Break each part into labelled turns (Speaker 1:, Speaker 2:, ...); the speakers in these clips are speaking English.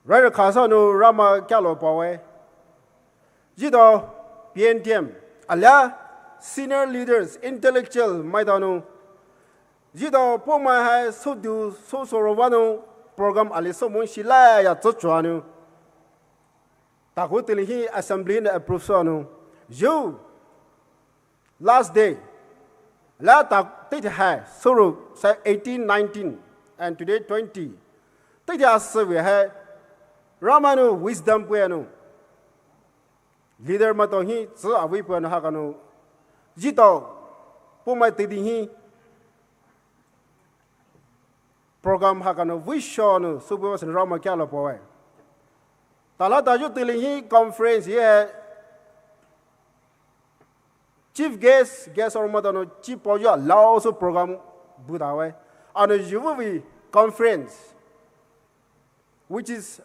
Speaker 1: Right Casa no Rama Kalo Pawe. Jido PNTM. Ala senior leaders, intellectual Maidano. Jido Poumai so do so Rovano program Aliso Monshila ya Tochuano. Takutili assembly na approve you last day. La tak take hai suru 18, 19 and today 20. Take us we hai Ramanu wisdom puano. Leader matohi so awi puano hakano. Jito Poumai tidihi program hakano wishonu super and Rama Kala Poe. Talata ju tilihi conference here. Chief guest or madano chief pojo Laos program Budawe on a Juvuvi conference, which is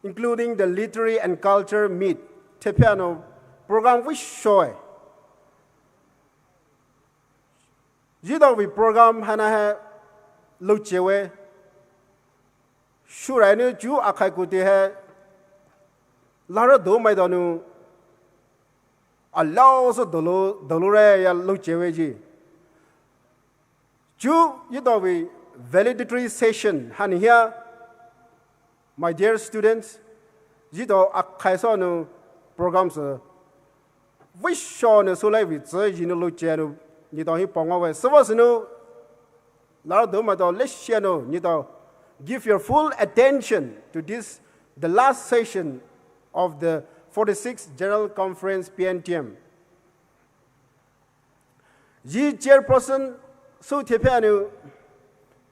Speaker 1: including the literary and culture meet Tepiano program which show. Jidawi program hana luchewe. Sure I knew you akaikuti hai Lara do maidanu allow so dolore ya lucheweji. Ju yidawi valedictory session han here, my dear students, jido akaiso no programs which show no so like with jino lucheno yido hi Pangao so was no Lara do maidano let's share no yido. Give your full attention to this, the last session of the 46th General Conference PNTM. Ji Chairperson Su Tepianu,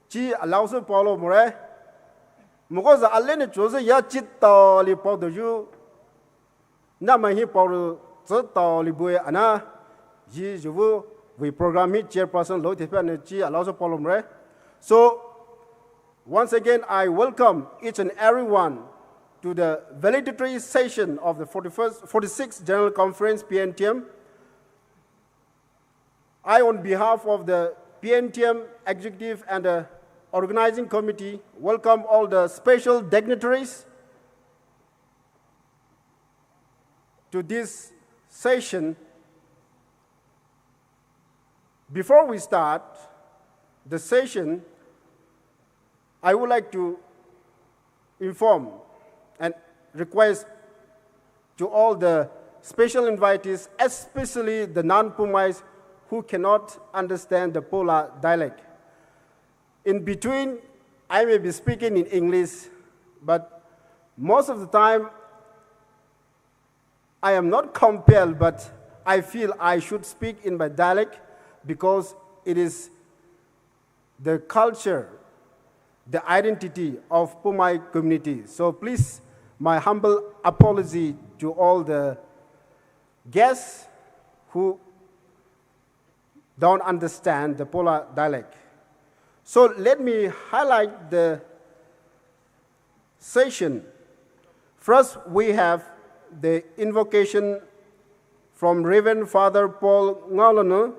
Speaker 1: Ji allows Paulo More, Mugoza Alene Jose Yachita li Paudoju, Namahi Paulo Zota Libue Ana, Ji Juvu, we program it Chairperson Lo Tepianu, Ji allows Paulo More. So, once again, I welcome each and everyone to the valedictory session of the 46th General Conference PNTM. I, on behalf of the PNTM Executive and the Organizing Committee, welcome all the special dignitaries to this session. Before we start the session, I would like to inform and request to all the special invitees, especially the non-Poumais who cannot understand the Pola dialect. In between, I may be speaking in English, but most of the time, I am not compelled, but I feel I should speak in my dialect because it is the culture, the identity of Poumai community. So please, my humble apology to all the guests who don't understand the Pola dialect. So let me highlight the session. First, we have the invocation from Reverend Father Paul Ngalono,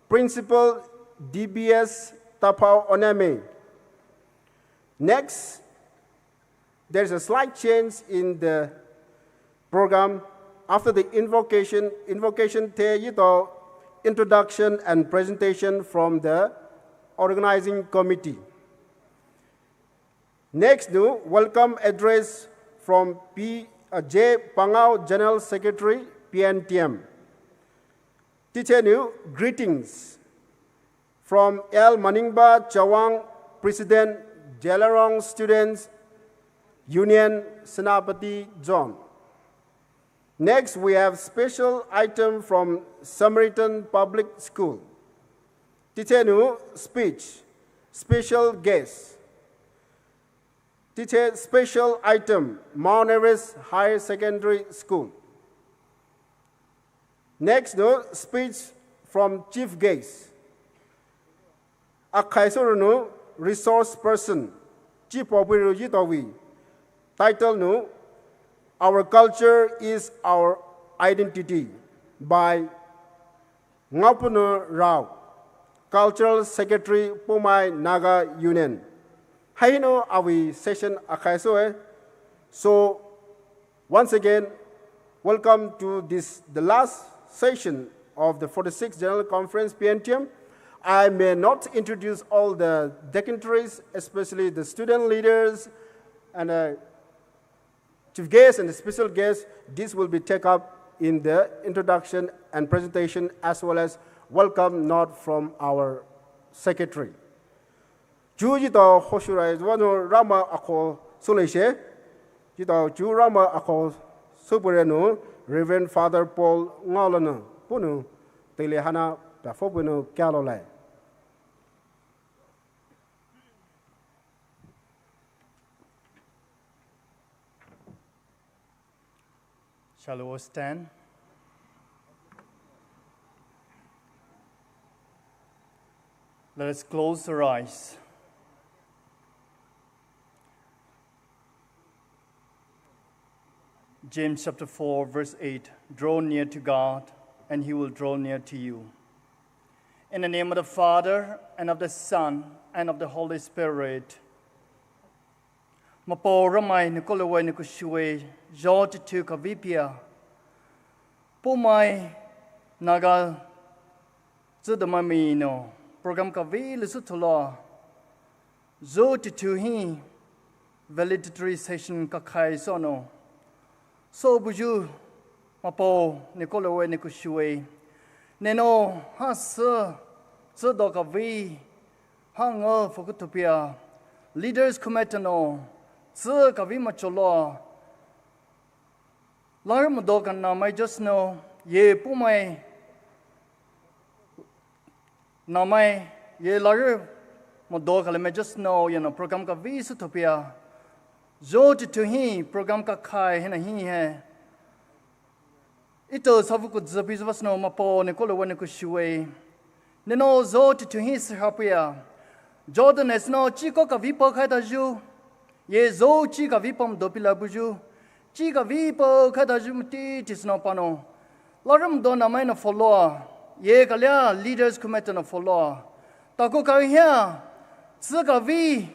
Speaker 1: Principal DBS Tapau Oname. Next, there's a slight change in the program. After the invocation te introduction and presentation from the organizing committee. Next, welcome address from J. Pangao, General Secretary, PNTM. Teacher greetings from L. Maningba, Chawang, President, Zeliangrong Students Union, Senapati, John. Next, we have special item from Samaritan Public School. Teacher speech, special guest. Teacher special item, Mount Everest Higher Secondary School. Next, speech from chief guest. KKYSO resource person, Chief Obiru Yitowi. Title Our Culture is Our Identity by Ngaopunii Rao, Cultural Secretary, Poumai Naga Union. Haino our session akaiso. So once again, welcome to the last session of the 46th General Conference PNTM. I may not introduce all the dignitaries, especially the student leaders and chief guests and the special guests. This will be taken up in the introduction and presentation, as well as welcome note from our secretary. Jujito Hoshurai Wano Rama Ako Sulishe, Jito Ju Rama Ako Supereno, Reverend Father Paul Ngolana, Punu, Telehana, Tafobuno, Kalolai.
Speaker 2: Shall we all stand? Let us close our eyes. James chapter 4, verse 8, draw near to God, and he will draw near to you. In the name of the Father, and of the Son, and of the Holy Spirit. Mapo ramai nikolawai nikushuwe, George tu kavipia. Poumai Naga Student no program kavi lisutula. Zo tituhi Valedictory session KKYSO no. So buju mapo nikolawai nikushuwe. Neno hasa zodokavi hanga fokutopia. Leaders committee Tsu kavi macholo. Lar mudokan na may just know ye Poumai na may ye lar mudokal may just know program ka visu topia. Jo to he program ka kai hina hi hai. Ito sabu ko zabis was no mapo ne kolo wane ko shuwe. Neno zo to he sahapia. Jordan es no chiko ka vipo khai da ju. Ye zo chi ka vipam dopila buju. Chi ka vipo khai da ju mti tisno pano. Laram do na mai na follow. Ye ka lia leaders committee na follow. Ta ko ka hia. Tsu ka vi.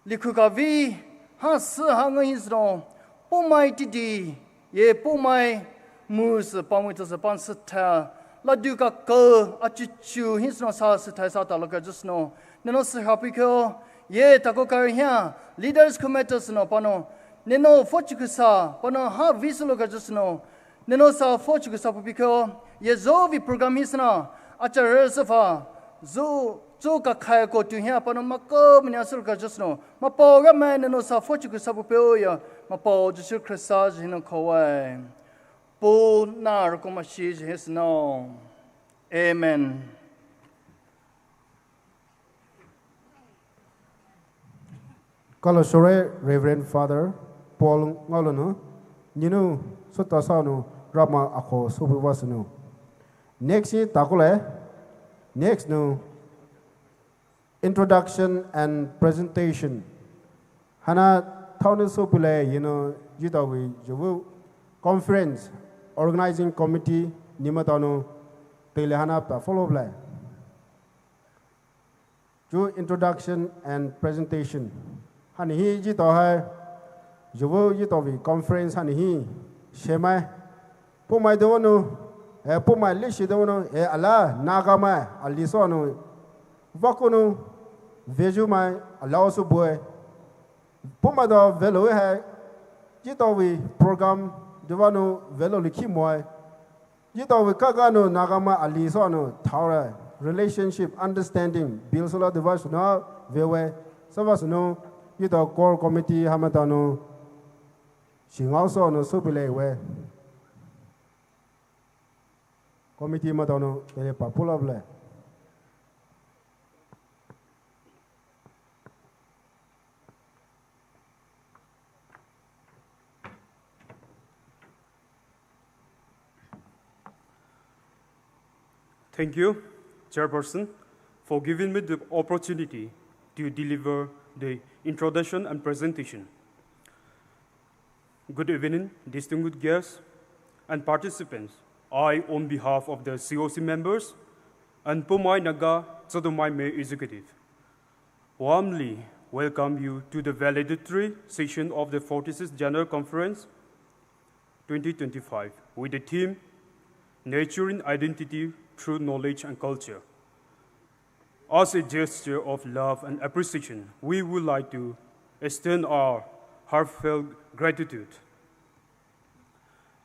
Speaker 2: Liku ka vi. Ha se ha ngai sno. Poumai tidi. Ye Poumai mus pamu to pan sata. La du ka ko achichu hisno sa sata sa ta loka just no. Neno se happy ko. Ye tako karya leaders committee no pano neno fochukusa pano ha visual ka just no neno sa fochukusa pupiko ye zo vi program hisna achar safa zo ka khaya ko tu hya pano mako mnyasul ka just no mapo ga man neno sa fochukusa pupio ya mapo jisu krisa jino khowai po na rokomashi his no amen.
Speaker 1: Kalosore Reverend Father Paul Ngolano, Ninu Sotasano, Rama Ako Subivasano. Next year, Takule, next no introduction and presentation. Hana Town Sopule, Jitawi, Javu Conference, Organizing Committee, Nimatano, Telehana, follow play. To introduction and presentation. Hani hi jito hai jowo jito vi conference hani hi shema Poumai dono Poumai lishi dono ala naga mai aliso no vakono veju mai ala so boy Poumai do velo hai jito vi program devano velo likhi moi jito vi kagano naga mai aliso no thara relationship understanding bilsola device no vewe savas no Ito core committee hamatano singauso no supile we committee matano tele papulable.
Speaker 3: Thank you, Chairperson, for giving me the opportunity to deliver the introduction and presentation. Good evening, distinguished guests and participants. I, on behalf of the COC members and Poumai Naga Student Federation Executive, warmly welcome you to the valedictory session of the 46th General Conference 2025 with the theme Nurturing Identity Through Knowledge and Culture. As a gesture of love and appreciation, we would like to extend our heartfelt gratitude.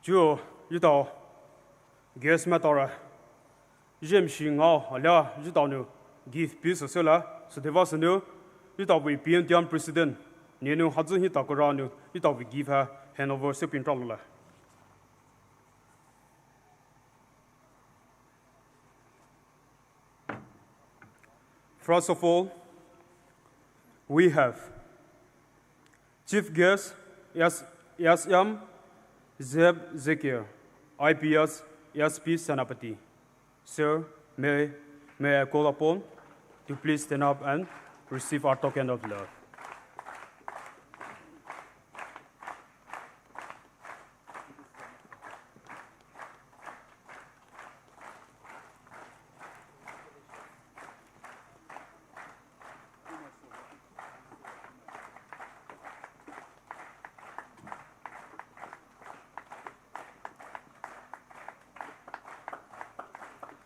Speaker 3: Chúa, you tao, guess ma tao ra, jem shi ngao, alia, you tao nu, give peace so la, so the was nu, you tao we PNTM president, you know, hadzun hi tao kora nu, you tao we give her hand over supin tralula. First of all, we have Chief Guest Yam ZAIB IPS SP Senapati. Sir, may I call upon to please stand up and receive our token of love.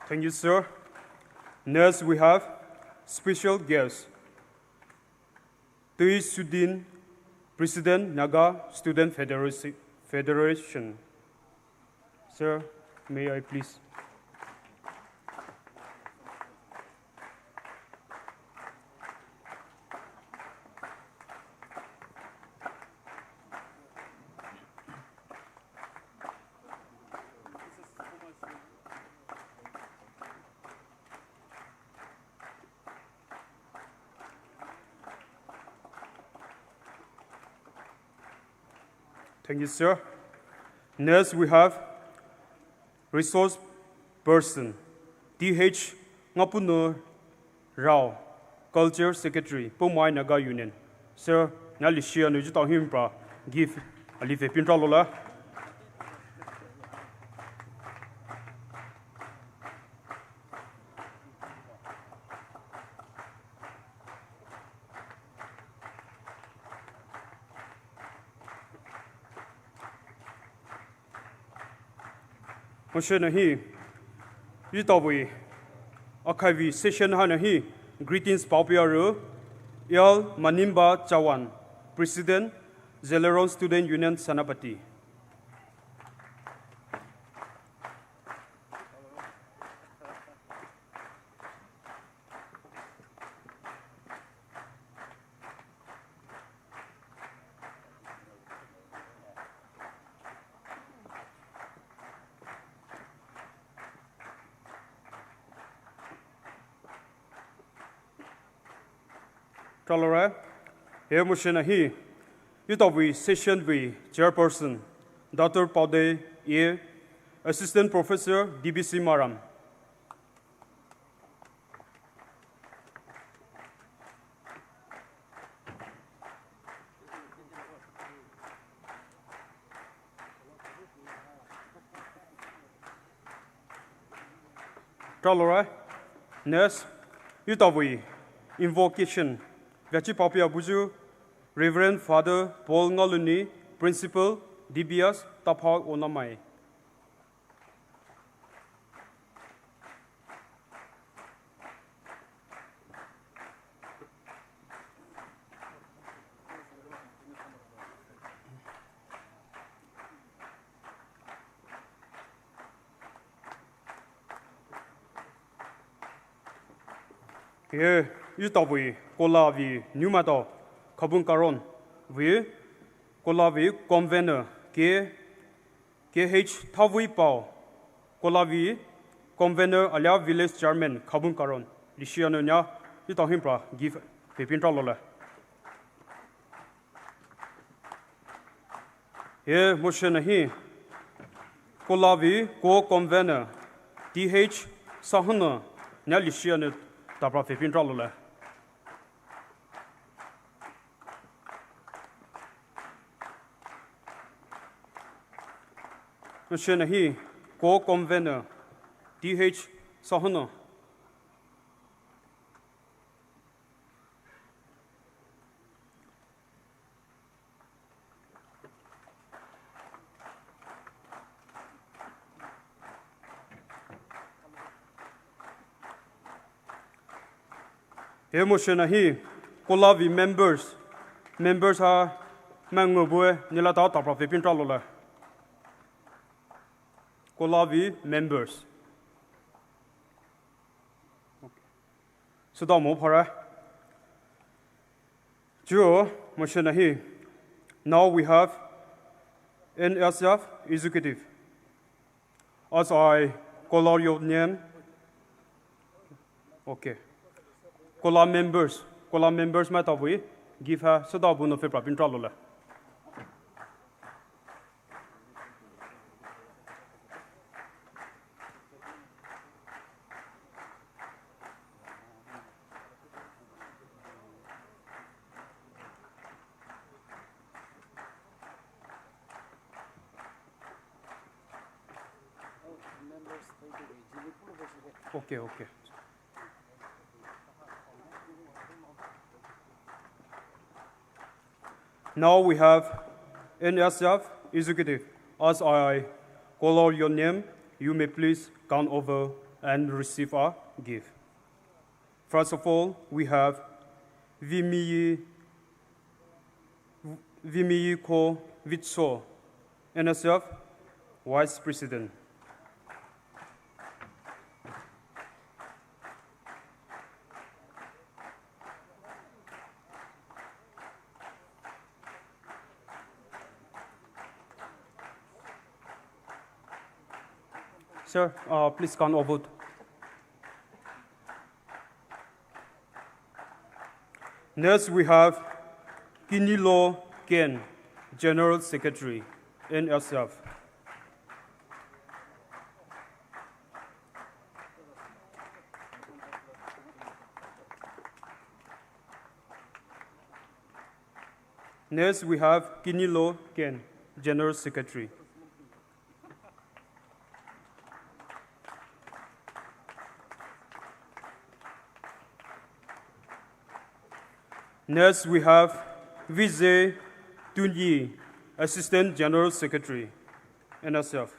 Speaker 3: Thank you, sir. Next, we have special guest, MTEISUDING, President, Naga Student Federation. Sir, may I please? Thank you, sir. Next, we have resource person, Ngaopunii Rao, Culture Secretary, Poumai Naga Union. Sir, na li share nu jitao him pra give alive pintralola. Session greetings Paupiaru, Yal Maningba Chawang, President, Zeliangrong Student Union Senapati. Tolerate, here Mushinahi, Utawi session with Chairperson, Dr. Paode, Assistant Professor, DBC Maram. Tolerate, next, Utawi Invocation. Gachi Papia Buju, Reverend Father Paul Ngaopunii, Principal, DBS, Taphag Onamai. Here, Utawi, Kolavi, Numato, Khabung Karong, we Kolavi, Convener, KH Tavui Pao, Kolavi, Convener, Alia Village Chairman, Khabung Karong, Lishianonia, Utahimpra, give Pepin Tralola. Here, Moshanahi, Kolavi, Co-Convener, TH Sahana, Nalishianu, Tabra Pepin Tralola. Shanahi, co-convener, DH Sahana. Emotion hi Kolavi members are Mangobue Nilata top of the Pintralola. Kolavi members. So Damo Para Joe Moshanahi. Now we have NSF executive. As I call your name. Okay. Kola members matawi give her so da buno fe prapin tralola. Okay. Now we have NSF executive. As I call out your name, you may please come over and receive a gift. First of all, we have Vimiyi Ko Vitso, NSF Vice President. Sir, please come over. Next, we have Kinilo Ken, General Secretary, NSF. Next, we have Kinilo Ken, General Secretary. Next, we have Vijay Tunyi, Assistant General Secretary, NSF.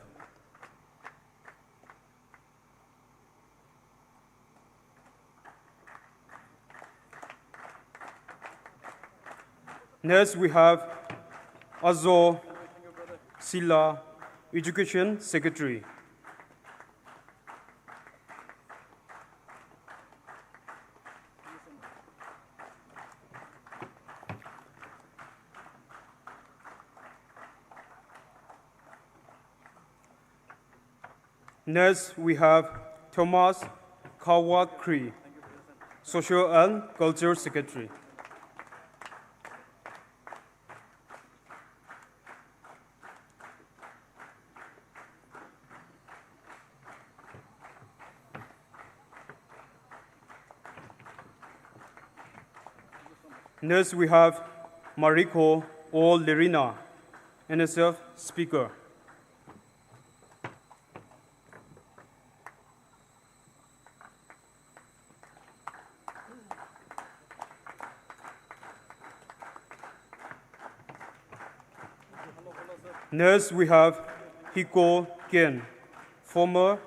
Speaker 3: Next, we have Azo Sila, Education Secretary. Next, we have Thomas Kawakri, Social and Culture Secretary. Next, we have Mariko O. Lerina, NSF Speaker. Next, we have Hiko Ken, former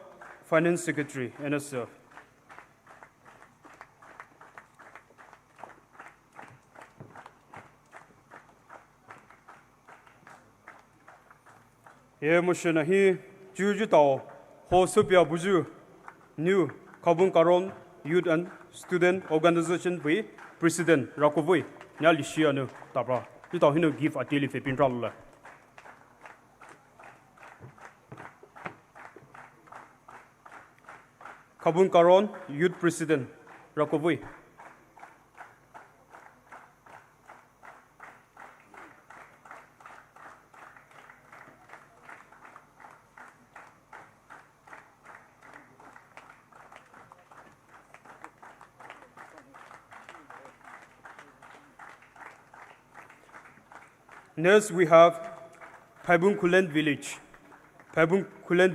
Speaker 3: Finance Secretary, NSF. Here, Moshanahi, Juju Tao, Hosopia Buju, new Khabung Karong Youth and Student Organization with President Rakovui, Nalishianu, Tabra. You don't know give a daily fipin roller. Khabung Karong Youth President Rakovui. Next, we have Khabung Village. Khabung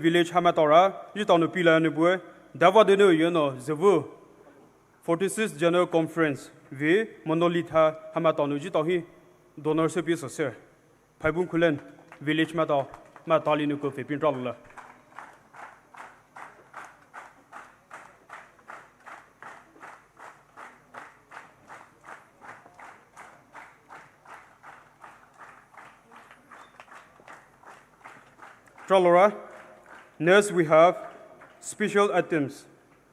Speaker 3: Village Hamatora, you don't know Pila and Boy. Davadeno, you know, the 46th General Conference, V. Monolitha Hamatonu Jitohi, Donor Service, sir. Khabung Village Mata, Matalinuko, Pintrola. Tralora. Next, we have special items.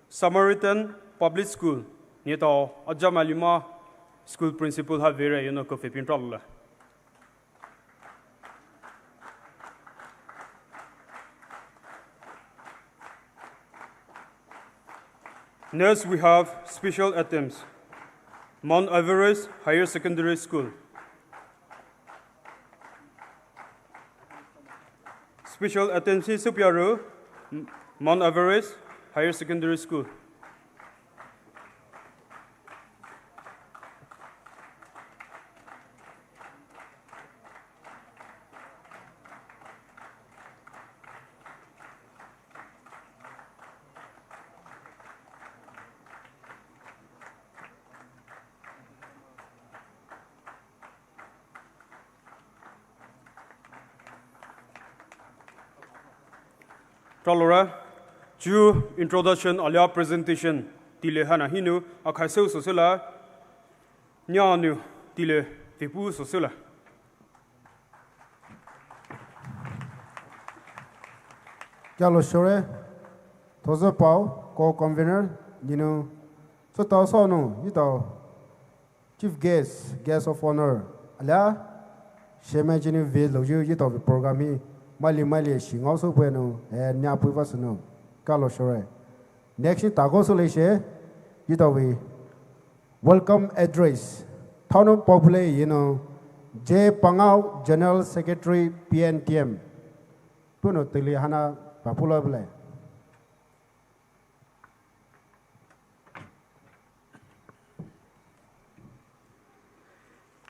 Speaker 3: Samaritan Public School. Nito Ajamalima School Principal have very coffee pin tralora. Next, we have special items. Mount Everest Higher Secondary School. Special items Supiaru, Mount Everest Higher Secondary School. Tralora, Ju introduction alia presentation tile hana hinu akhaiseu sosela nyanu tile fipu sosela.
Speaker 1: Jalo shore, Tozo Pau, co-convener, so Tauso no, Chief Guest of Honor, Ala, Shemajini Velo, you the program here. Mali Shing also bueno and Nyapuvasano, Carlos Shore. Next, Tagosoleshe, we welcome address. Town of Popule, J. Pangao, General Secretary, PNTM. Puno Tilihana Papula Ble.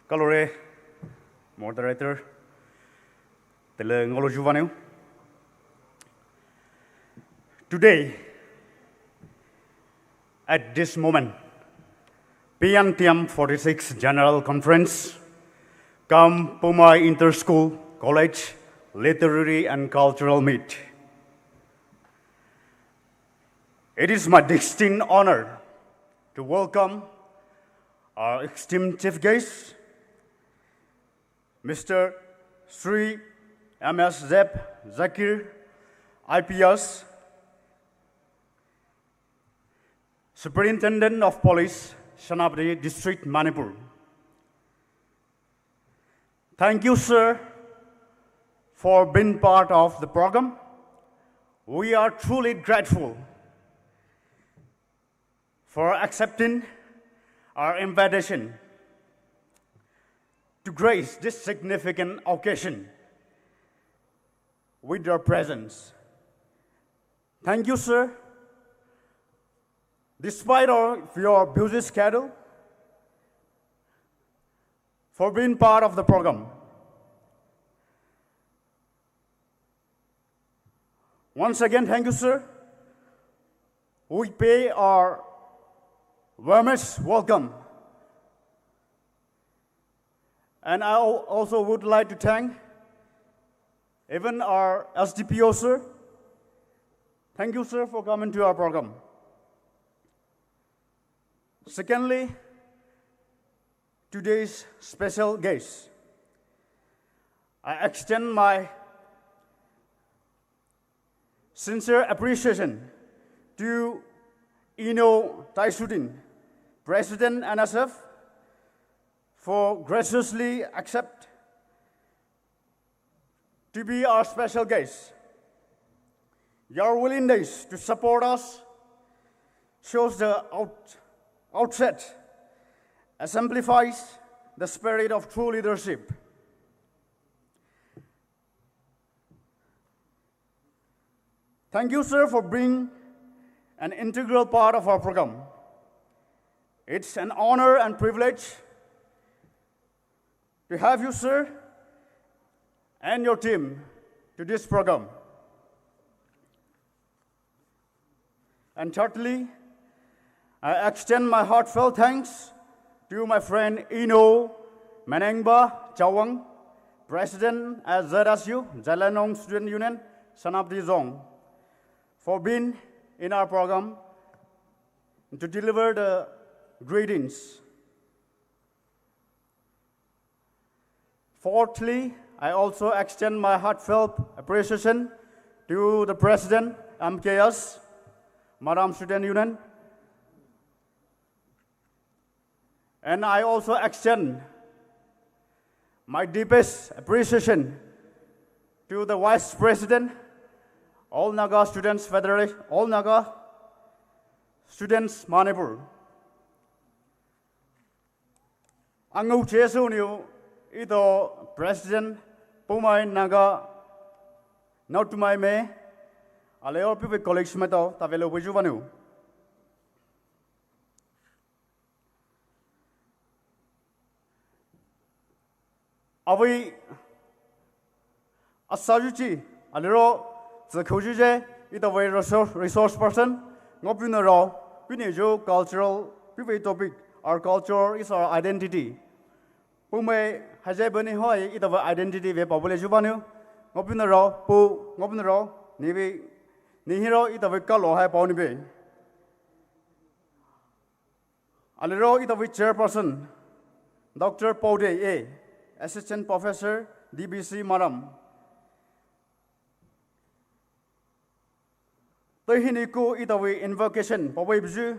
Speaker 4: Kalore, moderator. Today, at this moment, PNTM 46 General Conference, come Poumai Inter-School College Literary and Cultural Meet. It is my distinct honor to welcome our esteemed chief guest, Mr. Sri MS Dept, ZAKIR, IPS, Superintendent of Police, Senapati District, Manipur. Thank you, sir, for being part of the program. We are truly grateful for accepting our invitation to grace this significant occasion with your presence. Thank you, sir. Despite your busy schedule, for being part of the program. Once again, thank you, sir. We pay our warmest welcome. And I also would like to thank even our SDPO, sir. Thank you, sir, for coming to our program. Secondly, today's special guest. I extend my sincere appreciation to MTEISUDING, President NSF, for graciously accept to be our special guest. Your willingness to support us shows the outset, exemplifies the spirit of true leadership. Thank you, sir, for being an integral part of our program. It's an honor and privilege to have you, sir, and your team to this program. And thirdly, I extend my heartfelt thanks to my friend Maningba, Chawang, President at ZSU, Zeliangrong Student Union, Senapati, for being in our program to deliver the greetings. Fourthly, I also extend my heartfelt appreciation to the President, MKS, Maram Student Union. And I also extend my deepest appreciation to the Vice President, All Naga Students Federation, All Naga Students Manipur. Angu Chesu New, ito President Poumai Naga Ngaopunii me, aleo pipi college meto tavelo bujuvanu. Avi asajuchi alero ZAKIR ito way resource person Ngaopunii Rao piniju cultural pipi topic. Our culture is our identity. Poumai hajai bani hoi ito identity ve babule juvanu. Ngaopunii Rao Ngaopunii Rao nibi nihiro ito ve kalo hai pauni be. Alero ito ve chairperson Dr. Paode A. Assistant Professor, DBC Maram. Tehiniku itawi invocation, Pawai Bju,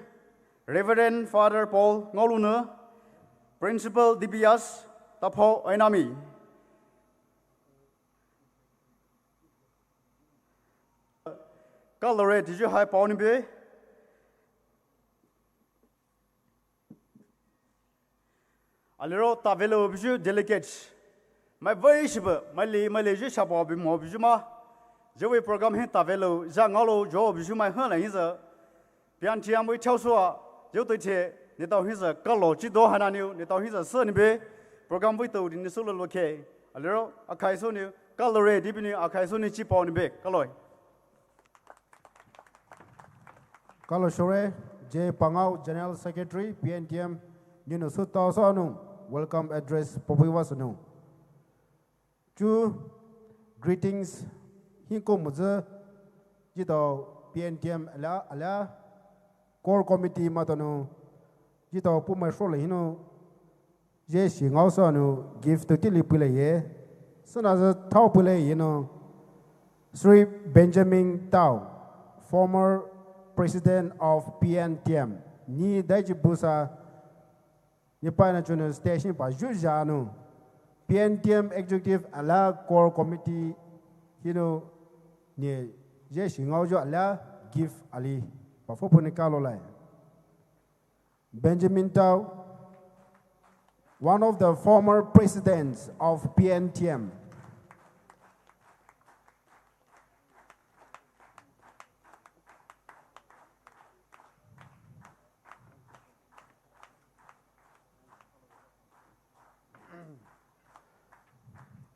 Speaker 4: Reverend Father Paul Ngoluna, Principal DBS, Tapo Ainami. Kalore, did you have Paunibe? Alero Tavelo Bju delegates. My voice, my leisure shop of Mobjuma. Joey program hit Tavelo, Zangolo, Joe Bjuma Hana, he's a PNTM with Chelsea, Jote, Nito his a Kalo, Chido Hananu, Nito his a son be, program with in the solo loke. Alero, Akaisoni, Kalore, Dibini, Akaisoni chip on the back, Kaloi.
Speaker 1: Kalo Shore, J. Pangao, General Secretary, PNTM, Sutosonu. Welcome address Populasanu. Two greetings. Hinko Muza Jito PNTM ala core committee matano Jito Poumai Shole Hino Jeshi also no give to Tilipule. Sonaza Tau Pule, Sri Benjamin Tau, former president of PNTM. Ni Dajibusa. Nipana Junior Station by Jujano, PNTM Executive Allah Core Committee, near Jeshi Ngaujo Allah give Ali, Pafopunikalo line. Benjamin Tau, one of the former presidents of PNTM.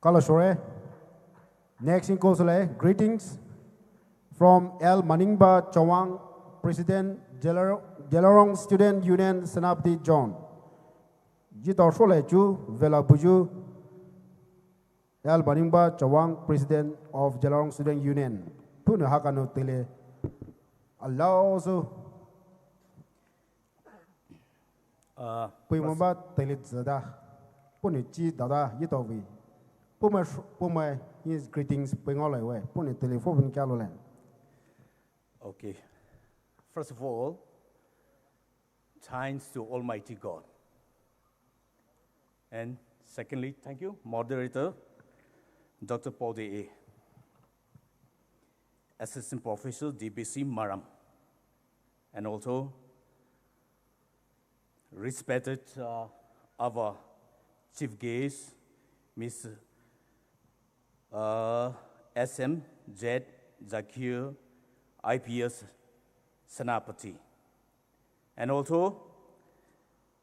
Speaker 1: Kalashore. Next in Kosole, greetings from L. Maningba Chawang, President Zeliangrong Student Union Senapati John. Jitor Shole Chu, Vela Buju, L. Maningba Chawang, President of Zeliangrong Student Union. Puna Hakano Tele. Allah also. Puimamba Telit Zada. Punichi Dada Yitovi. Poumai, his greetings, Pangao way, Puni telephone Calolan.
Speaker 5: Okay. First of all, thanks to Almighty God. And secondly, thank you, moderator, Dr. Paode, Assistant Professor, DBC Maram, and also respected our chief guest, Miss SM, Z, ZAKIR, IPS, Senapati. And also,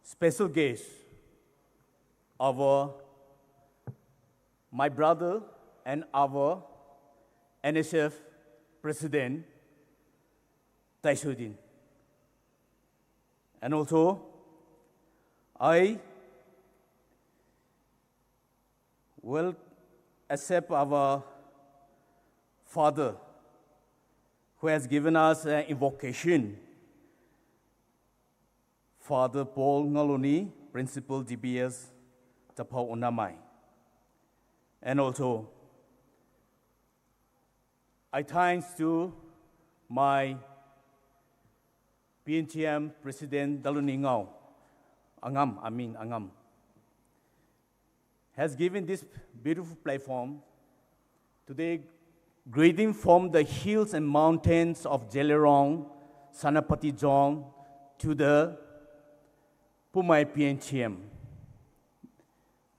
Speaker 5: special guest, my brother and our NSF President, TSIIDOMAI. And also, I will accept our Father who has given us an invocation. Father Paul Ngoluni, Principal DBS, Tapo Unamai. And also, I thanks to my PNTM President Daluni Ngao, Angam, has given this beautiful platform today, grading from the hills and mountains of Zeliangrong, Senapati zone to the Poumai PNTM.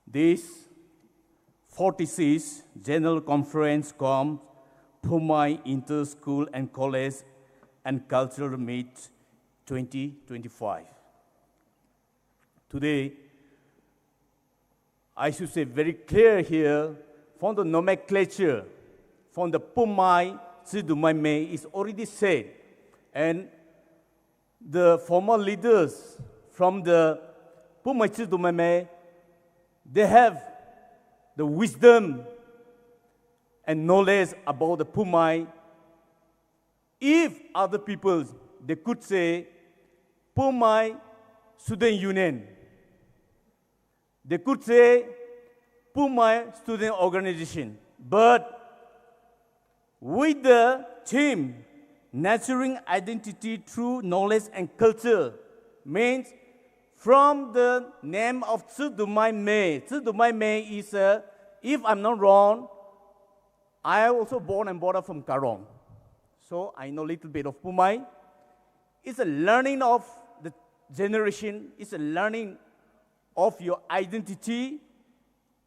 Speaker 5: This 46th General Conference comes Poumai Inter-School and College and Cultural Meet 2025. Today, I should say very clear here, from the nomenclature, from the Poumai TSIIDOMAI is already said, and the former leaders from the Poumai TSIIDOMAI, they have the wisdom and knowledge about the Poumai. If other people, they could say Poumai Student Union, they could say Poumai Student Organization, but with the theme nurturing identity through knowledge and culture, means from the name of TSIIDOMAI. TSIIDOMAI is, if I'm not wrong, I am also born and brought up from Karong. So I know a little bit of Poumai. It's a learning of the generation. It's a learning of your identity,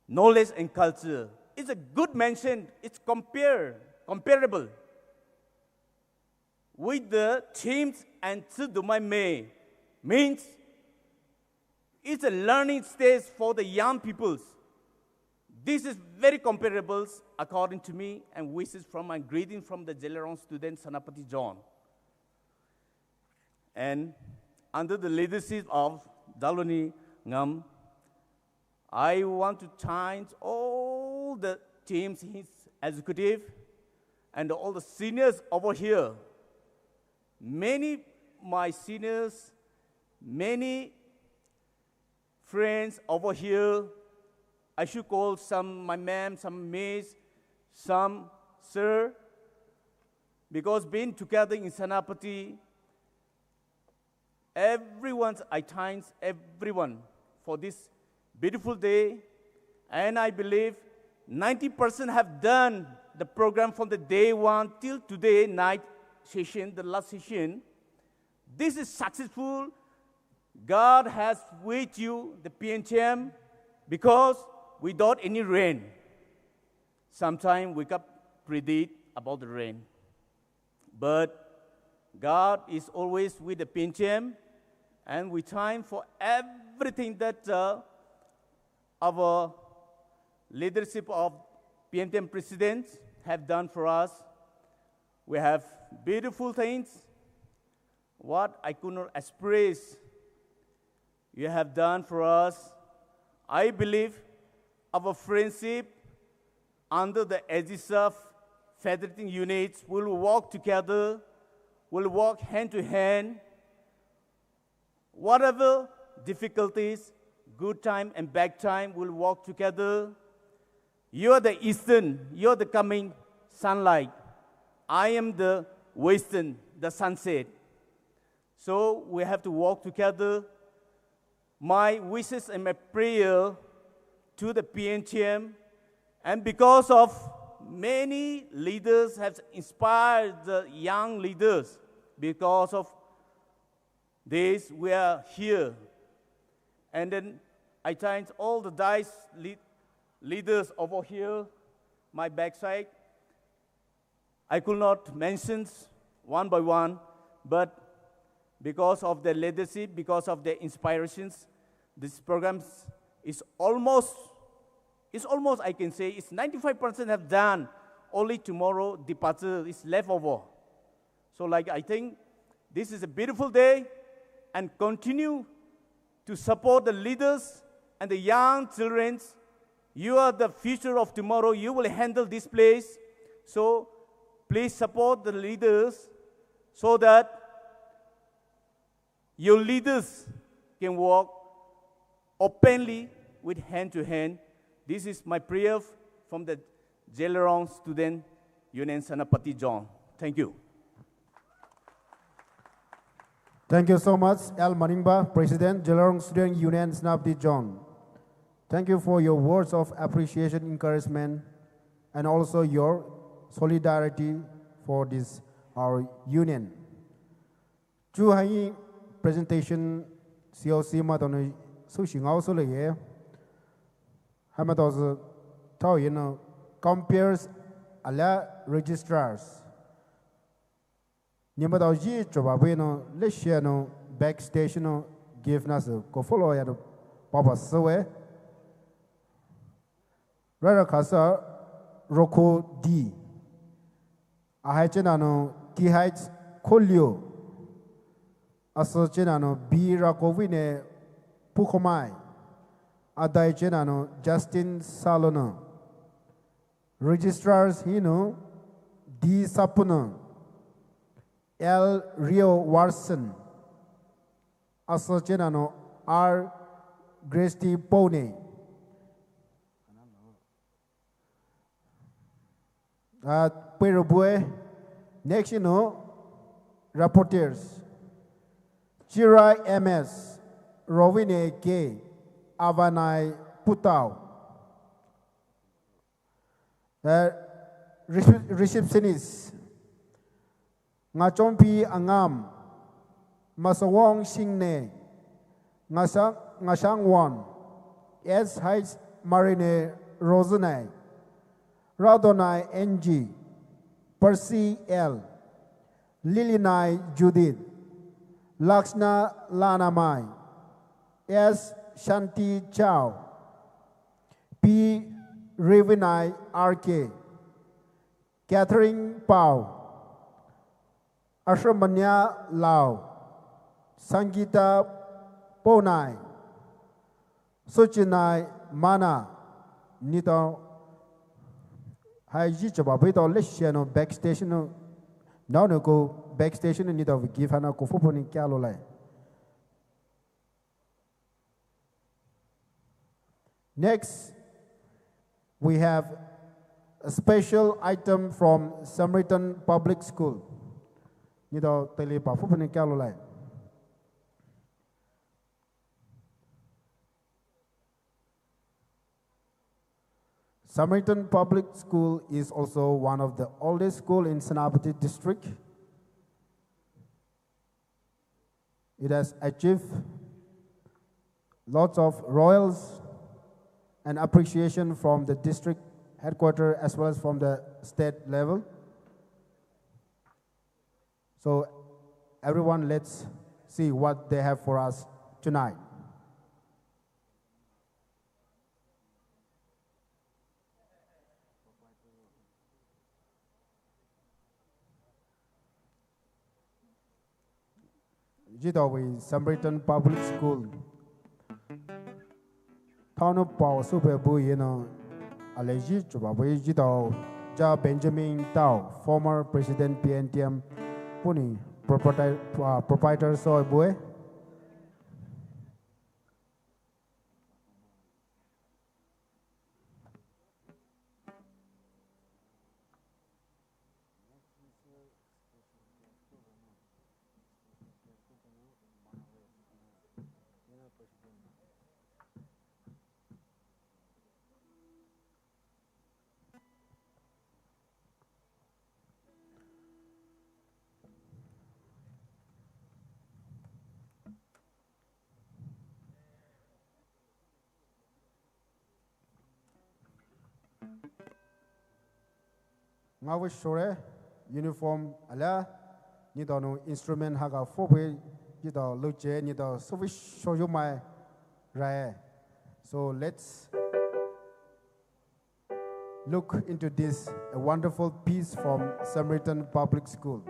Speaker 5: knowledge, and culture. It's a good mention. It's comparable with the themes and TSIIDOMAI means it's a learning stage for the young peoples. This is very comparable according to me, and wishes from my greeting from the Zeliangrong student Senapati John. And under the leadership of Daluni Ngam, I want to thank all the teams, his executive, and all the seniors over here. Many my seniors, many friends over here, I should call some my ma'am, some miss, some sir, because being together in Senapati, I thank everyone for this beautiful day, and I believe 90% have done the program from the day one till today night session, the last session. This is successful. God has with you, the PNTM, because without any rain. Sometimes we can predict about the rain. But God is always with the PNTM, and we thank for everything that our leadership of PNTM presidents have done for us. We have beautiful things, what I could not express, you have done for us. I believe our friendship under the aegis of federating units will work together, will work hand to hand. Whatever difficulties, good time and bad time will work together. You are the eastern, you are the coming sunlight. I am the western, the sunset. So we have to work together. My wishes and my prayer to the PNTM, and because of many leaders have inspired the young leaders, because of this we are here. And then I thank all the DICE leaders over here, my backside. I could not mention one by one, but because of their leadership, because of their inspirations, this program is almost, I can say, it's 95% have done. Only tomorrow departure is left over. So like I think this is a beautiful day, and continue to support the leaders and the young children. You are the future of tomorrow. You will handle this place. So please support the leaders so that your leaders can work openly with hand to hand. This is my prayer from the Zeliangrong Student Union Senapati John. Thank you.
Speaker 1: Thank you so much, Al Maningba, President, Zeliangrong Student Union Senapati John. Thank you for your words of appreciation, encouragement, and also your solidarity for this, our union. Chu hai presentation COC ma don su xing ao so le ye. Ha ma do tao yin compares ala registrars. Ni ma do ji cho ba we no le share no backstage no give nas ko follow ya do papa so we. Rara kasa Roko D. Ahaicenano T Heights Kolio. Asocenano B Rakovine Poumai. Adaicenano Justin Salono. Registrars Hino D Sapuno. L Rio Warson. Asocenano R Gresti Pone. Perubue, next rapporteurs. Chirai MS, Rovine K, Avanai Putau. Receptionists. Ngachompi Angam, Masawong Singne, Ngashangwan, S. Heights Marine Rosenai. Radonai NG, Percy L, Lilinai Judith, Lakshna Lanamai, S. Shanti Chow, P. Rivinai RK, Catherine Pau, Ashramanya Lau, Sangita Ponai, Suchinai Mana, Nito. Hai ji chaba bai to le sheno backstage no now no go backstage no need of give hana ko fopo ni kya lo lai. Next we have a special item from Samaritan Public School. Ni do tele pa fopo ni kya lo lai. Samaritan Public School is also one of the oldest schools in Senapati district. It has achieved lots of royals and appreciation from the district headquarters as well as from the state level. So everyone, let's see what they have for us tonight. Jidawi Samaritan Public School. Tano Pao Super Buyino Allergy Chubawi Jidaw Ja Benjamin Tao, former President PNTM Puni, proprietor Soy Boy. Ngawi shore uniform ala ni do instrument haga fobe ni do luche ni do so show you my right. So let's look into this a wonderful piece from Samaritan Public School.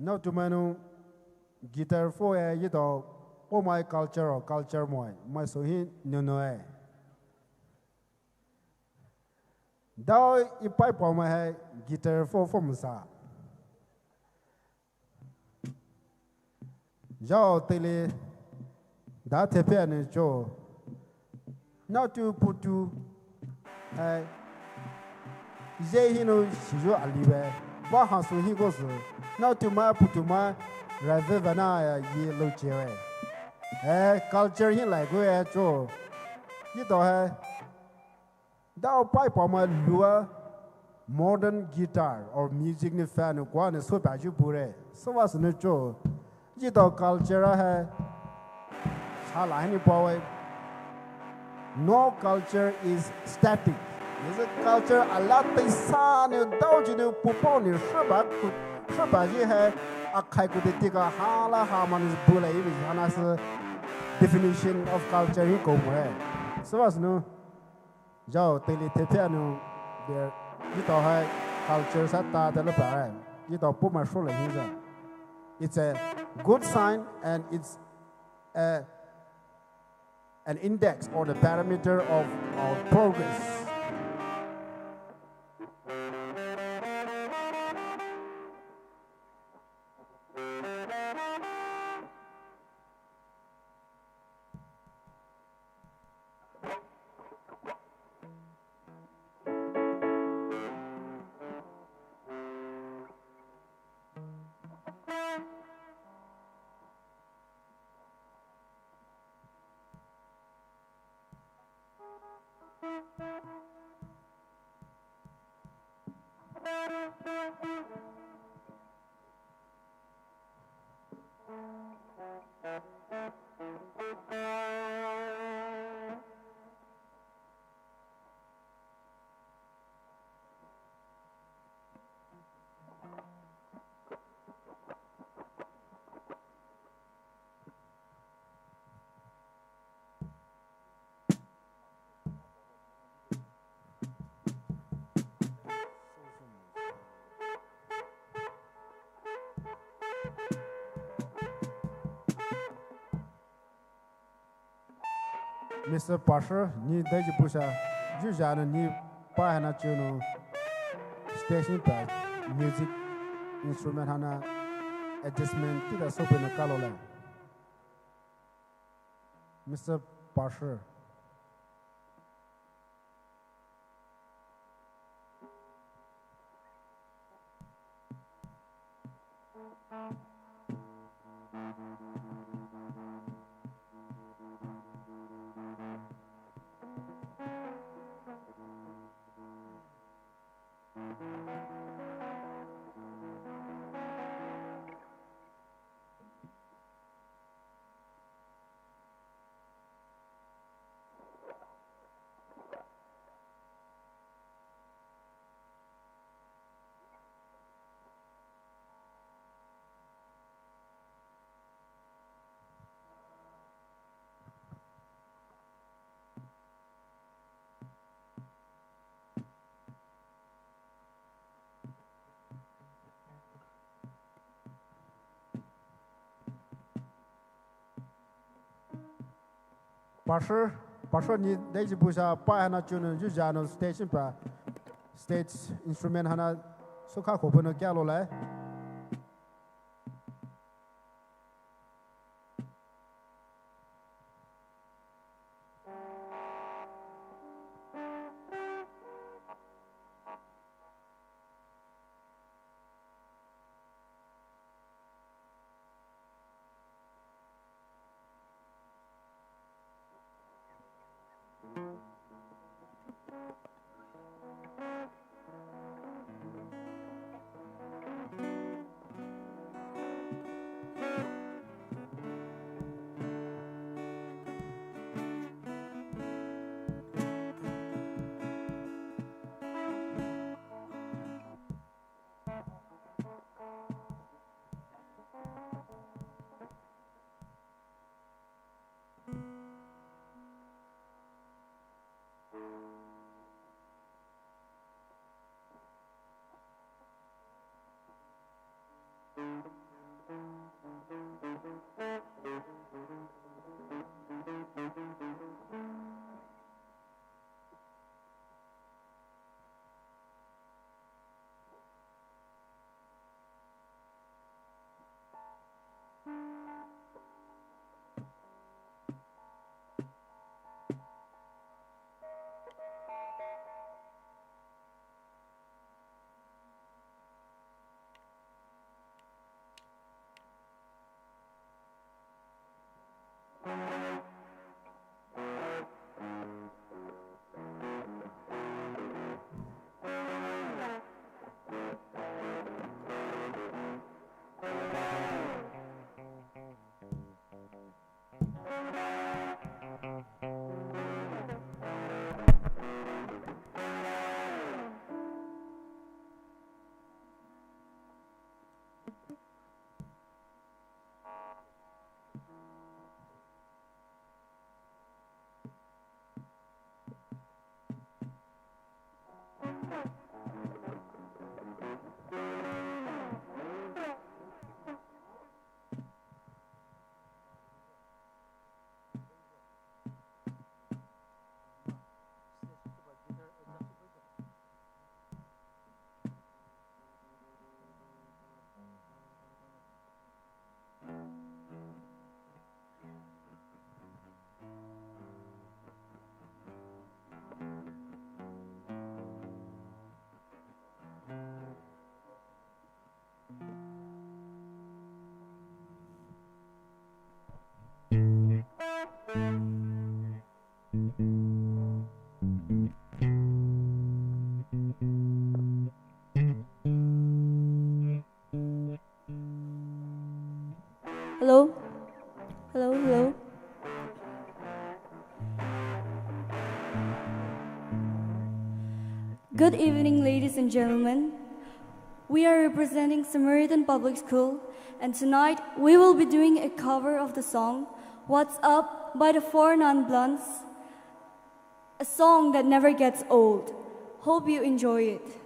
Speaker 1: now to manu guitar for you know Poumai culture or culture moi my so he no eh Dao ipai Poumai hai guitar for musa Jao tele da tepe ne jo now to put to Zehino shijo aliwe ba hasu hi gosu now to my put to my Ravana ye lo chewe culture hi like go jo you do hai Dao pai Poumai lua modern guitar or music ne fan ko ne so ba ju pure so was ne jo you do culture hai chala ni power no culture is static This is culture a lot of sun and dodge the pupon is Shabaji had a kaikutika hala harmon is bully with Hana's definition of culture in Poumai. So as no Joe Tele Tepiano there you know high cultures at the Lepare. You know Poumai Shula here. It's a good sign and it's an index or the parameter of our progress. Mr. Pasher, ni daji pusha, jujana ni pahana chuno station pad music instrument hana adjustment kita sope na kalola. Mr. Pasher. Pasher ni daji pusha pahana chuno jujano station pa stage instrument hana suka kopeno kyalola.
Speaker 6: Hello? Hello, hello? Good evening, ladies and gentlemen. We are representing Samaritan Public School, and tonight we will be doing a cover of the song What's Up by the Four Non-Blondes, a song that never gets old. Hope you enjoy it.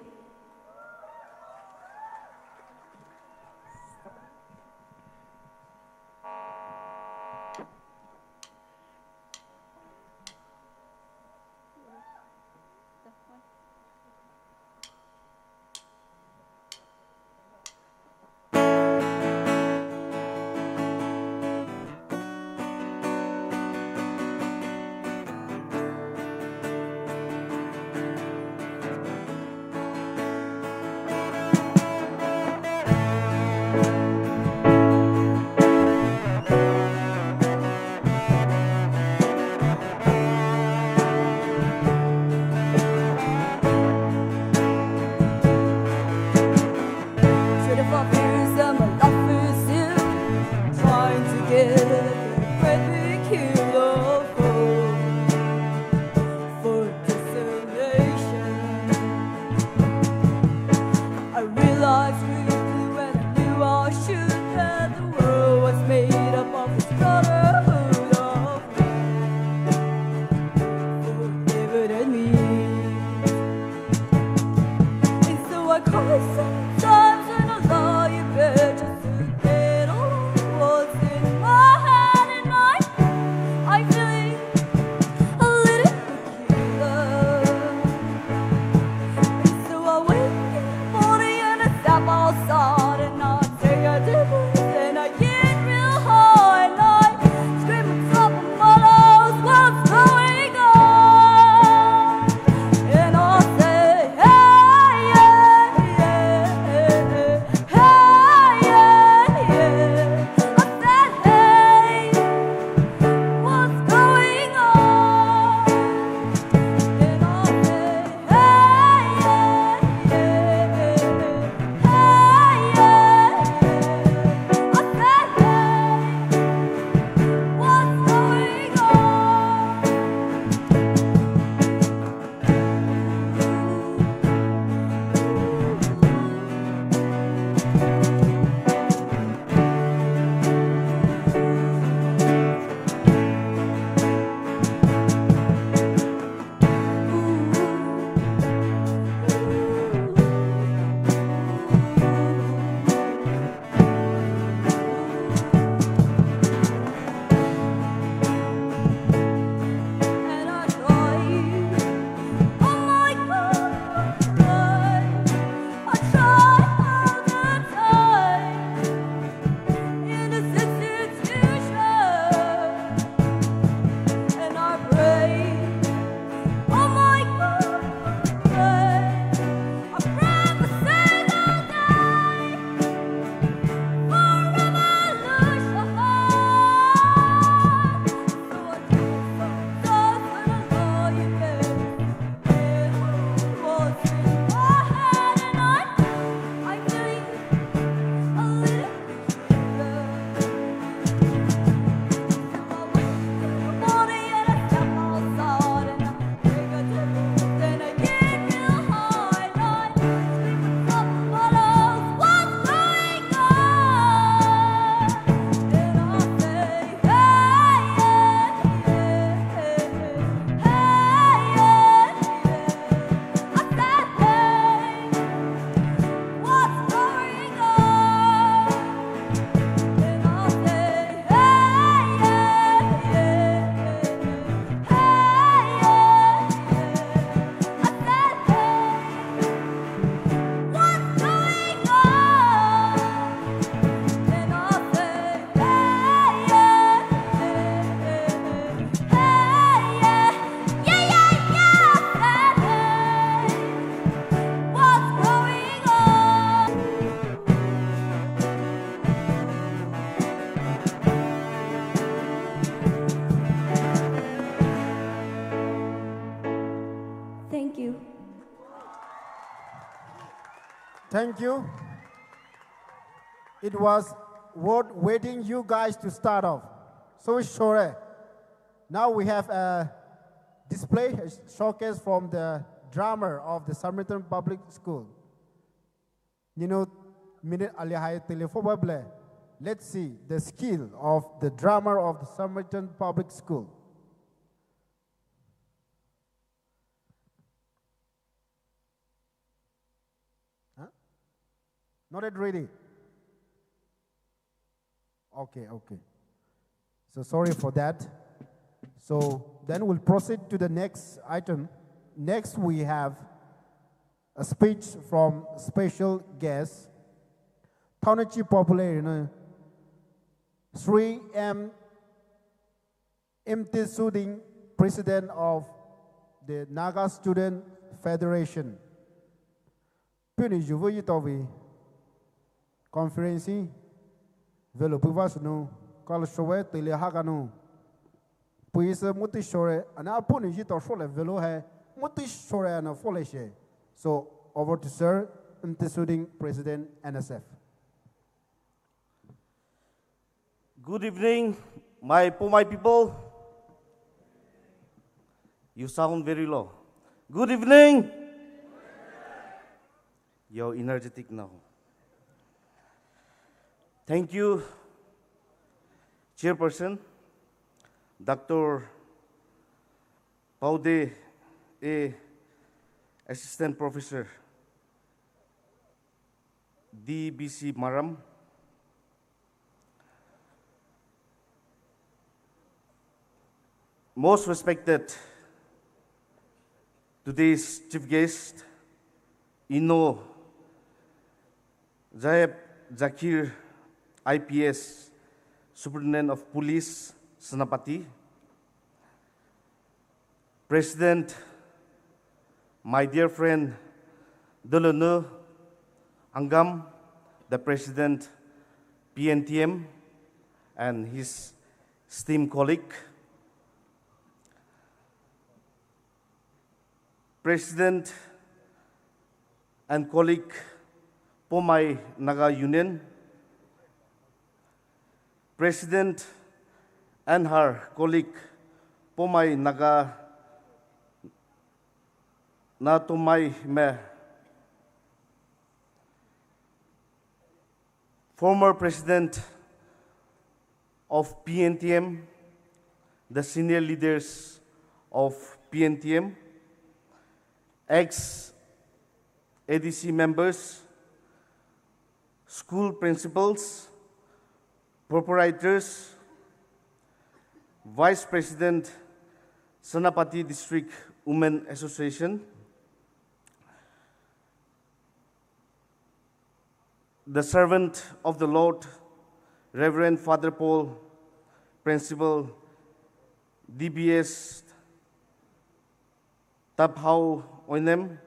Speaker 1: Thank you. It was worth waiting you guys to start off. So sure. Now we have a display, a showcase from the drummer of the Samaritan Public School. You know, let's see the skill of the drummer of the Samaritan Public School. Huh? Not yet ready. Okay. So sorry for that. So then we'll proceed to the next item. Next we have a speech from special guest, Taunachi Popular, Sri MTEISUDING, President of the Naga Student Federation. Puni juvu yitovi conference velo puvasnu kal showe tele haganu puis muti shore ana puni jito shole velo hai muti shore ana fole she. So over to Sir MTEISUDING President NSF.
Speaker 7: Good evening, my Poumai people. You sound very low. Good evening. You're energetic now. Thank you, Chairperson, Dr. Paode, Assistant Professor, DBC Maram, most respected today's chief guest, ZAIB ZAKIR IPS, Superintendent of Police, Senapati, President, my dear friend, Delano Angam, the President, PNTM, and his esteemed colleague, President and colleague, Poumai Naga Union, President and her colleague, Poumai Naga Natumai Me, former President of PNTM, the senior leaders of PNTM, ex-ADC members, school principals, proprietors, Vice President, Senapati District Women Association, the servant of the Lord, Reverend Father Paul, Principal, DBS, Taphau Oinem,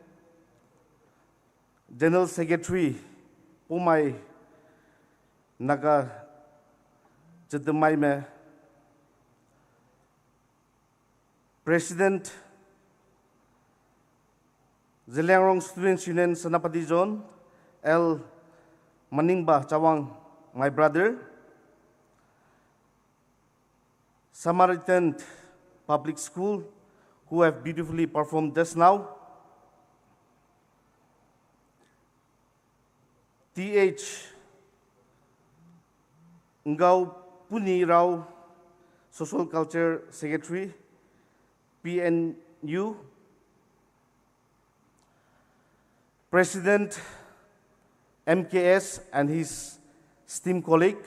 Speaker 7: General Secretary, Poumai Naga Student Me, President, Zeliangrong Students Union Senapati Zone, L. Maningba Chawang, my brother, Samaritan Public School, who have beautifully performed just now, Ngaopunii Rao, Social Culture Secretary, PNU, President, MKS and his esteemed colleague,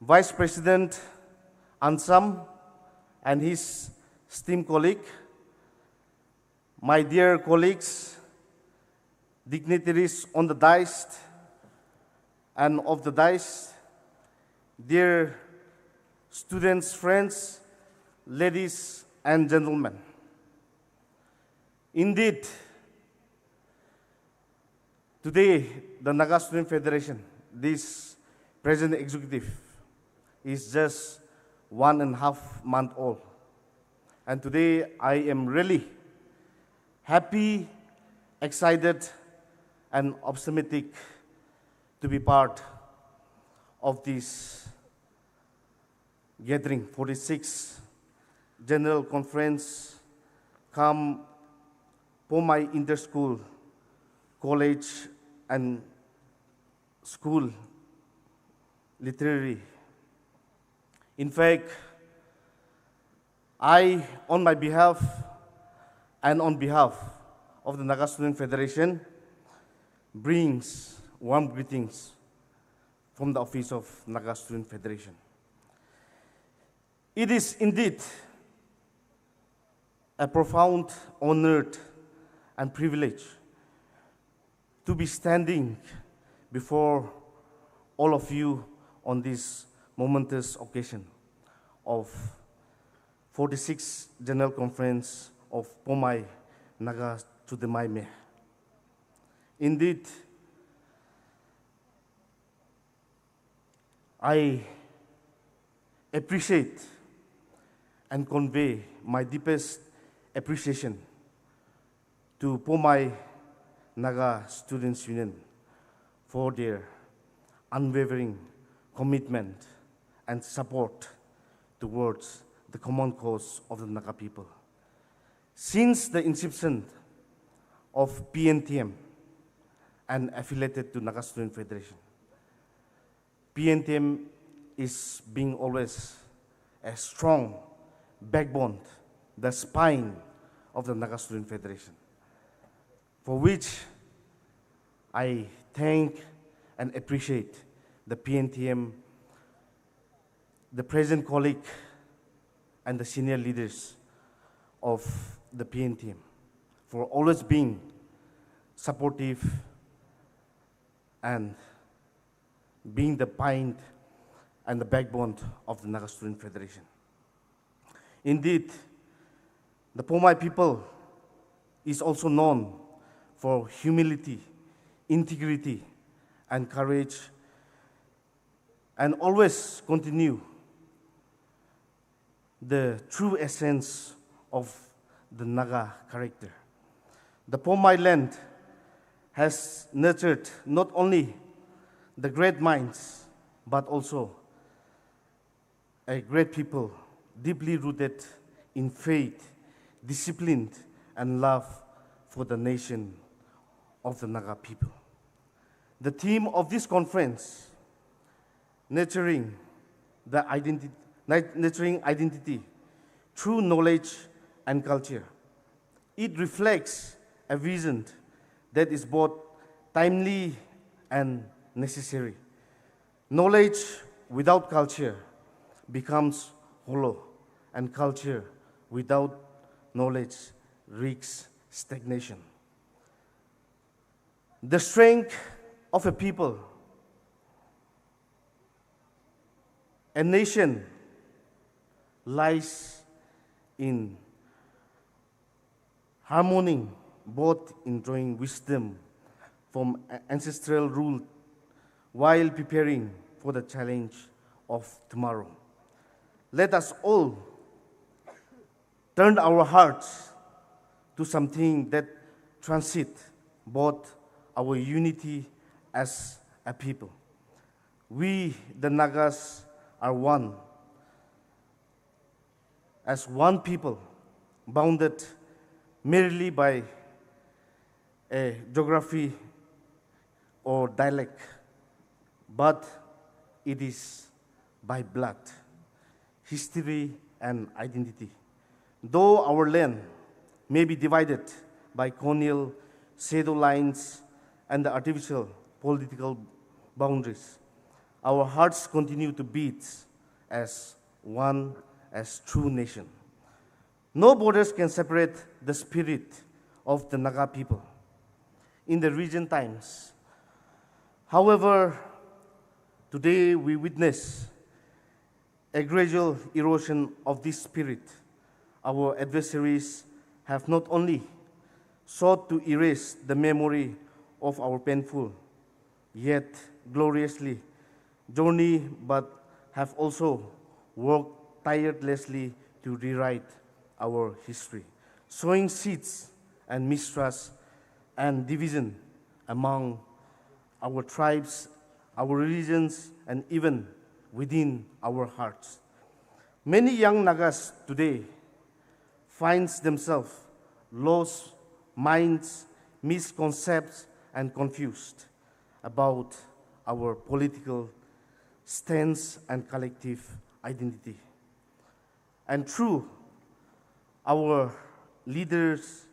Speaker 7: Vice President Ansam and his esteemed colleague, my dear colleagues, dignitaries on the dais and off the dais, dear students, friends, ladies and gentlemen. Indeed, today, the Naga Student Federation, this present executive, is just 1.5 months old. And today, I am really happy excited and optimistic to be part of this gathering, 46th General Conference, come Poumai Inter-School, College and School Literary. In fact, I, on my behalf and on behalf of the Naga Student Federation, brings warm greetings from the office of Naga Student Federation. It is indeed a profound honor and privilege to be standing before all of you on this momentous occasion of 46th General Conference of Poumai Naga STUDENTFED. Indeed, I appreciate and convey my deepest appreciation to Poumai Naga Students Union for their unwavering commitment and support towards the common cause of the Naga people. Since the inception of PNTM and affiliated to Naga Student Federation, PNTM is being always a strong backbone, the spine of the Naga Student Federation, for which I thank and appreciate the PNTM, the present colleague, and the senior leaders of the PNTM for always being supportive and being the spine and the backbone of the Naga Student Federation. Indeed, the Poumai people is also known for humility, integrity, and courage, and always continue the true essence of the Naga character. The Poumai land has nurtured not only the great minds, but also a great people, deeply rooted in faith, disciplined, and love for the nation of the Naga people. The theme of this conference, nurturing identity through knowledge and culture. It reflects a vision that is both timely and necessary. Knowledge without culture becomes hollow, and culture without knowledge risks stagnation. The strength of a people, a nation, lies in harmony, both in drawing wisdom from ancestral rule while preparing for the challenge of tomorrow. Let us all turn our hearts to something that transcends both our unity as a people. We, the Nagas, are one, as one people, bounded merely by a geography or dialect, but it is by blood, history, and identity. Though our land may be divided by colonial shadow lines and the artificial political boundaries, our hearts continue to beat as one, as true nation. No borders can separate the spirit of the Naga people in the recent times. However, today we witness a gradual erosion of this spirit. Our adversaries have not only sought to erase the memory of our painful, yet gloriously journey, but have also worked tirelessly to rewrite our history, sowing seeds and mistrust and division among our tribes, our religions, and even within our hearts. Many young Nagas today find themselves lost minds, misconceptions, and confused about our political stance and collective identity. And true, our leaders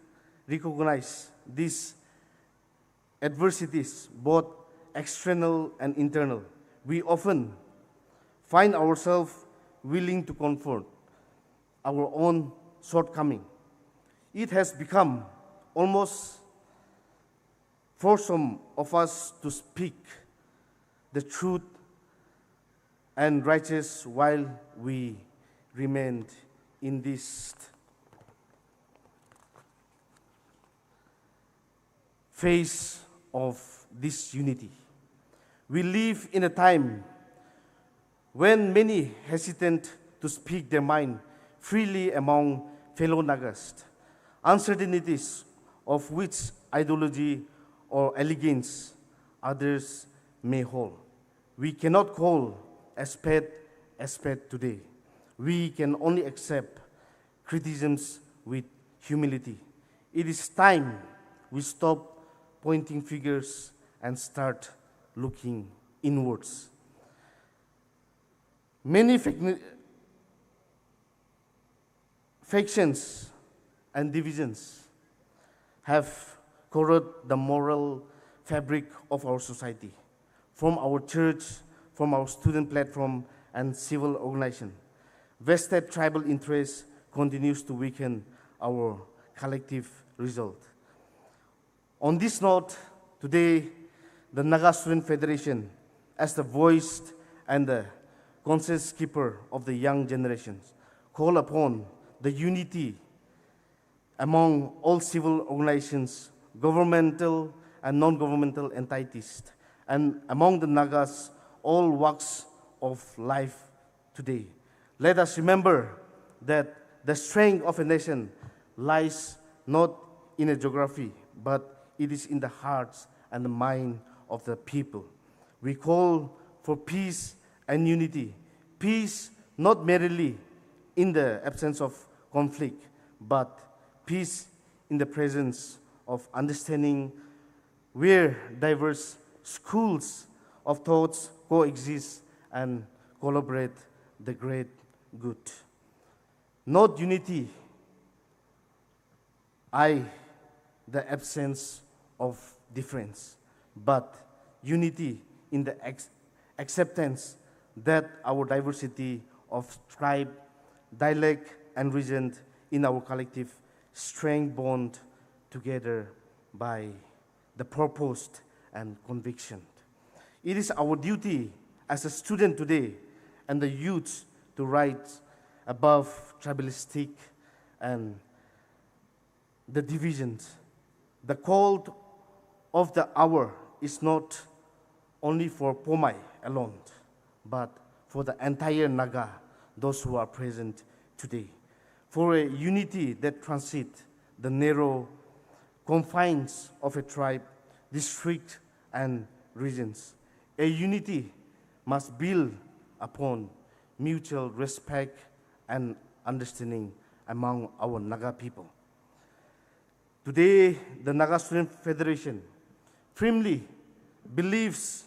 Speaker 7: recognize these adversities, both external and internal. We often find ourselves willing to confront our own shortcoming. It has become almost for some of us to speak the truth and righteous while we remained in this phase of disunity. We live in a time when many hesitant to speak their mind freely among fellow Nagas, uncertainties of which ideology or allegiance others may hold. We cannot call a spade today. We can only accept criticisms with humility. It is time we stop pointing fingers and start looking inwards. Many factions and divisions have corroded the moral fabric of our society, from our church, from our student platform, and civil organization. Vested tribal interest continues to weaken our collective result. On this note, today, the Naga Student Federation, as the voice and the conscience keeper of the young generations, call upon the unity among all civil organizations, governmental and non-governmental entities, and among the Nagas, all walks of life today. Let us remember that the strength of a nation lies not in a geography, but it is in the hearts and the mind of the people. We call for peace and unity. Peace not merely in the absence of conflict, but peace in the presence of understanding, where diverse schools of thoughts coexist and collaborate the great good. Not unity, the absence of difference, but unity in the acceptance that our diversity of tribe, dialect, and region in our collective strength bond together by the purpose and conviction. It is our duty as a student today and the youth to rise above tribalistic and the divisions. The call of the hour is not only for Poumai alone, but for the entire Naga, those who are present today, for a unity that transcends the narrow confines of a tribe, district, and regions. A unity must build upon mutual respect and understanding among our Naga people. Today, the Naga Student Federation firmly believes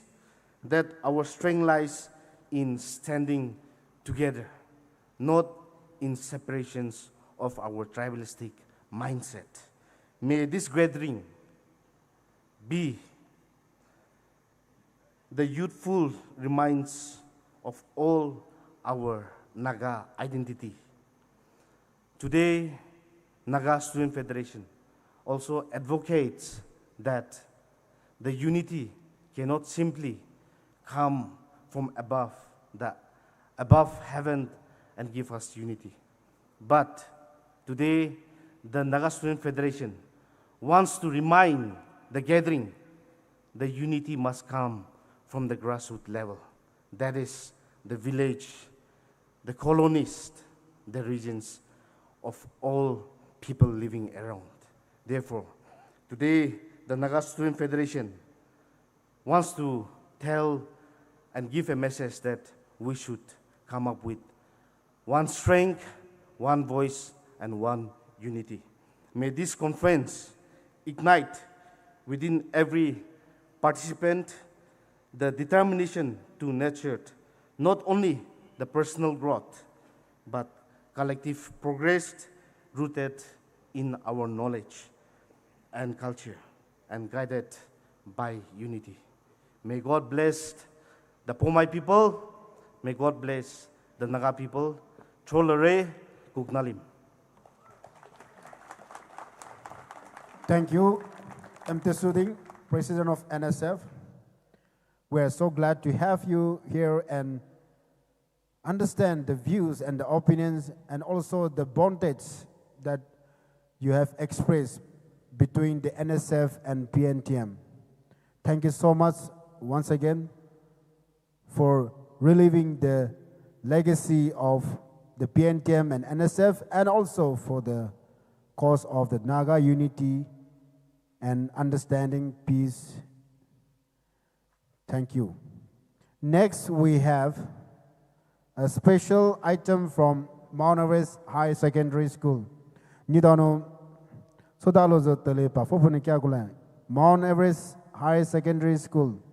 Speaker 7: that our strength lies in standing together, not in separations of our tribalistic mindset. May this gathering be the youthful reminds of all our Naga identity. Today, Naga Student Federation also advocates that the unity cannot simply come from above heaven and give us unity. But today, the Naga Student Federation wants to remind the gathering the unity must come from the grassroots level. That is the village, the colonies, the regions of all people living around. Therefore, today, the Naga Student Federation wants to tell and give a message that we should come up with one strength, one voice, and one unity. May this conference ignite within every participant the determination to nurture not only the personal growth, but collective progress rooted in our knowledge and culture and guided by unity. May God bless the Poumai people. May God bless the Naga people. Cholere Kuknalim.
Speaker 1: Thank you, MTEISUDING, President of NSF. We are so glad to have you here and understand the views and the opinions and also the bondage that you have expressed between the NSF and PNTM. Thank you so much once again for reliving the legacy of the PNTM and NSF and also for the cause of the Naga unity and understanding peace. Thank you. Next, we have a special item from Mount Everest High Secondary School. Nidano Sodalo Zotelepa Fofunikagula, Mount Everest High Secondary School.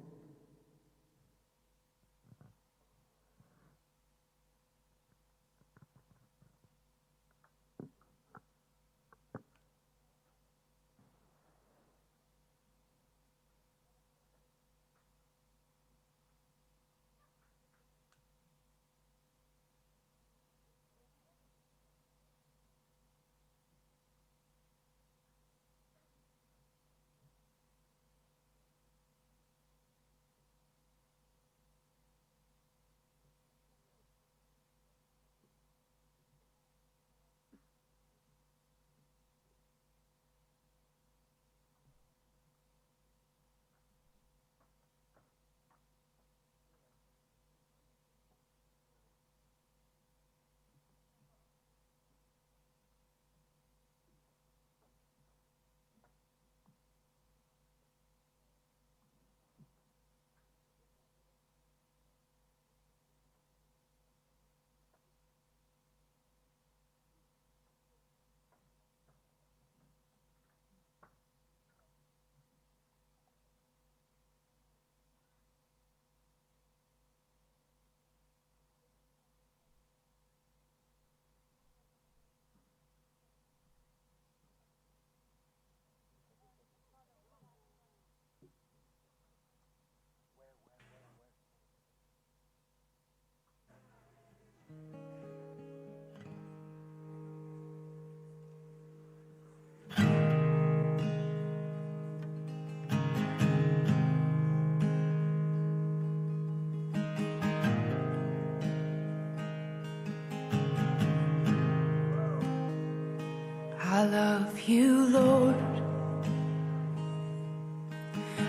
Speaker 8: I love you, Lord.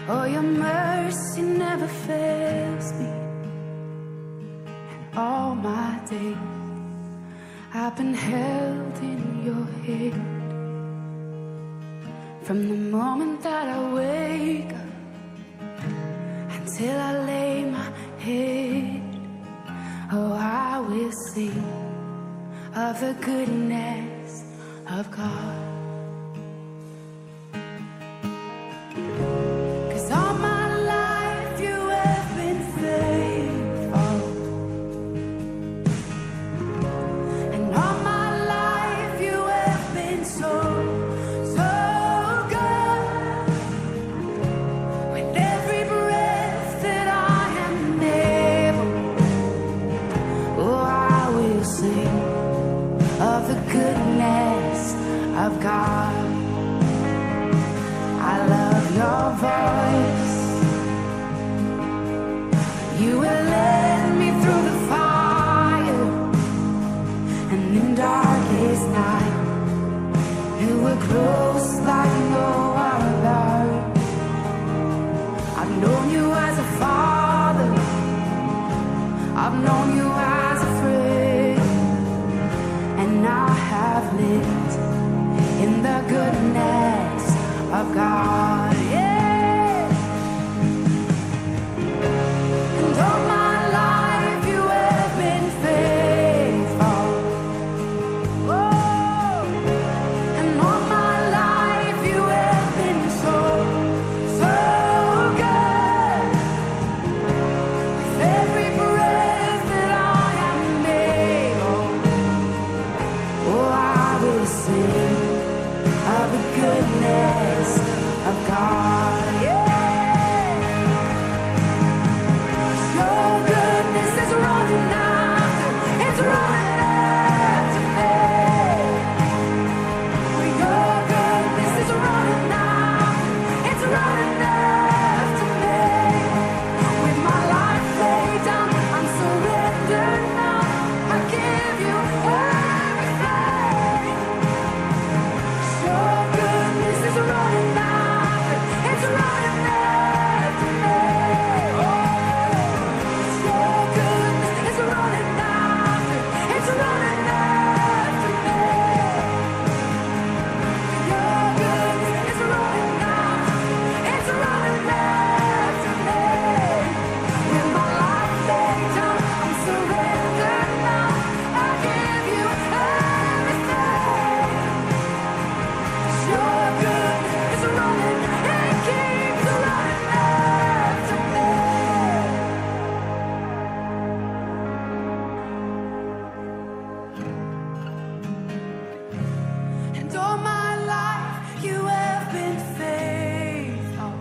Speaker 8: Oh, your mercy never fails me. And all my days I've been held in your hand. From the moment that I wake up until I lay my head, oh, I will sing of the goodness of God. 'Cause all my life you have been faithful, and all my life you have been so, so good. With every breath that I am able, oh, I will sing of the goodness of God. I love your voice. You will lead me through the fire, and in darkest night you were close like no other. I've known you as a father, I've known you as a friend, and I have lived in the goodness of God. Yeah. goodness of God. Yeah. Your goodness is running after, it's running after me. Your goodness is running after, it's running after me. With my life laid down, I'm surrendered now. I give you everything. Your goodness is running after, it's running after me. Your goodness is running after, it's running after me. Your goodness is running after, it's running after me. With my life laid down, I'm surrendered now. I give you everything. Your goodness is running, it keeps running after me. And all my life you have been faithful.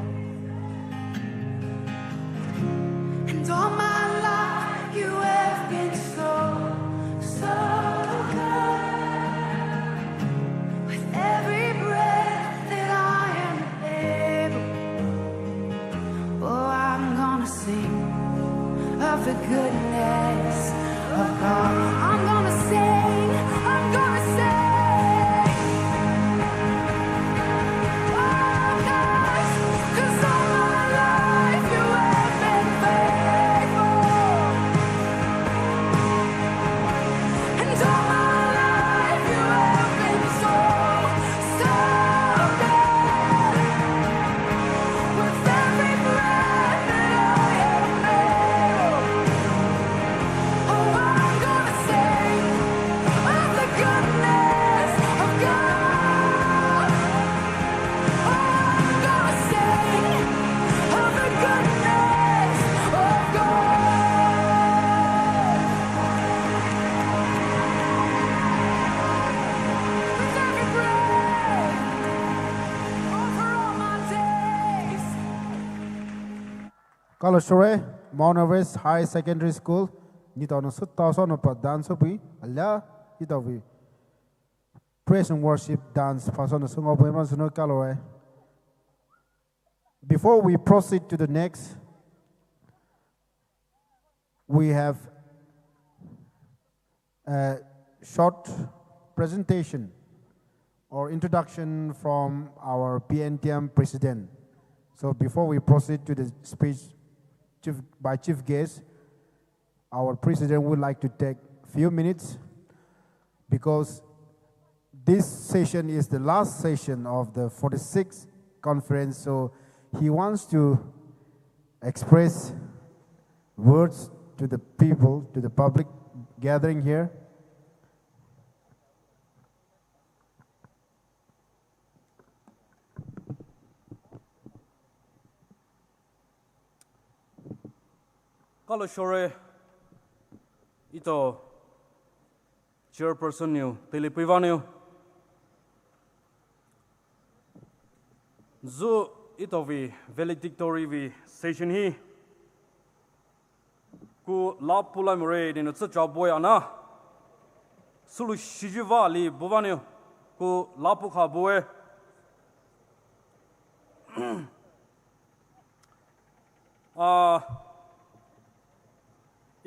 Speaker 8: And all my life you have been so, so good. With every breath that I am able, oh, I'm gonna sing of the goodness of God. I'm gonna sing, I'm gonna sing. Oh, gosh, 'cause all my life you have been faithful. And all my life you have been so, so good. With every breath that I am able, oh, I'm gonna sing of the goodness of God. Oh, I'm gonna sing of the goodness of God. With every breath, over all my days.
Speaker 1: Kalashore, Mount Everest High Secondary School, Nitono Sutaso no pa dance bi, Allah, Itovi. Praise and worship dance, Fasono Sungo Poemas no Kalore. Before we proceed to the next, we have a short presentation or introduction from our PNTM president. So before we proceed to the speech by chief guest, our president would like to take a few minutes because this session is the last session of the 46th conference. So he wants to express words to the people, to the public gathering here.
Speaker 3: Kalashore, ito chairperson niyo, telepiva niyo. Zo ito vi valedictory vi session hi. Ku la pula more din tsa job boy ana. Sulu shijuva li buva niyo. Ku la pu kha boy.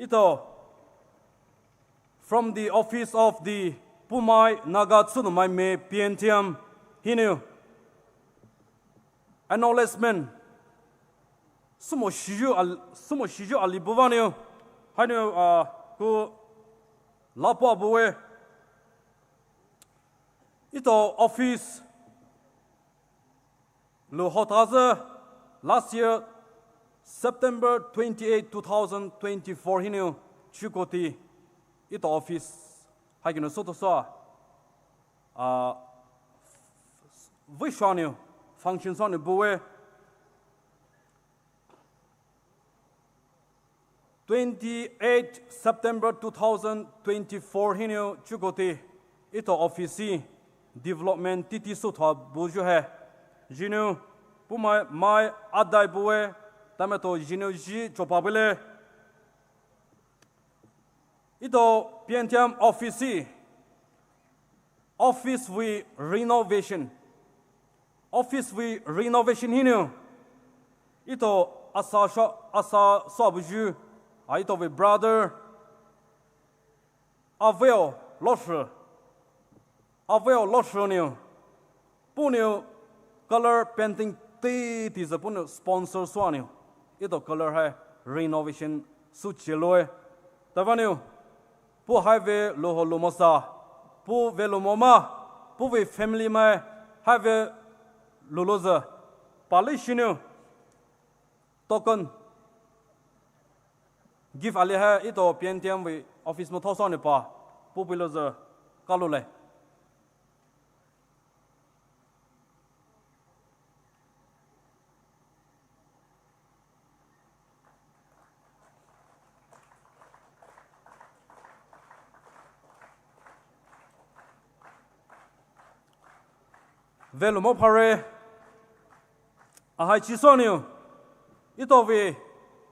Speaker 3: Ito, from the office of the Poumai Naga Student Federation PNTM, hinu acknowledgement. Sumo shiju ali buvaniyo, hinu ku lapo abuwe. Ito office lo hotaze last year. September 28, 2024, hinu chukoti ito office hagino soto so vishwanyo functions on the buwe 28 September 2024 hinu chukoti ito office development titi sotha buju hai jinu Poumai mai adai buwe tame to jinu ji chopabele ito PNTM office we renovation hinu ito asa sabuju ito we brother aveo losho ni punyo color painting ti is a punyo sponsor swani ito color hai renovation su cheloe tavanyo pu have lo lomosa pu velo moma pu we family mai have loloza palishinu token give ali hai ito PNTM we office mo thosa ne pa pu piloza kalole velo mo pare ahai chisonio ito we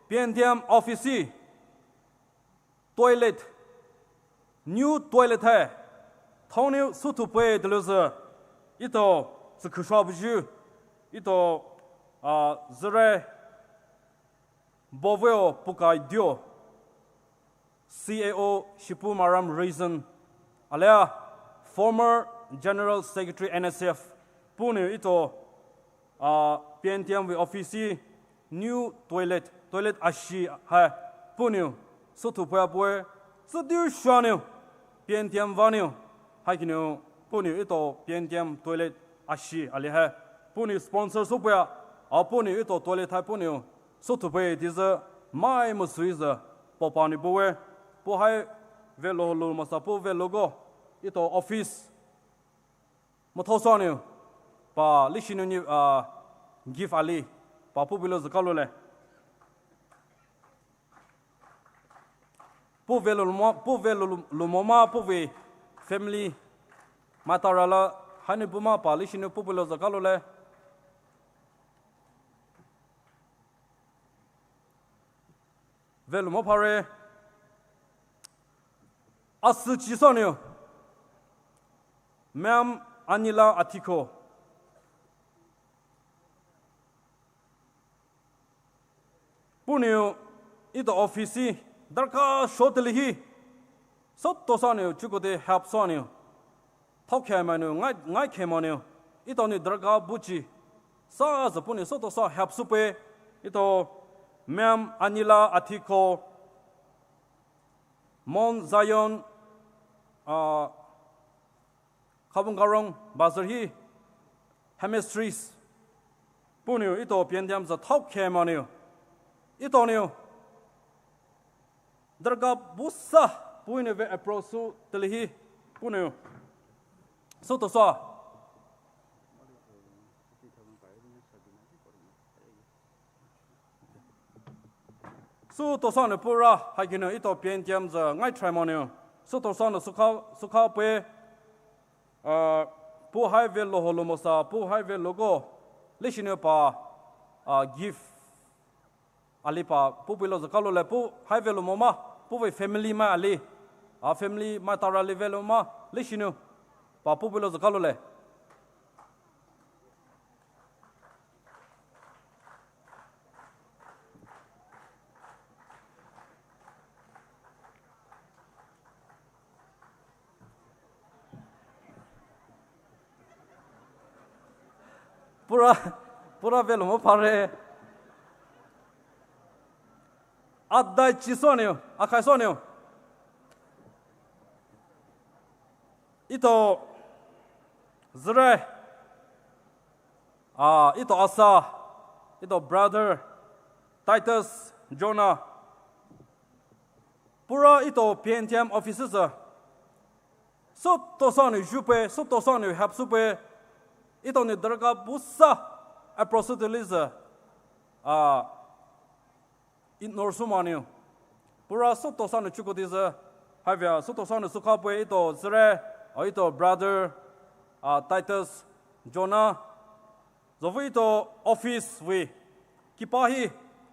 Speaker 3: PNTM office toilet new toilet hai thonio sutu pe deloza ito zkushabuju ito zre boveo pukai dio CAO Shipu Maram reason alea former General Secretary NSF Pune ito PNTM we office new toilet ashi ha Pune sutu pa boy so du shanu PNTM vanyo hakino Pune ito PNTM toilet ashi ali ha Pune sponsor supaya Pune ito toilet ha Pune sutu pa this mai musuiza popani boy po hai velo lo masapo velogo ito office mothosonyo pa lishinu ni give ali pa pubilo zakalole po velo lumoma po we family matarala hanibuma pa lishinu pubilo zakalole velo mo pare asu chisonyo ma'am Anila Atiko Punyo ito office darka shotli hi sotto sanyo chukode help sanyo thokya manu ngai khemonyo ito ni darka buchi sa za punyo sotto sa help supe ito ma'am Anila Atiko Mon Zion Khabung Karong Bazarhi Hemistries Punyo ito PNTM za top kemonyo ito niyo darga busa punyo ve aprosu telehi punyo soto sa soto sa ne pura hakino ito PNTM za ngai tremonyo soto sa ne sukha pe pu hai ve lo holomosa pu hai ve logo lishino pa give alipa pu pilo zakalo le pu hai ve lo moma pu ve family ma ali family ma tara le ve lo ma lishino pa pu pilo zakalo le pura velo mo pare adai chisonio akaisonio ito zre ito asa ito brother Titus Jonah pura ito PNTM officers so to sonu jupe so to sonu help supe ito ni darga busa a proceduraliza in norsumanio pura soto sanu chukodiza havia soto sanu sukape ito zre ito brother Titus Jonah Zovi to office we kipahi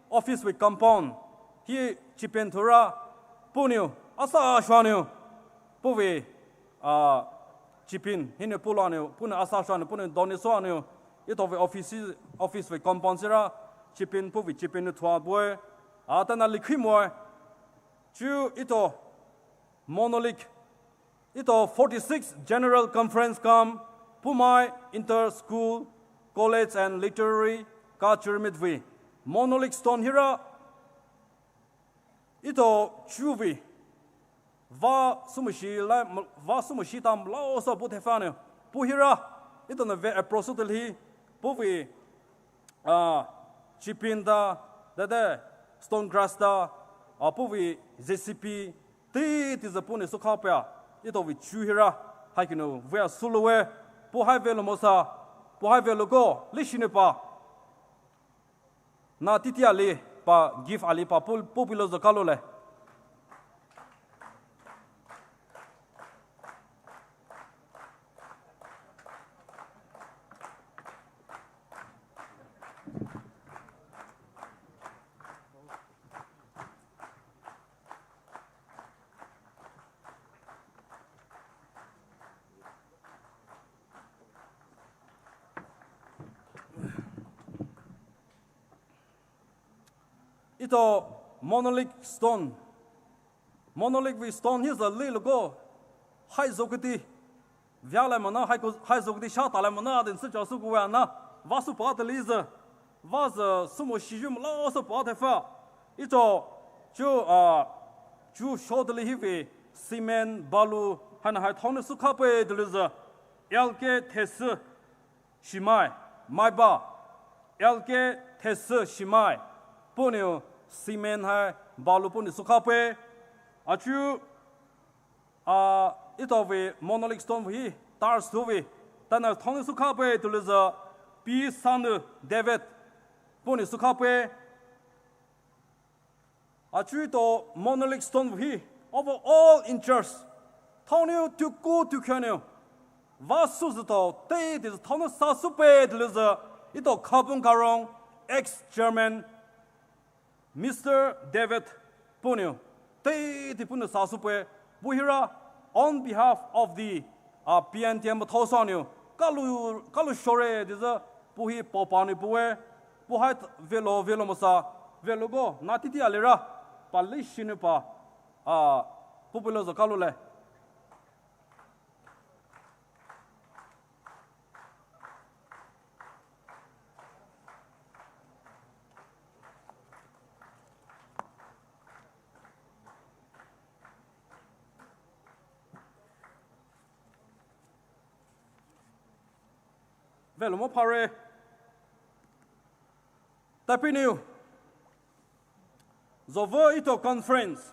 Speaker 3: office we compound hi chipentura punyo asa shwanyo puwe chipin hine pulanyo puna asa shwanyo puna doniswanyo ito we office we compound sira chipin puwe chipin thwa boy atana likhimo chu ito monolith ito 46 general conference come Poumai inter school college and literary culture midway monolith stone hira ito chuvi va sumushi tam lao so butefane puhira ito na ve approximately puvi chipinda da stone grass da puvi jcp ti is a pune sukapya ito vi chuhira hakino ve suluwe pu hai velo mosa pu hai velo go lishine pa na titia le pa give ali pa popular zakalo le ito monolith stone monolith with stone is a little go high zokati vyala mana high zokati shata la mana den sucha su kuwa na vasu pat liza was sumo shijum la so pat fa ito chu shortly hivi cement balu han ha thon su khape deliza lk thes shimai mai ba lk thes shimai punyo cement hai balu pun sukhape achu ito we monolith stone we tar stove tana thong sukhape tuliza pi san Dept pun sukhape achu to monolith stone we over all inches thonyo tu khanyo vasu to te is thong sa supe tuliza ito Khabung Karong ex-Chairman Mr. Dept Punyo, te Punyo Sasupe, Buhira, on behalf of the PNTM Tosonio, Kalu Shore, this a Puhi Popani Pue, Puhat Velo Velomosa, Velogo, Natiti Alera, Palishinipa, Popular Zakalule. Velomo pare tapiniu zovo ito conference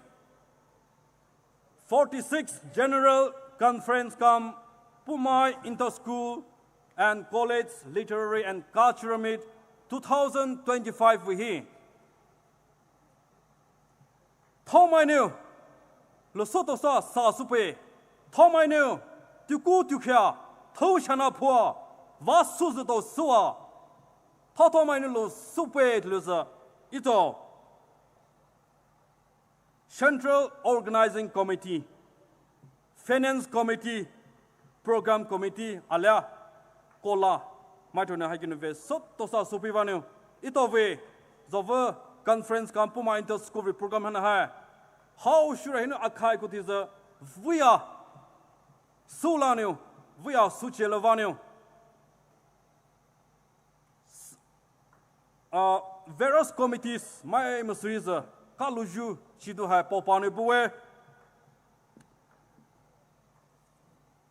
Speaker 3: 46 general conference come Poumai inter school and college literary and cultural meet 2025 we here thomai new lo soto sa supe thomai new tuku tukya tho shana phua vasu to suwa thotomai lo supe luza ito Central Organizing Committee Finance Committee Program Committee alia kola maitona hakin ve sot to sa supi vanu ito ve zova conference kampuma inter school program hana ha how should I know akai ko is we are sulanu we are suchelavanu various committees, my Masuiza, Kaluju, Chidu Hai Popani Bue,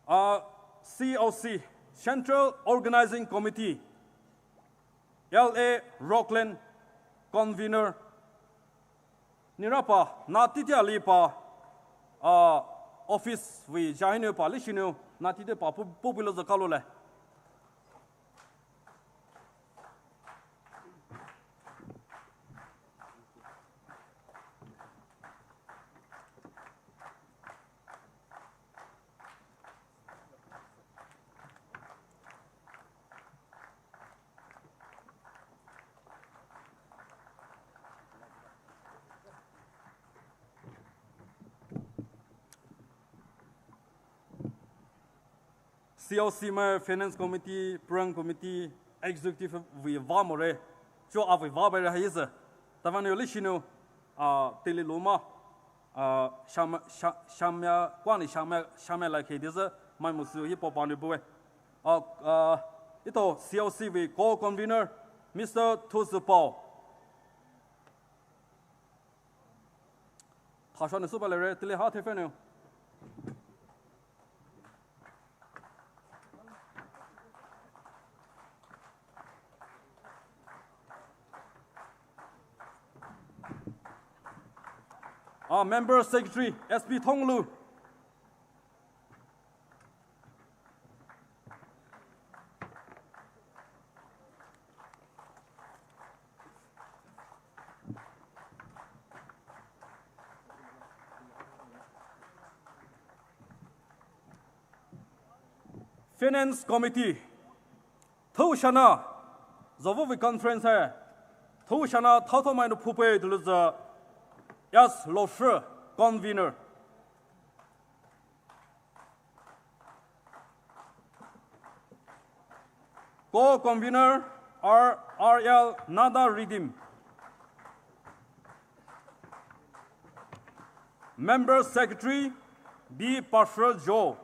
Speaker 3: COC, Central Organizing Committee, LA Rockland, Convener, Nirapa, Natitia Lipa, Office, we Jainu Palishinu, Natita Popular Zakalule.
Speaker 9: CLC my Finance Committee, Program Committee, Executive we vamore, jo ave vaber haise. Tavan yo lishino teleloma shamya kwani shamya like it is my musu hip hop on the boy. Ito CLC we co-convener Mr. Tusupo. Tashan is super lere tele hat hefenu. Member Secretary SP Thonglu. Finance Committee. Thoshana. Zovovi conference hai. Thoshana Thothomai no Pupe to Yes, Losher, convener. Co-convener RL Nada Redeem. Member Secretary B. Parshal Joe.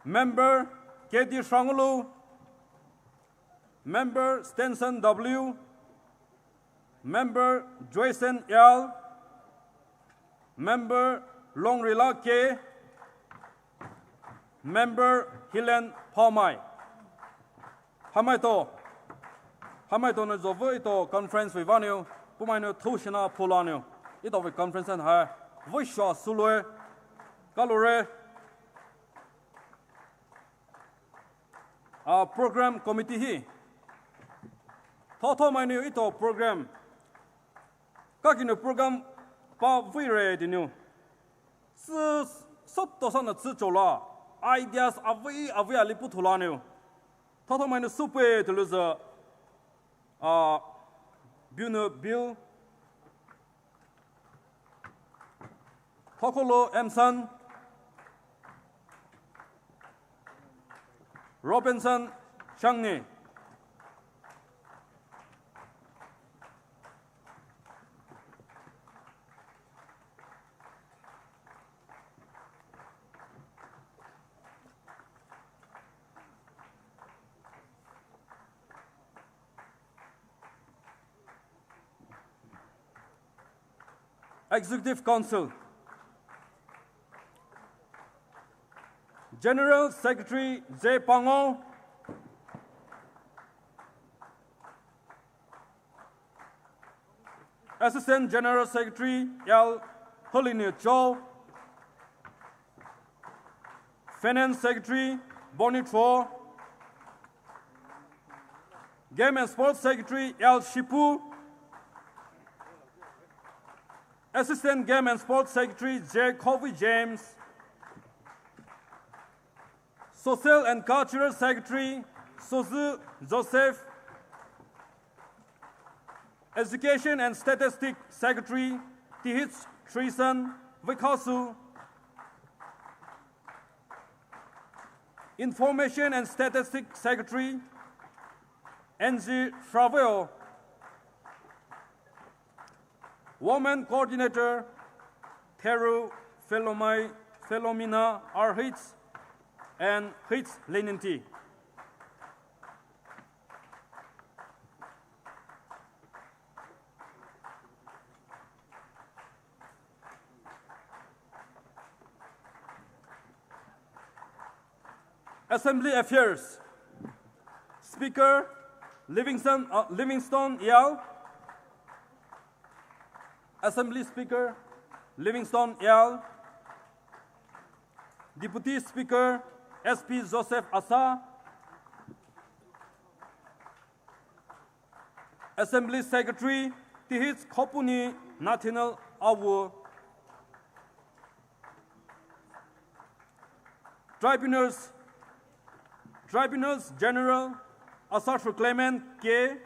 Speaker 9: Member Katie Shangulu. Member Stenson W. Member Joyson L. Member Longrila K. Member Helen Poumai. Hamaito no zovo ito conference we vanyo. Pumaino Tushina Polano. Ito we conference and ha. Voisha Sulwe. Kalore. Program committee hi. Toto maino ito program. Kakino program pa vire dinu. Sotto sana tsuchola. Ideas avi aliputulano. Toto maino supe to lose Bill Tokolo Emson Robinson Shangni. Executive Council. General Secretary J. Pangao. Assistant General Secretary L. Holini Chow. Finance Secretary Bonnie Tro. Game and Sports Secretary L. Shipu. Assistant Game and Sports Secretary J. Covey James. Social and Cultural Secretary Suzu Joseph. Education and Statistics Secretary Tihich Treason Vikasu. Information and Statistics Secretary NG Fravio. Woman Coordinator Teru Philomena R. Hitz and Hitz Lenenti. Assembly Affairs. Speaker Livingstone Yao. Assembly Speaker Livingstone Yao. Deputy Speaker SP Joseph Asa. Assembly Secretary Tihits Khopuni National Awu. Tribunals General Asar Clement K.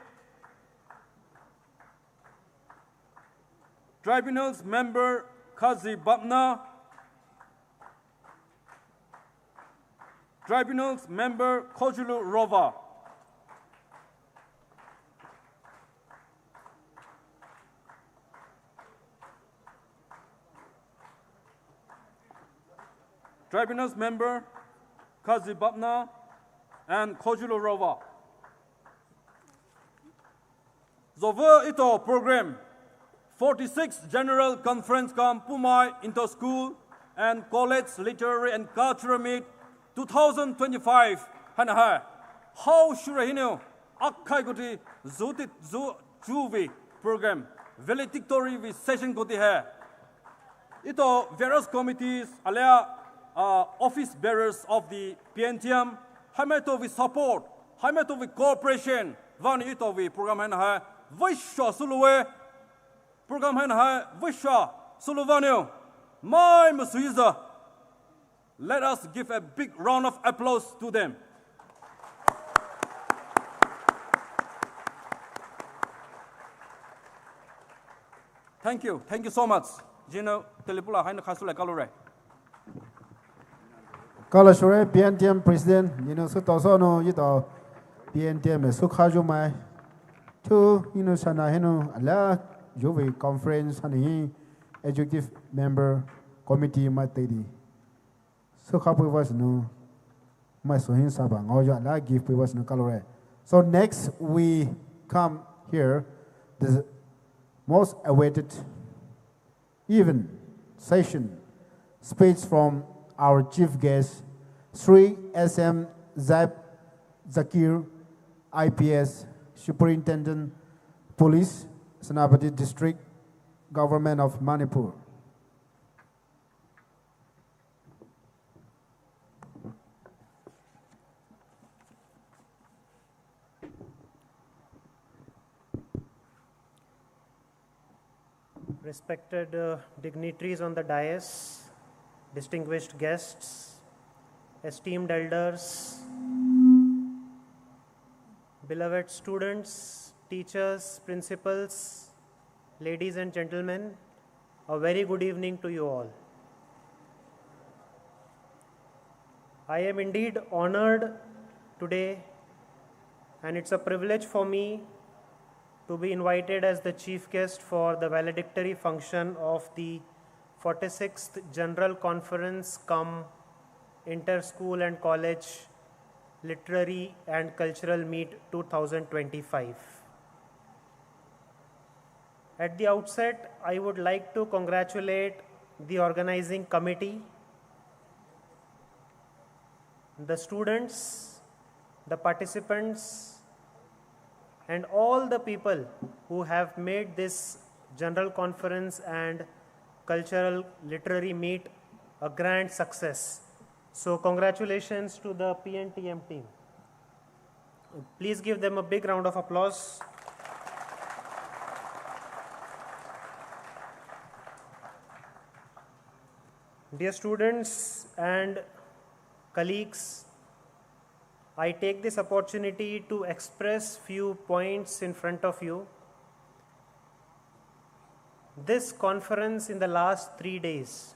Speaker 9: Tribunals Member Kazi Babna. Tribunals Member Kojulu Rova. Tribunals Member Kazi Bapna and Kojulu Rova. Zova ito program 46th General Conference kam Poumai into School and College Literary and Cultural Meet 2025 hana how shurahino akai goti zutit juvi program Valedictory vi session goti hai ito various committees alia office bearers of the PNTM hameto vi support hameto vi cooperation vani ito vi program hana Vishwa Suluwe program hana Vishwa Suluvanio my Masuiza. Let us give a big round of applause to them. Thank you so much. Jino telepula haina khasula kalore.
Speaker 1: Kalasure PNTM President, so tosono yito PNTM sukhajumai. To sana ala juve conference hani executive member committee matedi. So couple was no my sohin sabang or give was no color. So next we come here the most awaited even session speech from our chief guest Sri SM ZAIB ZAKIR IPS Superintendent Police Senapati District Government of Manipur.
Speaker 10: Respected dignitaries on the dais, distinguished guests, esteemed elders, beloved students, teachers, principals, ladies and gentlemen, a very good evening to you all. I am indeed honored today, and it's a privilege for me to be invited as the chief guest for the valedictory function of the 46th General Conference cum Inter-School and College Literary and Cultural Meet 2025. At the outset, I would like to congratulate the organizing committee, the students, the participants, and all the people who have made this General Conference and Cultural Literary Meet a grand success. So congratulations to the PNTM team. Please give them a big round of applause. Dear students and colleagues, I take this opportunity to express few points in front of you. This conference in the last 3 days,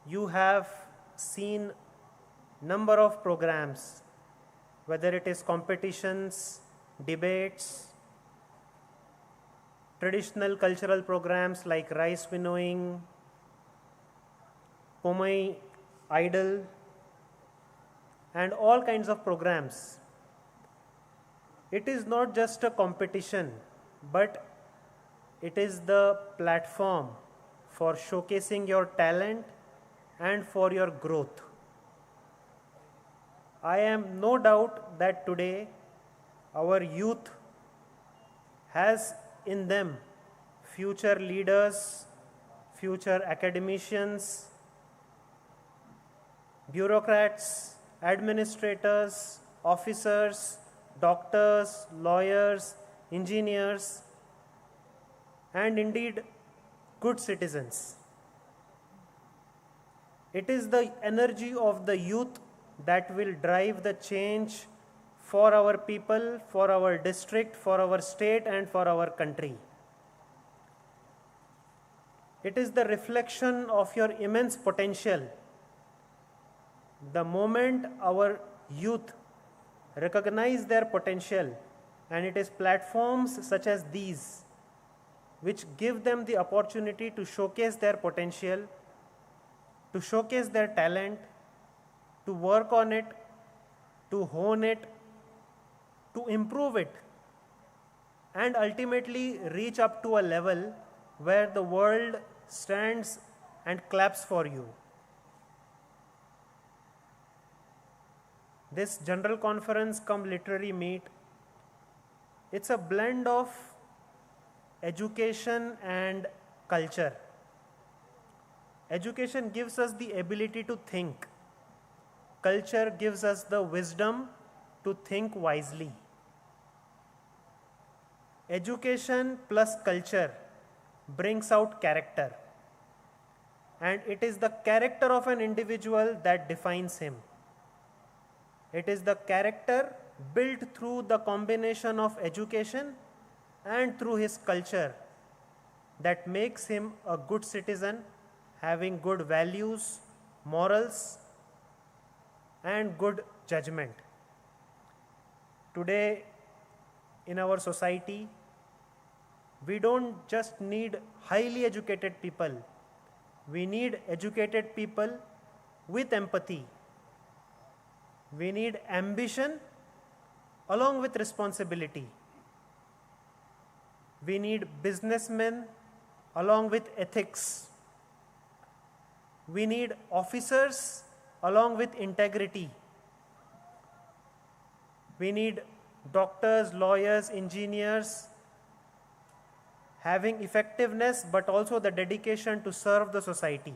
Speaker 10: you have seen number of programs, whether it is competitions, debates, traditional cultural programs like rice winnowing, Poumai idol, and all kinds of programs. It is not just a competition, but it is the platform for showcasing your talent and for your growth. I am no doubt that today our youth has in them future leaders, future academicians, bureaucrats, administrators, officers, doctors, lawyers, engineers, and indeed good citizens. It is the energy of the youth that will drive the change for our people, for our district, for our state, and for our country. It is the reflection of your immense potential The moment our youth recognize their potential, and it is platforms such as these which give them the opportunity to showcase their potential, to showcase their talent, to work on it, to hone it, to improve it, and ultimately reach up to a level where the world stands and claps for you. This general conference cum literary meet, it's a blend of education and culture. Education gives us the ability to think. Culture gives us the wisdom to think wisely. Education plus culture brings out character. And it is the character of an individual that defines him. It is the character built through the combination of education and through his culture that makes him a good citizen, having good values, morals, and good judgment. Today, in our society, we don't just need highly educated people. We need educated people with empathy. We need ambition along with responsibility. We need businessmen along with ethics. We need officers along with integrity. We need doctors, lawyers, engineers having effectiveness but also the dedication to serve the society.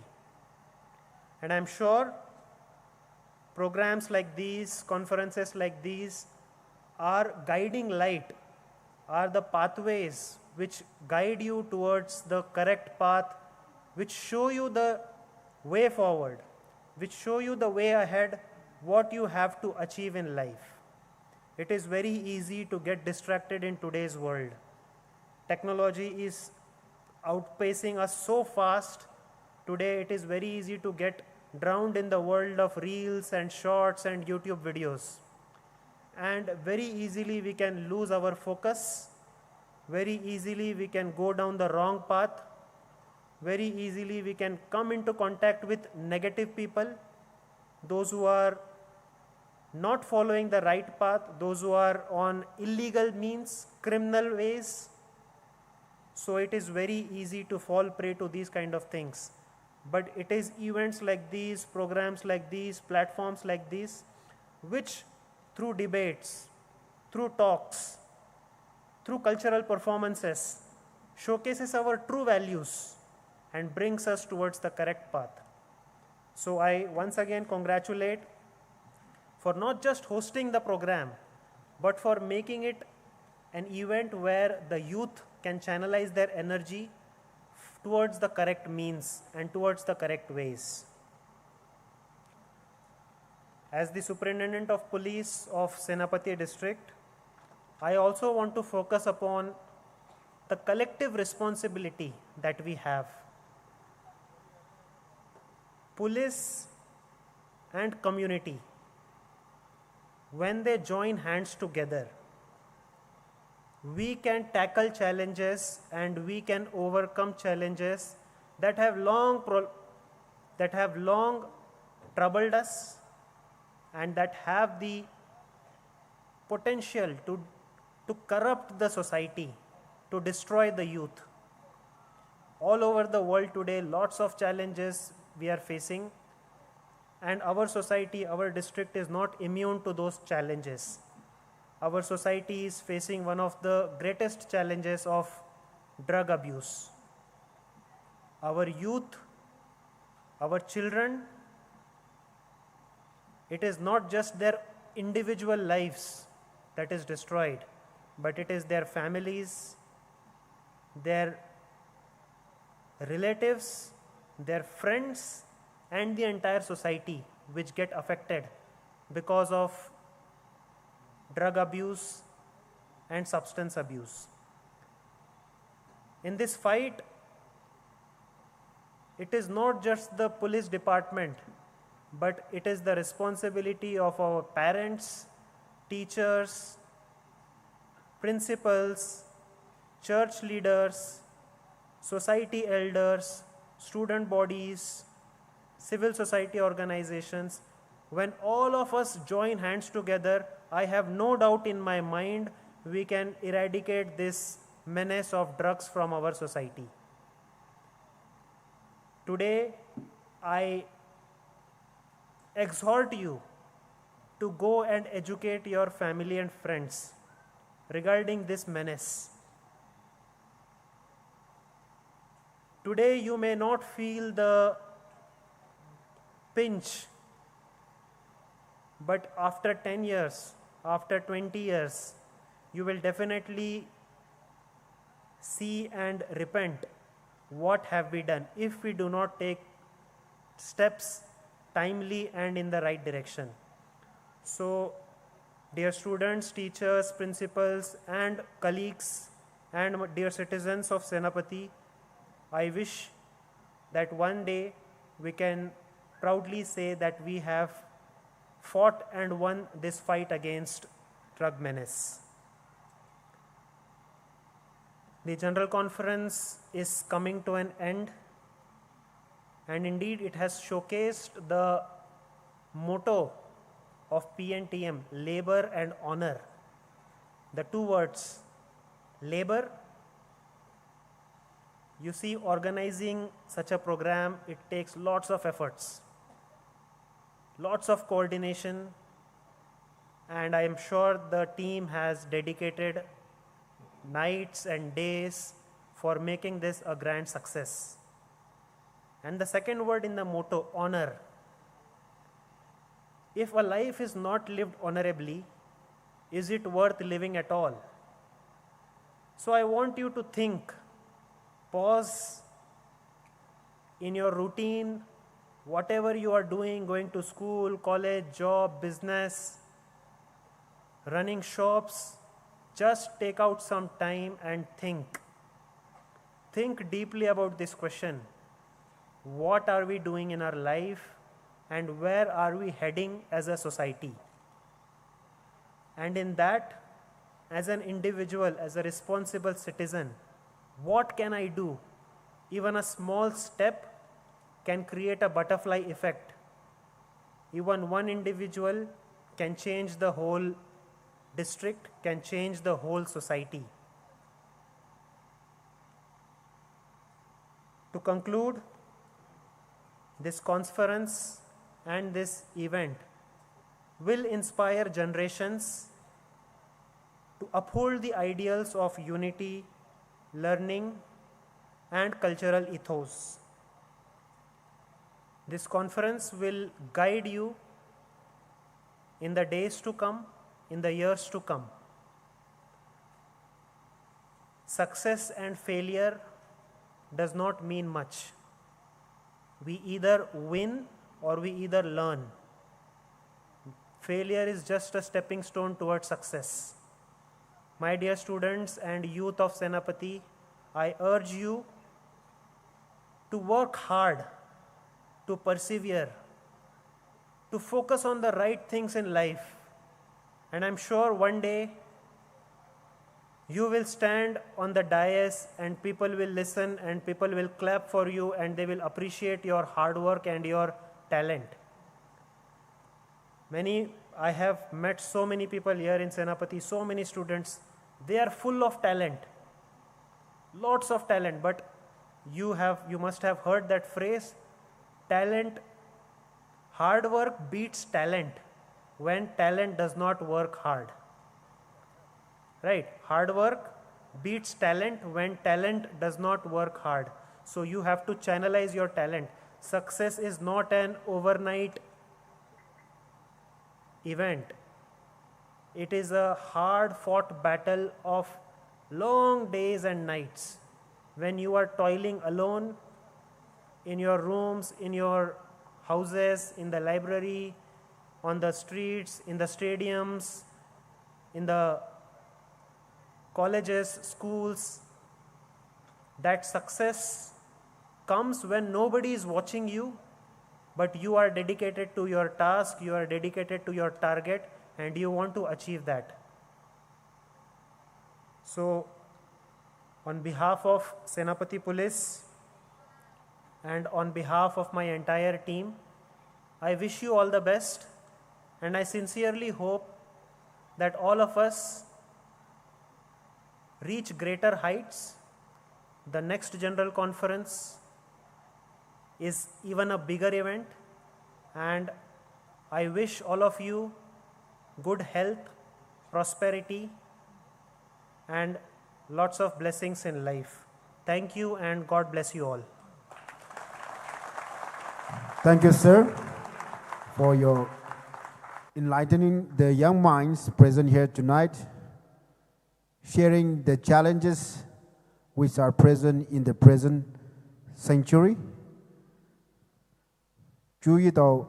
Speaker 10: And I'm sure programs like these, conferences like these are guiding light, are the pathways which guide you towards the correct path, which show you the way forward, which show you the way ahead, what you have to achieve in life. It is very easy to get distracted in today's world. Technology is outpacing us so fast. Today it is very easy to get drowned in the world of reels and shorts and YouTube videos. And very easily we can lose our focus. Very easily we can go down the wrong path. Very easily we can come into contact with negative people, those who are not following the right path, those who are on illegal means, criminal ways. So it is very easy to fall prey to these kind of things. But it is events like these, programs like these, platforms like these, which through debates, through talks, through cultural performances, showcases our true values and brings us towards the correct path. So I once again congratulate for not just hosting the program, but for making it an event where the youth can channelize their energy towards the correct means and towards the correct ways. As the Superintendent of Police of Senapati district, I also want to focus upon the collective responsibility that we have. Police and community, when they join hands together, we can tackle challenges and we can overcome challenges that have long troubled us and that have the potential to corrupt the society, to destroy the youth. All over the world today, lots of challenges we are facing, and our society, our district is not immune to those challenges. Our society is facing one of the greatest challenges of drug abuse. Our youth, our children, it is not just their individual lives that is destroyed, but it is their families, their relatives, their friends, and the entire society which get affected because of drug abuse and substance abuse. In this fight, it is not just the police department, but it is the responsibility of our parents, teachers, principals, church leaders, society elders, student bodies, civil society organizations. When all of us join hands together, I have no doubt in my mind we can eradicate this menace of drugs from our society. Today, I exhort you to go and educate your family and friends regarding this menace. Today, you may not feel the pinch, but after 10 years, after 20 years, you will definitely see and repent what have we done if we do not take steps timely and in the right direction. So, dear students, teachers, principals, and colleagues, and dear citizens of Senapati, I wish that one day we can proudly say that we have fought and won this fight against drug menace. The General Conference is coming to an end, and indeed it has showcased the motto of PNTM, labor and honor. The two words, labor. You see, organizing such a program, it takes lots of efforts, lots of coordination, and I am sure the team has dedicated nights and days for making this a grand success. And the second word in the motto, honor. If a life is not lived honorably, is it worth living at all? So I want you to think, pause in your routine, whatever you are doing, going to school, college, job, business, running shops, just take out some time and think. Think deeply about this question. What are we doing in our life and where are we heading as a society? And in that, as an individual, as a responsible citizen, what can I do? Even a small step can create a butterfly effect. Even one individual can change the whole district, can change the whole society. To conclude, this conference and this event will inspire generations to uphold the ideals of unity, learning, and cultural ethos. This conference will guide you in the days to come, in the years to come. Success and failure does not mean much. We either win or we either learn. Failure is just a stepping stone towards success. My dear students and youth of Senapati, I urge you to work hard, to persevere, to focus on the right things in life. And I'm sure one day you will stand on the dais and people will listen and people will clap for you and they will appreciate your hard work and your talent. I have met so many people here in Senapati, so many students, they are full of talent, lots of talent, but you must have heard that phrase, talent, hard work beats talent when talent does not work hard. Right? Hard work beats talent when talent does not work hard. So you have to channelize your talent. Success is not an overnight event. It is a hard-fought battle of long days and nights when you are toiling alone in your rooms, in your houses, in the library, on the streets, in the stadiums, in the colleges, schools. That success comes when nobody is watching you, but you are dedicated to your task, you are dedicated to your target, and you want to achieve that. So, on behalf of Senapati Police and on behalf of my entire team, I wish you all the best, and I sincerely hope that all of us reach greater heights. The next General Conference is even a bigger event, and I wish all of you good health, prosperity, and lots of blessings in life. Thank you, and God bless you all.
Speaker 1: Thank you, sir, for your enlightening the young minds present here tonight, sharing the challenges which are present in the present century. Chú ý到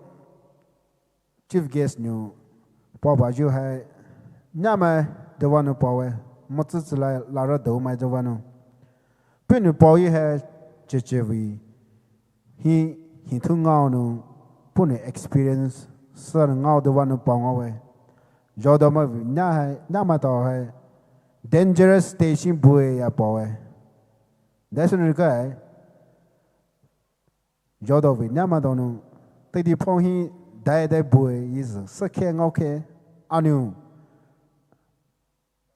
Speaker 1: chief guest new Papa ju hai nyama de wanu pawe motsu la la ra do mai de wanu pinu pawi hai chechewi hi thu ngao nu pune experience sar ngao de wanu pawe jodo ma nya hai nyama to hai dangerous station bue ya pawe that's the guy jodo vi nyama do nu te di phong hi dai bue is sakhe ngao ke anu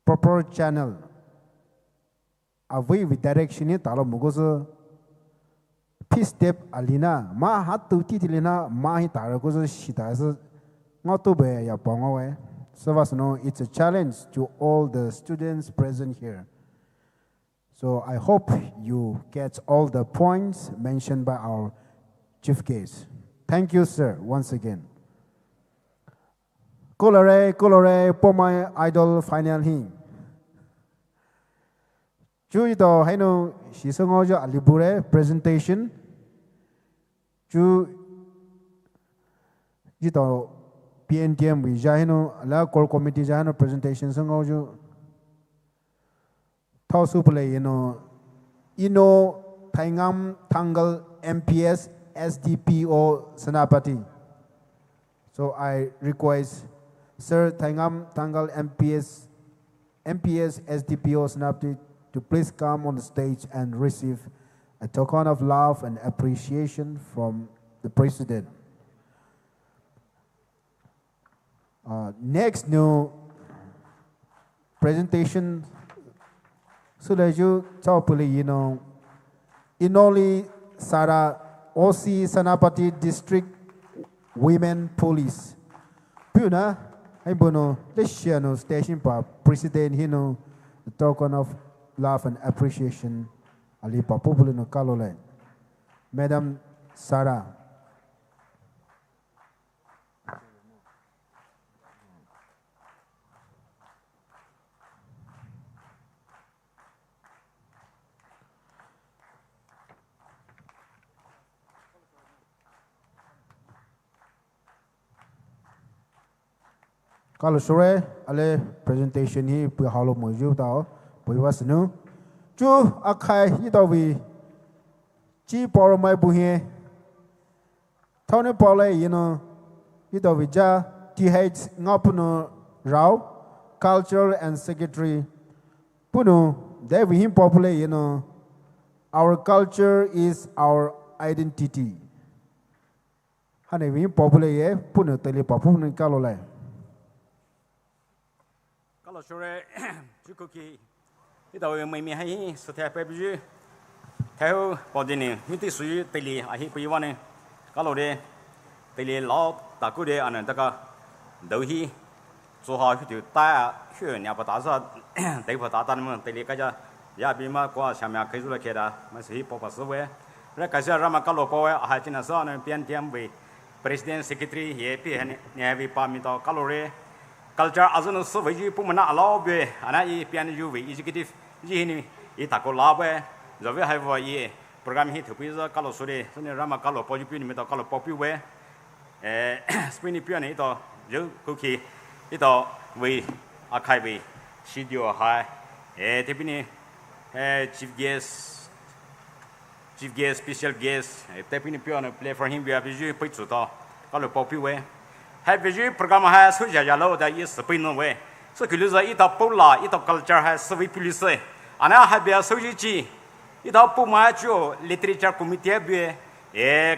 Speaker 1: proper channel avui with direction ni talo mugozo p step alina ma hatu titilina ma hi taro gozo shita so ngao be ya pongo we so was no it's a challenge to all the students present here. So I hope you get all the points mentioned by our chief guest. Thank you, sir, once again. Colore, Poumai idol final hing. Chú ito haino shisongojo alibure presentation. Chú ito PNTM we jahino ala core committee jahino presentation songojo. Thao supale ino Thaingam Thangal MPS SDPO Senapati. So I request Sir Thaingam Thangal MPS SDPO Senapati to please come on the stage and receive a token of love and appreciation from the President. Next new presentation. So that you Chawpuli, Inoli Sara OC Senapati District Women Police. Puna, I bono, let's share no station pa President the token of love and appreciation. Ali pa popular no Kalole. Madam Sarah. Kalau sore ale presentation hi pu halo moju tao pu wasnu chu akai hi tao vi chi por mai bu he thone pole hi tao vi ja TH Ngaopunii Rao cultural and secretary punu they we him popule our culture is our identity hane vi popule ye punu tele papu ni kalole.
Speaker 11: Kalau sore cukup ki itu memang hai setiap pebju tahu pada ni itu suyu teli ahi perjuangan kalau deh teli laut takut deh anak tak dohi soal itu tak sure ni apa tak sah tak tak mana teli kerja ya bima kuah siapa kerja lagi dah masih papa sesuai kerja ramai kalau pawe ahai cina sah ni PNTM we Presiden Secretary ye pi ni we pamito kalau deh culture azan so we pu mana alau be ana I PNU we executive ji ni I tako labe zo we hai wa ye program hi thu pi zo kalau sore sone rama kalau poju pi ni me to kalau popi we spini pi ni to jo ku ki ito we akai we studio hai te pi ni chief chief guest, special guest, tapi ni pion play for him biar biju pergi cuta. Kalau popi we, hai biju program hai suja jalo dah ia sepin we. So kalau saya itu pola, itu culture hai sevi police. Anak hai biar suji ci, itu Poumai jo literature committee biar,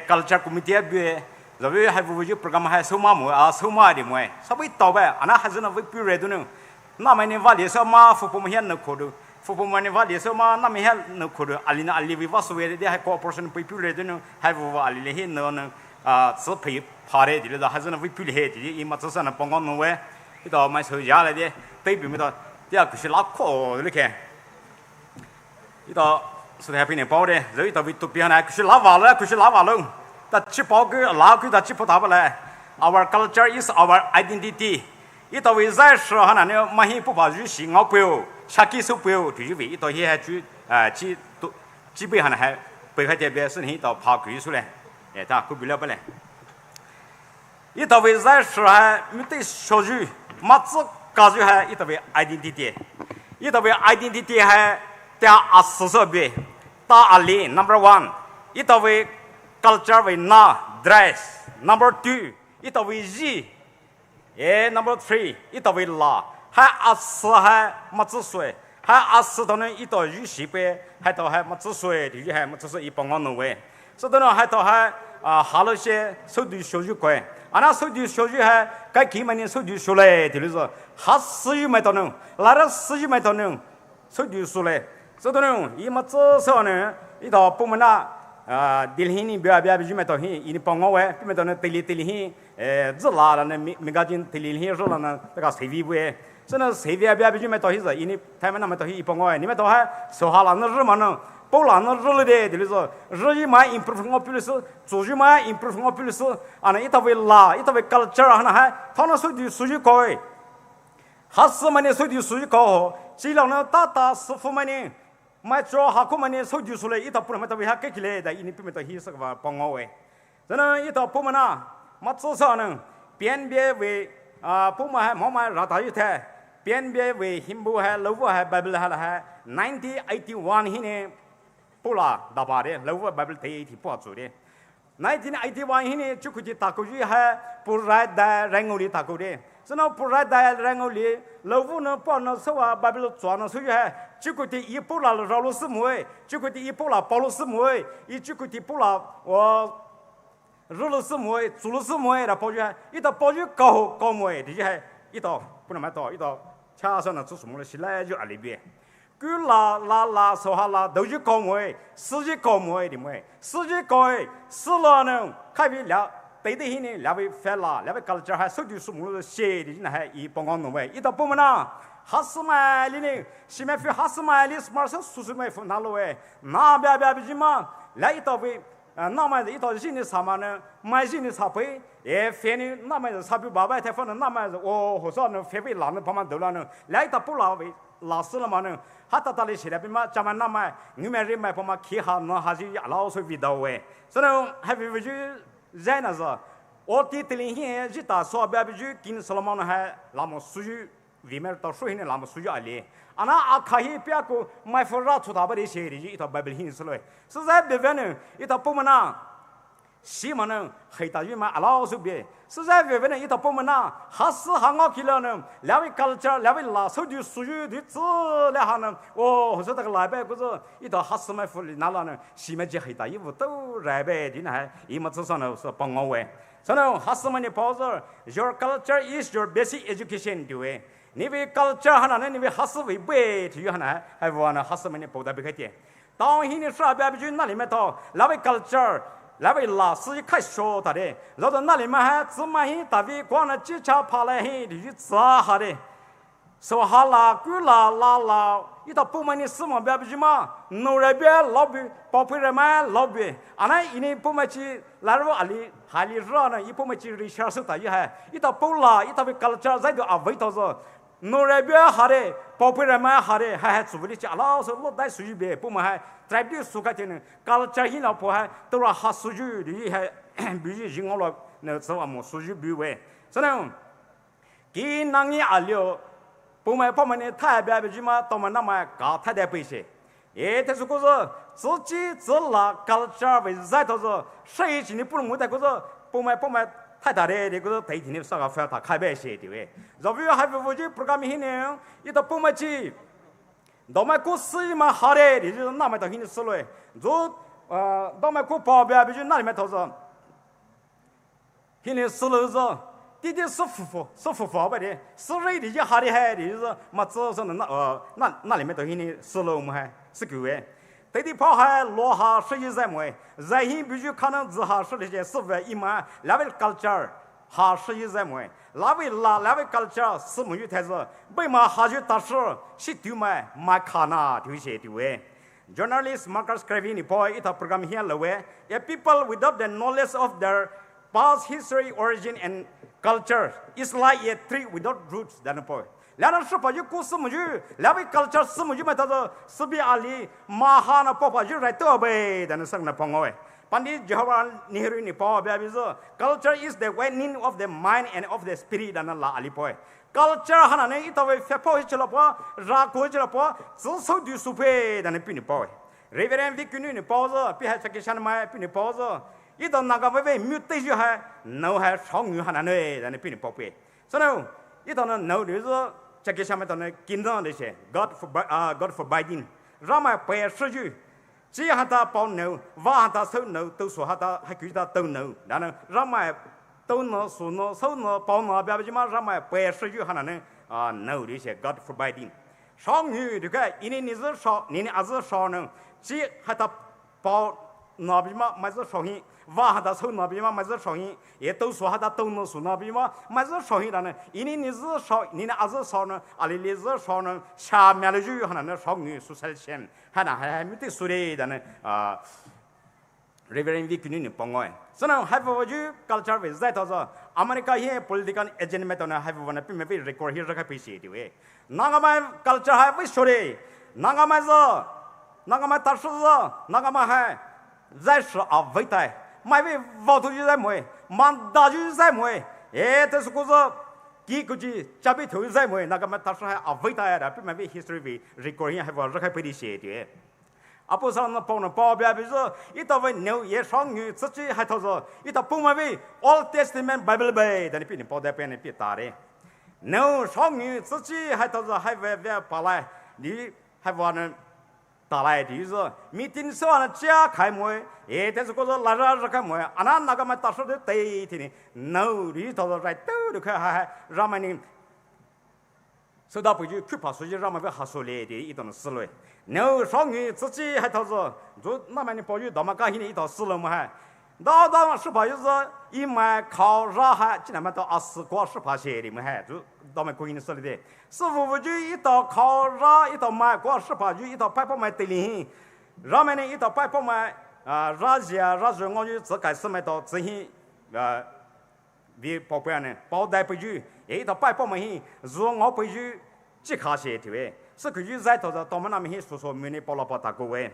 Speaker 11: culture committee biar. Jadi hai biju program hai semua mu, semua di mu. Sabi tahu be, anak hai zona we pure tu nu. Nama ni vali sama Poumai nak kodo. Poumai ni vali sama nama nak kodo. Alina alivi waswe dia hai cooperation pure tu nu. Hai bu alile hin nu. 只陪爬的，就是还是那会比的，就是伊嘛，只是那帮我弄喂，一到买手下来的，对比没到，第二个是拉阔你看，一到是太平的包的，然后一到为都边来，是拉瓦了，是拉瓦了，但吃包个拉个，但吃不打不来。Our culture is our identity。一到为在说哈那呢，马hin不把语系我标，下几首标，就是为一到现在去都基本上还北海这边是一到爬鬼出来。 他过不了不来。一到为在说还没得小语，么子搞就还一到为 identity， 一到为 identity 还在40边，打阿里 number one， 一到为 culture 为那 dress number two， 一到为日，number three， 一到为拉，还40还么子水，还40到呢一到语系边，还到还么子水，就是还么子水一帮我弄喂。 所以呢，还到还下了些手机小语贵，那手机小语还该给门的手机出来，就是还10语买到呢，那了10语买到呢，手机出来，所以呢，伊么至少呢，一到部门那电力呢，别买到hin，伊帮我喂，买到呢电力hin，日拉了呢，没搞进电力hin热了呢，那个水费喂，所以呢，水费别买到hin是，伊呢，他们那买到hin帮我喂，你买到还说下了那日嘛呢？ 包了那热了的，就是说热一买 improve 我比如说，做一买 improve 我比如说，那一大为拉，一大为 culture 那还，他那手机数据高诶，还是买的手机数据高哦，这两呢大师傅买的，买做下课买的手机出来，一大不能买到为还给起来的，一年比买到稀释个吧，帮我诶，这呢一大部门呐，么至少呢，边边为部门还毛买热大一台，边边为新部还老部还 Bible 还1981呢。 不啦，大把的，老外 Bible 第一题不好做的。1981呢，就可以打过去还不来的人偶里打过的，是那不来的人偶里，老外呢把那时候Bible 抓那时候还，就可以一不啦饶罗斯母诶，就可以一不啦保罗斯母诶，一就可以不啦我热罗斯母诶，主罗斯母诶，那保就还一到保就高母诶，这些还一到不能买到，一到恰上那做什么了，是来就阿里边。 cứ là số ha là đầu có mồi, sử có mồi thì mồi, sử coi, sử là nè, khai vi là, tới đây này là vì phải là vì culture hay sử dụng số mồi xe thì này ý bằng ngon mồi, ít tập mà na, hát mà đi này, xem mà phải hát mà đi, smart số mà phải nào rồi, na bia gì mà, lại tập vì na mà ít tập gì này sao mà nè, mai gì này sao vậy, phải này na mà sao bị bà thay phân na mà, hồ sao nè phải bị làm nó bằng đầu nè, lại tập là vì là sử là mà nè. Hata tali sila bima zaman nama ngumeri mai poma kiha no haji allow so vidawe so no have you zaina za oti tili hi jita so ba biju kin solomon ha lamo suju vimer to so hin lamo suju ali ana akhahi pya ko mai forra chuta ba ri sheri ita bible hin solo so za bevene ita pomana 西门呢，黑大鱼嘛，阿老手边，实在为呢，一到部门呐，还是行我去了呢，两位搞这，两位拉手的属于的资料哈呢，我说这个来呗，可是一到还是买福利拿了呢，西门这黑大衣服都来呗，的呢，一么至少呢是帮我喂，所以呢，还是么的包子 ，Your culture is your basic education 对喂，你为 culture 哈呢，你为还是为背，体育哈呢，还不呢，还是么的包得不开点，当现在说别就那里面头，两位 culture。 来为老师一开说他的，然后那里面还芝麻黑大卫光了几条爬来黑的咋哈的，说哈啦古啦，一到部门的什么别不去嘛，农人别老别，包配人嘛老别，那一年部门去来了阿里海里热呢，一部门去里下手打一还，一到部啦，一到为搞了这在就阿维头子。 农人别哈的，包配人嘛哈的，还做的家老是落在水边，部门还在的苏格的呢，搞了这些老婆还都是哈数据的，还比如人我了那时候么数据比为，所以呢，给那年阿了，部门呢太别别嘛，到么那么搞太大पैसे，但是可是自己自拉 culture 为在头子，谁今天不能没得个是不买太大的那个台天的啥个非要他开摆些的喂，若比如还不我就不干明呢，一到不买起，到买股市嘛好的，你就那么到现在死了，就到买股包边，比如那里面投资，现在死了是。弟弟是夫妇吧的，是人的就好的还的就是嘛，只是那里面都现在死了么还是够哎，弟弟跑还落下11在么哎，在现必须可能只下说的些是为一嘛，那位 culture 下11在么哎，那位 culture 是么有台子，为嘛下去大事是丢买买卡那丢些丢哎。Journalist Marcus Cravini boy it a program here lowe, a people without the knowledge of their past history, origin and culture is like a tree without roots. Then boy. 两人是把有故事么就，两位 culture 是么就么他说是比阿里马哈那爸爸就来多呗，但是生那朋友哎，班里就话你黑人你爸爸比说 culture is the winning of the mind and of the spirit 但是拉阿里 boy。culture 哈那呢一到位发跑去了不，拉过去了不，至少就苏配但是比你包。Reverend Vicky 你包着，比还这个像买比你包着。一到那个位没对就还脑还长语还难嘞，让你比你宝贝。所以呢，一到那脑就是这个上面到那紧张那些 God forbiding， 让买白说句，只要他包脑，挖他手脑，都说他还给他都脑，然后让买都脑手脑手脑包脑，别不嘛让买白说句还难呢脑那些 God forbiding。长语这个，因为你是少，你儿子少呢，只还他包脑比嘛，买是少些。挖他手那边嘛，买是少些，也都说他都能说那边嘛，买是少些的呢。因为你是少，你的儿子少呢，阿里你是少呢，下面的就还能少女数才钱，还没得说的呢Reverend Vicky 你帮我，所以呢，还不我就culture 为在到说，America 现 political agenda 呢，还不我呢，并没被 record hier 这个被写的喂，那个嘛 culture 还不说的，那个嘛是，那个嘛大事是，那个嘛还在是伟大。买位walk to 就在买，满大就在买，这是个是几个字，加倍头在买，那个嘛，他说还伟大的，比买位 history 为 recording 还不还被你写的，不是那帮人包边，比如说一到位牛也双语，自己还他说一到不买位 Old Testament Bible 呗，但你比你包在边你别打的，牛双语自己还他说还为把来，你还话呢？打来就是，每天说完家开门，但是我说拉着开门，那个嘛大说的对的呢，no， 你到时来都开还让么呢，收到不就去跑出去让么个好说来的一种思路 ，no， 双语自己还到时就那么你保佑到嘛，刚现在一道思路嘛还，到嘛是怕就是一买考上还，今天嘛到20过18些的嘛还就。到买国营的手里的，师傅就一道考上，一道买过18就一道摆包买得零，然后呢一道摆包买热些，我就自开始买到之前为包办呢，包带不就，一道摆包买hin，如我不就即卡些的喂，是可以在头上到我们那边说没你包了包大个喂，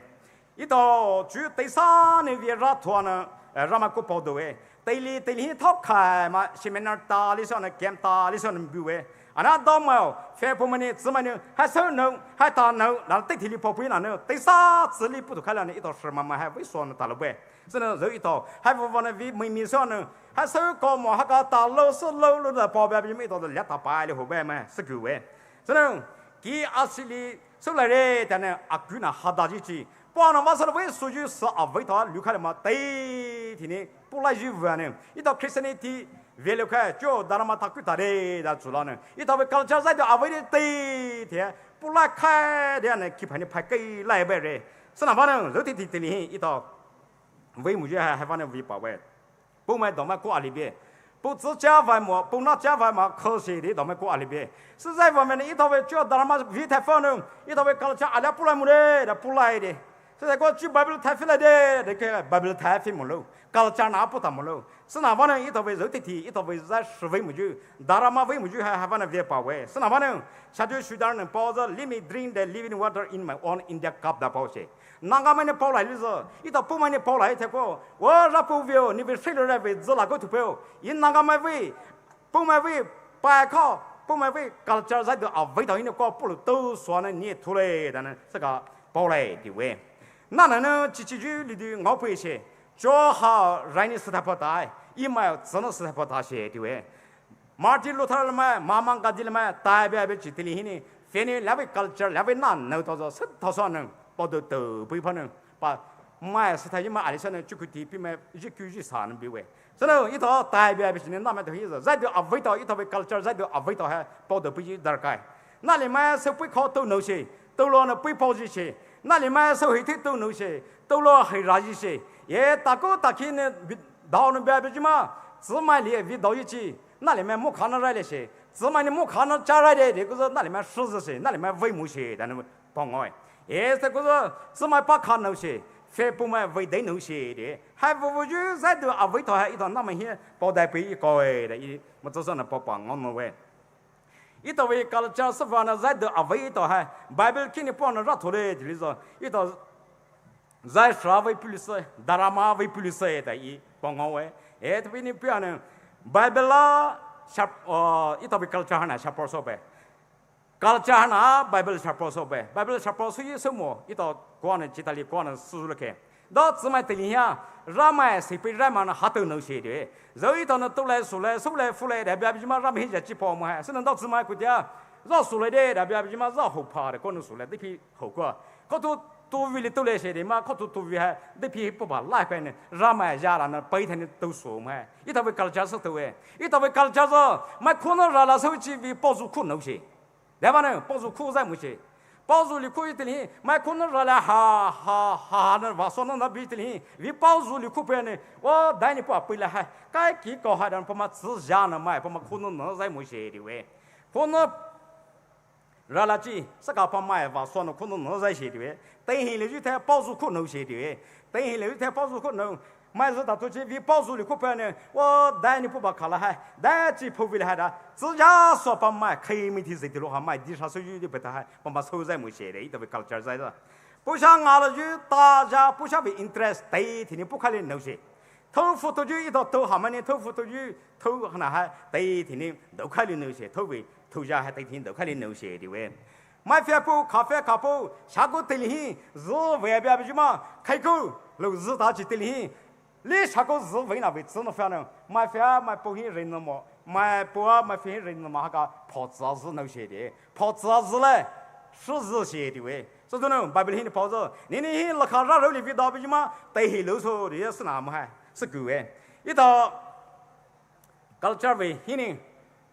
Speaker 11: 一道就第3年为热拖呢，让嘛个包的喂。对里头开嘛，前面那打理上的检打理上的不为，那到没发布么呢？怎么呢？还手弄还打弄，然后对体里跑不了呢？对啥子里不都开了呢？一道事嘛嘛还为说呢打了呗？是呢，这一道还不往那为门面上呢？还手搞嘛？还搞打楼是楼的包边比没到的2大8的后边嘛是够喂，是呢，给20里收来的，但呢阿姑呢好大几句。不然我说的为数据是为他离开了嘛？对，天呢不来就完呢。一到 Christianity 为了开，就当然嘛他归他的那主了呢。一到为搞教在的为的对天不来开的呢，去派你派给来呗嘞。是哪方呢？肉体里一到为目前还反正为保卫，不买到买挂里边。不只加外嘛，不拿加外嘛，可惜的到买挂里边。是在方面呢，一到为就当然嘛为太方呢，一到为搞教阿拉不来么的，那不来的。现在我去Bible太费了的，那个Bible太费么喽，搞讲哪不打么喽？是哪方呢？一到为肉体体，一到为在实为么就，当然嘛为么就还反正为保卫。是哪方呢？下就许多人抱着 Let me drink the living water in my own in the cup 的保险。那个么呢包来的是，一到不买呢包来才过，我让不为你为谁来为自哪个图标？因那个么为不买为白考，不买为搞讲在的为到因的个不如都说呢你出来的呢这个包来的为。那呢，几句里的熬不一些，做好让你斯坦福大，一买只能斯坦福大学的喂。马丁路特了嘛，妈妈家的了嘛，代表别去的里呢，反正两位 culture 两位难，那到时他说呢，报道都不怕呢，把买是他一买阿里山呢，就可以比买一句一啥呢比喂。所以一套代表别去呢，那么都意思，再就阿味道一套为 culture， 再就阿味道还报道不一点解。那里买是不考都弄些，都了呢不报这些。那里买手黑都弄些，都了黑垃圾些，也大哥大去呢，到那边别去嘛，只买里味道一起，那里面没看到来那些，只买你没看到加来的，这个是那里面柿子些，那里面微木些，但那么帮我，也这个是只买把看那些，非不买味得那些的，还不就在这啊味道还一道那么些，包带被一个的，一么就是那帮我们喂。一道为搞了讲师傅呢，在这啊为一道还，Bible 给你帮着拉出来，就是说一道在说为police，达拉玛为police的一帮我喂，哎，这边你不要呢 ，Bible 啦，下一道为搞了讲呢，下坡说呗，搞了讲呢 ，Bible 下坡说呗 ，Bible 下坡说一什么，一道光呢，其他里光呢，输了开，到只买这里呀。让买谁被让嘛呢？还都能写的，然后一到呢都来说来说来说来的，别别嘛让没人去跑嘛，是能到只买国家，让说来的，别别嘛让后怕的，可能说来那批后果，可都为了都来写的嘛，可都为还那批不把拉开呢，让买家了呢，白天呢都说嘛，一到为搞家事都哎，一到为搞家事，买可能让了手机为包住苦弄些，对吧呢？包住苦在么些。包住里可以的哩，买可能说了哈那话说那比的哩，为包住里可别呢，我带你不背了还，该几个还让不嘛自家呢买，不嘛可能能在么些的喂，可能让了几，这个不买话说呢可能能在些的喂，等下来就台包住可能些的喂，等下来就台包住可能。买是大多去为包住里可别呢，我带你不把看了还，带几破为了还的，自家说不买，开媒体谁的路还买地上手机的不得还，把嘛收在没写的，一直为搞点在的，不像俺了就大家不想为 interest， 对天天不可能弄些，投付都就一道投下面呢，投付都就投那还对天天都可能弄些，投下还对天都可能弄些的喂。买饭包、咖啡包，下个对里是外边不就嘛，开口楼市大去对里。你下个是为哪位只能饭呢？买饭买保险人了么？买包买饭人了么？那个跑纸是那些的，跑纸嘞是日些的喂。所以呢，白不里的跑着，你那看肉里味道不就嘛？对黑露出的是哪么还？是狗哎！一到搞这位，现在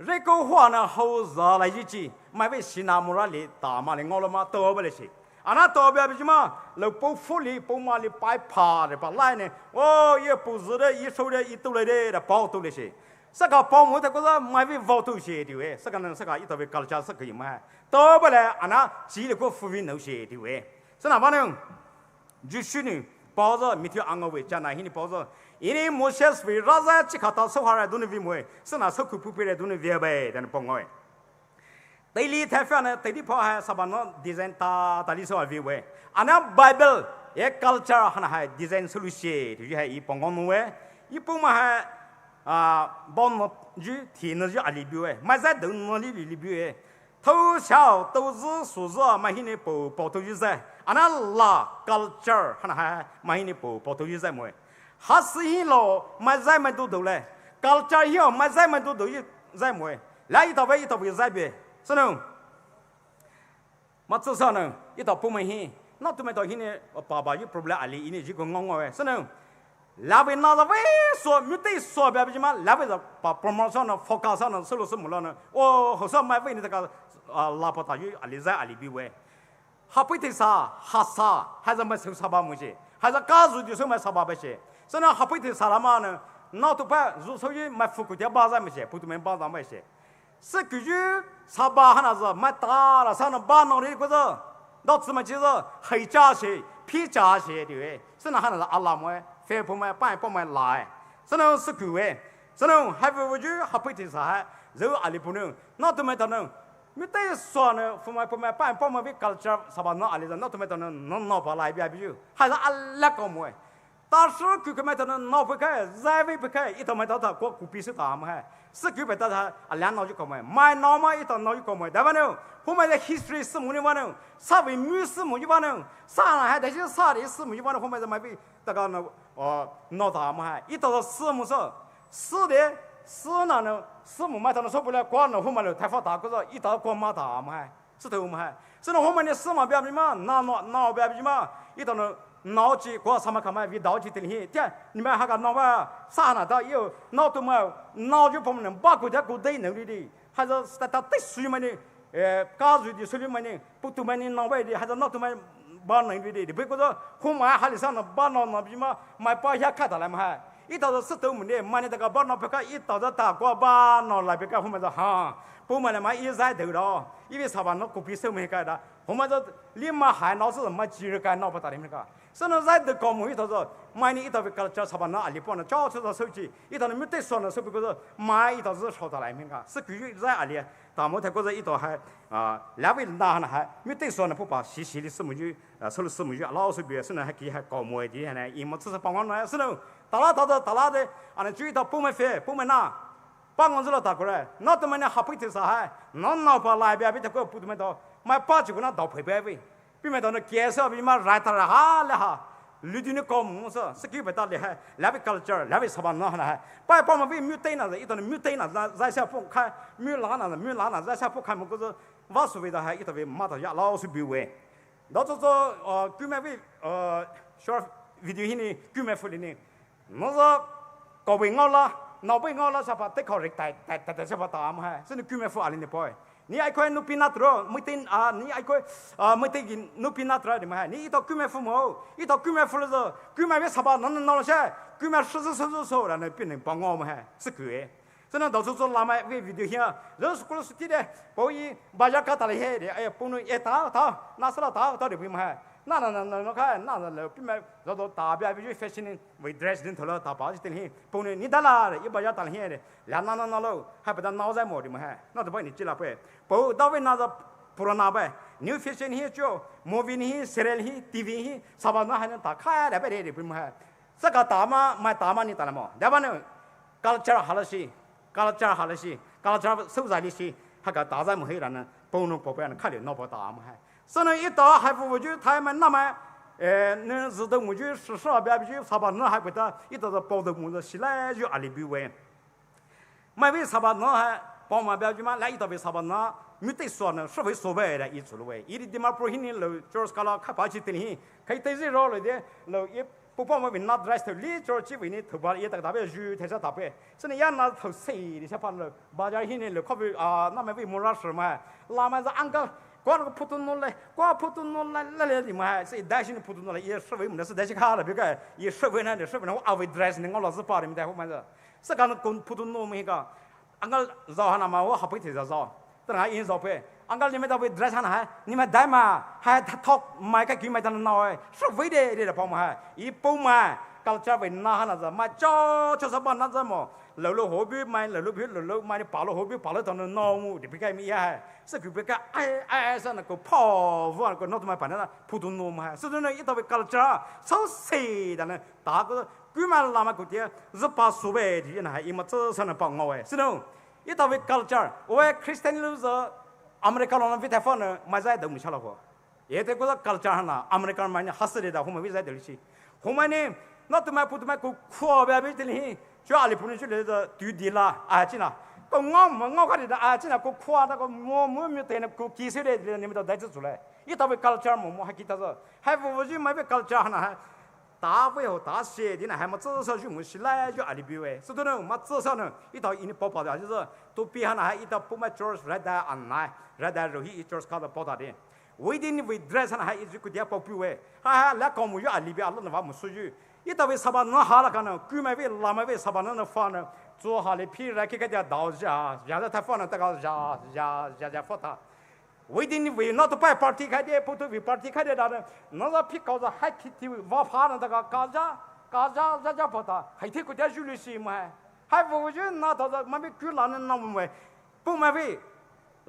Speaker 11: 这个话呢好热来一句，买位西南木那里大马的我了嘛多不来些。啊，那代表什么？老保福利、保马里摆趴的，把来呢？哦，也不是的，一手的，一兜来的，包兜那些。这个保姆的个是买为包兜些的喂，这个呢，这个一道为搞了家是可以买，到不来啊那几了个福利那些的喂。是哪把呢？就是呢，包着每天安个喂，将来现在包着，因为某些是为让人去看到手下来都能为么？是那手口不背来都能为呗，在那帮我。对里台饭呢，对里跑还啥把那 design 大里说为喂，啊那 Bible 也 culture 还那还 design 出路些，就是还一帮我弄喂，一帮嘛还帮我就天那就阿里边喂，买在都那里边喂，头小都是数字买现在包都就在，啊那拉 culture 还那还买现在包都就在么？还是一路买在买都嘞 ，culture 以买在买都在么？来一道位在边。是呢，嘛至少呢，一到部门去，那都没到现在，爸爸有 problem 阿里，因为这个我喂，是呢，那边拿着为说没得说别不嘛，那边是把 promotion 呢、focus 上呢，收入是没了呢，我好像买为你这个拉不大有阿里在阿里边喂，还不得啥，还啥，还是买收啥把么些，还是加入就是买啥把些，是呢，还不得啥了嘛呢，那都把入手于买富国家巴啥么些，不都买巴啥么些。是根据沙巴哈那是买大了，上那巴弄的个是，到怎么就是黑加些、皮加些的喂，是那哈那是阿拉么？非不买、半不买来，是那是狗喂，是那还不就还不得啥？肉阿里不能，那都没得能，没得说呢，不买、半不买为搞这沙巴那阿里人，那都没得能拿把来边比就，还是阿拉个么？但是狗个没得能拿不开，再为不开，一头没到他国股必须打么？是给别的他两脑就搞没，买脑嘛一到脑就搞没，对吧呢？后面的 history 是么的话呢？啥为历史么的话呢？啥呢？还得是啥的史么的话呢？后面就买被这个呢脑大嘛还，一到了史么说史的史呢史么买到了受不了，光了后面了太发达个了，一到光马大嘛还，是头嘛还，是那后面的史嘛表皮嘛，脑表皮嘛，一到了。脑子过什么看嘛？为脑子的哩，这你们还个脑吧？啥呢？到有脑都嘛，脑就不能把国家国队能力的，还是他对水嘛的，加入的水嘛的，不都嘛的脑外的，还是脑都嘛把能力的，你别个说后面还是上了把脑那边嘛，买把下看到来嘛还，一到是都么的，嘛的这个把脑别个一到这打过把脑来别个后面说哈，不嘛的嘛一在头了，因为啥吧？那股票收没干的，后面说立马还脑是什么肌肉干脑不打的那个。是那在的高木一头说，买你一头被搞叫啥吧？那阿里帮的叫出到手机，一头没得说呢，手不过说买一头是抄到来面个，是根据在阿里，大木他过着一头还两位拿呢还没得说呢，不把细细的什么就收了什么就老是别是呢还给还高木一点呢，因为只是帮忙呢是呢，打拉的，那就一头部门费部门拿，办公室了打过来，那他们呢还不得啥还，那把来边被他给部门到买8几个那到赔白位。比没到那介绍比嘛来他了哈了哈，绿的那高木是给不到的还，来位搞这儿，来位啥吧那还，把我们为没对那一到那没对那在下不看，没拉那在下不看么个是，我所谓的还一到为马到呀老是比为，老早说给买为小video呢给买福利呢，我说搞为我了，闹为我了啥吧，得靠人带啥吧打嘛还，是你给买福阿里的 boy。你爱看努比那头，没得你爱看没得个努比那头的嘛？你一到购买父母，一到购买父的时候，购买为啥吧？弄了些，购买收，然后别人帮我们还是贵。所以到处做拉买为video here，人是过了是的，包一把家搞大了些的，哎呀，不能一打，那是了打的不嘛？那看，那别买，然后大边比如 fashion 为 dress 人头了，大包就等于，不能你打啦的，一把家打了些的，两那喽，还不得脑在毛的嘛还，那就把你记了不？不到位那个不让拿呗，new fashion 些就 movie 些 serial 些 TV 些，啥吧那还能打开来不的不嘛？这个大嘛买大嘛你打了嘛？对吧呢？搞了好了些，搞了收在的些，还搞大在么黑人呢？不能不看的那不大嘛还。所以一到还不就他们那么，那日头我就12边就啥吧，那还不得一到是包头工作起来就阿里比为，买为啥吧那还包嘛边就嘛来一到为啥吧那没得说呢，是为所谓的一出了为，一的地方不是你路就是搞了开发起的哩，可以对这绕了的路也不帮我为那 dress 头里就是几位呢头发也大别就太少大别，所以也拿头谁的些把路把家现在路靠为那么为么拉什么，那么是按个。光那个普通弄来，来的嘛，是担心的普通弄来，也社会没得是担心卡了，别个也社会那的社会那我阿维 dress 呢，我老是把你们带后面是，是讲那跟普通弄么一个，俺个绕下那嘛，我还不提着绕，等下一绕呗，俺个你们到维 dress 那还，你们带嘛，还他talk 买个给买到那闹哎，是为的包嘛还，一包嘛，搞这为那那子，买就是把那子么。楼何必买楼买的扒了何必扒了到那闹木的别个咩还是个别个哎上那个跑那个那他妈办那普通弄嘛是那一到被搞了这超谁的呢大个贵嘛那么个的是把所谓的那还一么这上那帮我哎是喏一到被搞了这我 Christian 路是America 那边台方呢买在都没下了过也得个搞了这那 America 买呢哈斯的后面为在这里去后面呢那他妈不他妈个苦别别的哩就阿里不能去那个丢地啦，啊，真的，我看的啊，真的，我夸那个我对那个技术的，你们都带着出来，一到被搞这么还记得着，还不就没被搞这呢，还大会和大学的呢，还没至少就没起来就阿里比为，是的呢，没至少呢，一到一包的，就是都比下呢，还一到不买 George 来带安来，来带肉一 George 搞的包大的，为的你为 dress 呢，还一直个点包比为，还来搞么就阿里比阿那话没数据。一到为啥把那哈了个呢？贵买为拉买为啥把那放呢？做好了皮来给个点刀下，现在他放了这个下放他。为的你为那都摆 party 开的，不都为 party 开的那呢？那个皮搞着还去挖爬呢，这个嘎家跑他，还听个点修理些嘛？还不就那到这买为贵拉呢那么为，不买为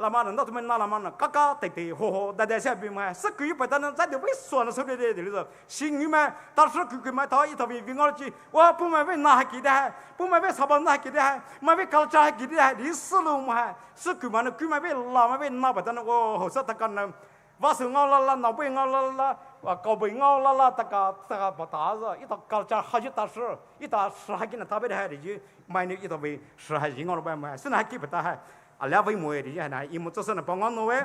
Speaker 11: 那么呢，那他们那么呢，嘎嘎对对，吼吼，带带下边嘛，是可以把他们在这边说了说的的了，新语嘛，当时佢嘛，他一头为我去，我不买为哪还记得，不买为啥办哪还记得，买为搞啥还记得，历史路嘛，是佢嘛呢，佢买为哪买为哪把他呢，我后生他干呢，我是我啦，脑背我啦，我搞背我啦，大家不打着，一头搞啥还去打事，一打事还给那他别的还的就买那一头为事还是我了买，是那还记不得还。两位妹的呀，那因为这是呢，帮我弄喂，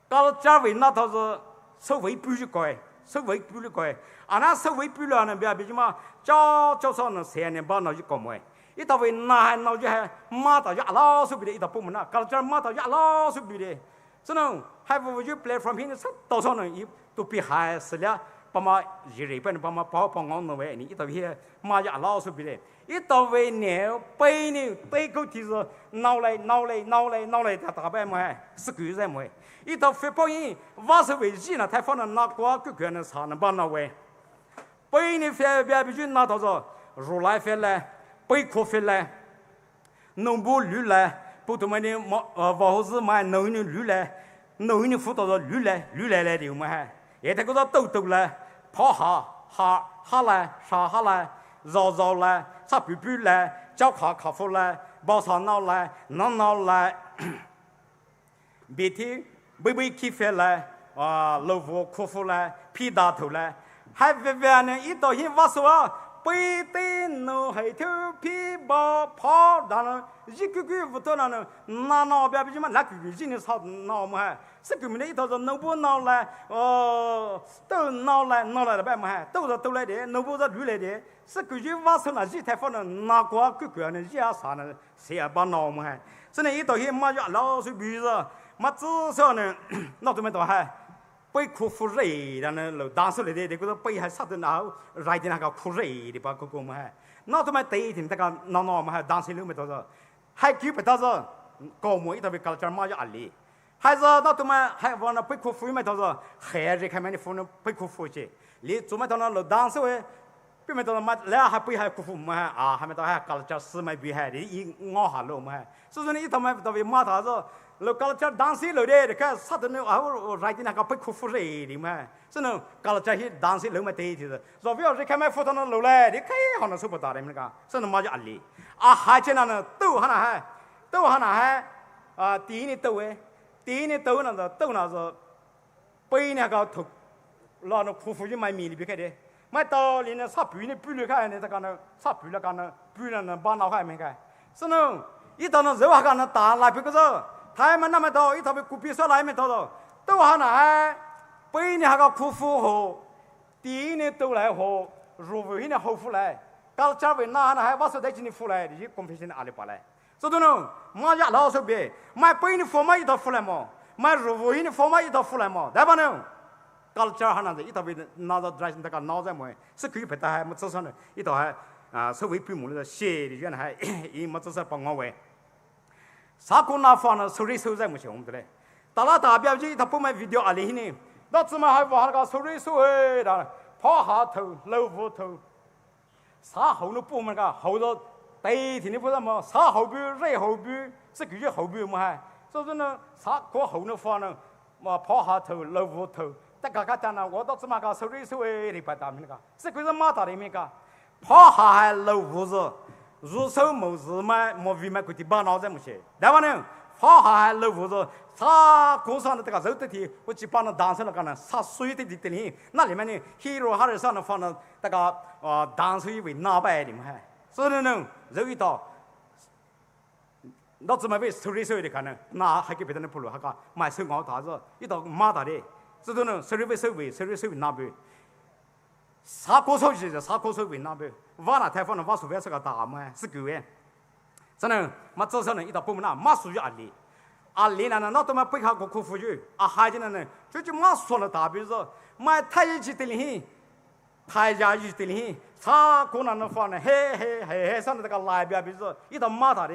Speaker 11: 搞家为那头是收回不是改，收回不是改，那收回不了呢，别什么，叫上呢3年半那就搞没，一到为那就还马到就老是不的，一到部门那搞家马到就老是不的，这种还不就 platform 平时到上呢一都比还是了。把嘛一日本把嘛帮我弄喂，你一到些马家老是不的，一到为牛背牛背口提是闹来，他大白么？是个人么？一到非报应，我是为gì呢？他放到那瓜个可能啥能帮那喂？背牛非别必须拿到着，如来非来，背口非来，农部驴来，不他妈的往后是买农人驴来，农人辅导着驴来的么？也得个到兜来，跑下来，上下来，绕来，啥比来，脚卡服来，包上闹来，闹来，别听微起飞来，老虎苦服来，皮大头来，还别呢，一到现我说背对脑海头皮包跑，然后一个不到那别什么那个今天操闹么？是根本的一头是弄不闹来，都闹来的白么？都来的，弄不是驴来的，是根据挖出那几台放的拿过个呢，也啥呢？谁也把闹么？现在一到现马就老是比着，马至少呢，那怎么都还背苦服热的呢？老当时来的，个背还啥的那来的那个苦热的把个么？那怎么第一天那个闹么？当时留没多少，还记不到着，高么一头被搞这马就阿里。还是那他们还往那背苦服没到着，还是看没的服呢背苦服去，你做没到那老当时喂，别没到那嘛来还背还苦服么还没到还搞了这4枚背还的一熬下路么，所以说你一他们到为马他着，老搞了这当时路的，看啥的呢来的那个背苦服热的么，所以呢搞了这些当时路没得的，若不要是看没服到那路来，你看好那收不到的那个，所以嘛就阿里，还在那呢都还第一年都哎。第一年都那是，背那个头，那苦服就买米里边开的，买到连那啥背呢背了开呢，他讲那啥背了讲那背了那把脑海没开，是喏，一到那肉还讲那打来别个着，他们那么多一头被股票上来没到着，都还那背呢还个苦服和，第一年都来和，如果呢后服来，到家为那还我说在今年服来，你公平性的阿里巴来。这都能，马家老是别，买背的forma一套出来嘛，买入伍的forma一套出来嘛，对吧呢？到了这儿还那一套为拿到来那个脑在么？是可以拍的还没至少呢，一套还稍微比目的写的原来还也没至少帮我为。啥个拿法呢？收在目前我们这里，到了大表就一套不买 video 阿里呢，那怎么还往那个收的，跑下头老虎头，啥后头部门个后头。第一天你不知道嘛？啥后边、热后边，是个月后边嘛还，所以说呢，啥过后呢话呢，嘛跑下头、老虎头，但刚刚讲呢，我到这么个收的白大那个，是个是马大的那个，跑下还老虎子，入手没事嘛，没为嘛个地把脑在么些，对吧呢？跑下还老虎子，啥工商的这个肉的题，我去把那当成了个呢，啥水的里，那里面呢，hero 还是上呢放那这个当水为拿白的嘛还。所以呢，肉一道，那怎么为收的可能，那还给别人不如那个买手熬大子，一道马大的，这都能收为那边，啥歌手为那边，我那台风呢，我说是个大嘛，是狗哎，真的，嘛至少呢一道部门那马属于阿里呢，那都嘛背下个苦服务，还的呢，就马说了大比子，买太一起的哩。太家鱼的哩，啥可能放呢？嘿，上的这个来边比子，一道马大的，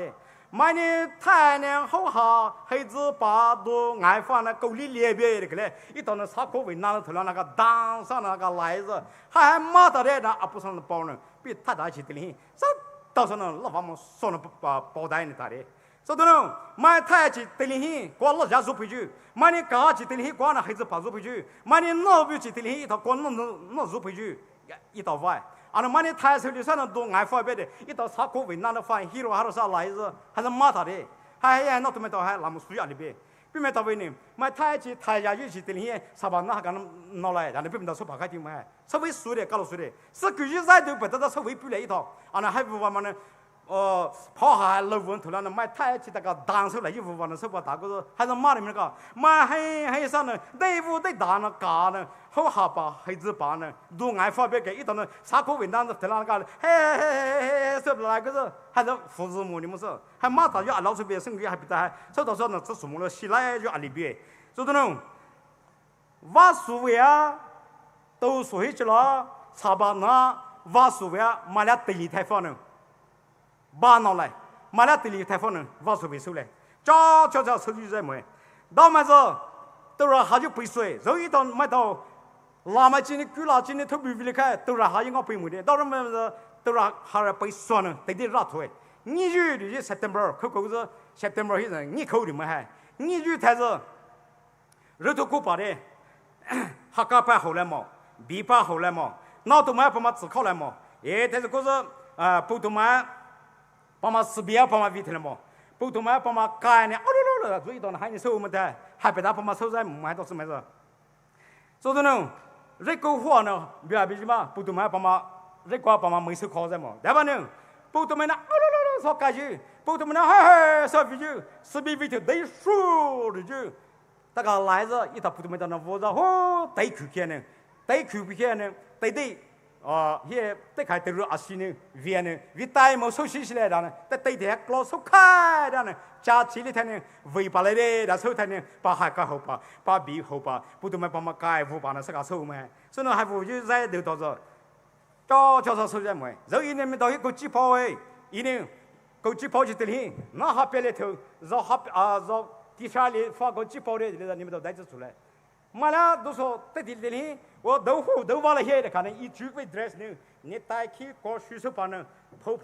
Speaker 11: 买呢太阳好下，黑子八度爱放那狗里列边的个嘞，一到那啥可为拿了头上那个当上那个来子，还马大的那不上的包呢，比太大起的哩，这到时候呢老把么说了包袋呢大的，说的呢，买太极得灵hin，光老家做陪酒，买你高级得灵hin，光那孩子把做陪酒，买你老表级得灵hin，一套光弄做陪酒，一道外。啊，那买你太手里上那都爱发别的，一道茶锅为那的饭，稀了还是啥来着，还是马他的，还那都没到还那么需要的呗。别没到位呢，买太极太阳有些得灵hin，啥把那还敢拿来，然后别没到说把开的买，稍微输的，搞了输的，是估计在都不得到稍微不来一套，啊那还不完嘛呢？跑下老问头了，那买太极那个单手来一五万的手把大个子，还是马里面个买很少呢，队伍队大呢，嘎呢，好下巴孩子把呢，都爱发别个一到呢，啥口味当子头那个，嘿，说不来个子，还是胡子摸你们说，还马大就老手别生意还不得，手到说呢，这什么了，起来就里边，说的呢，瓦数位啊，都说起了，差把那瓦数位啊，买了第一台房呢。把拿来，买了地里台房呢，挖出回收来，找手机在买，到买着，都让他就背水，然后一到买到，拉买进的古拉进的特别厉害，都让他应该背没的，到时买着，都让他来背酸呢，得热土哎，你就September，口子 September 现在你口里面还，你就台子，热土过把的，哈嘎办后来嘛，米办后来嘛，那都买不嘛自考来嘛，哎，但是可是不都买。把嘛识别把嘛维特了嘛，普通嘛把嘛改呢，注意到呢，还你手没得，还被他把嘛手在买到是没事。所以呢，这个话呢，别什么，普通嘛把嘛，这个把嘛没手考在嘛，对吧呢？普通嘛呢，说改去，普通嘛呢，说维就，识别维特得数的就，大家来着，一到普通嘛到那屋子，得去看呢，得去不看呢，得。也得开得入20呢，20呢，20代冇收起起来的呢，得得老收开的呢，加起来呢，尾巴来的，然后他呢，把海改后巴，把米后巴，不都没把嘛改后巴呢，是个收嘛，所以呢还不就在头到着，叫收在没，然后一年没到一个鸡泡哎，一年个鸡泡就得了，那下边来头，绕地下里发个鸡泡的，你们都带着出来。买了都说得的，我豆腐都挖了些的，可能一煮个 dress 呢，你带去搞水手把呢，泡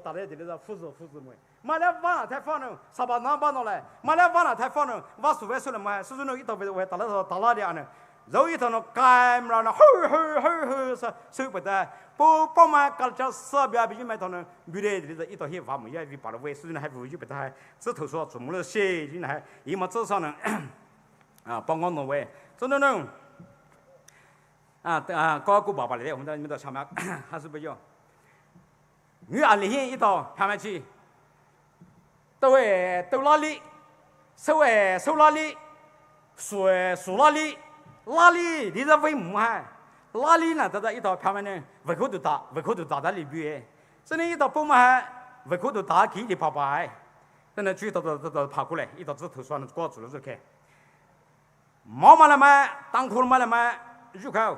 Speaker 11: 打来的那个胡子么？买了挖了才放呢，啥把拿把拿来，买了挖了才放呢，挖数了买，所以呢一到我打了的呢，然后一到呢干了呢，吼手不得，不买搞叫啥别必须买到呢，没得的一到些挖没也把了喂，所以呢还不就不得，这头说怎么了些，你还一么至少呢，帮我挪位。所以呢，高爸爸来的，我们到上面还是不用。女儿里一到上面去，都哪里，手哪里，数哪里，哪里你在为么还？哪里呢？到一到上面呢，胃口都大在里边。所以呢，一到不买，胃口都大，给你爸爸，等到去到爬过来，一到这头算了，挂住了就开。毛买来买，当裤买来买，入口，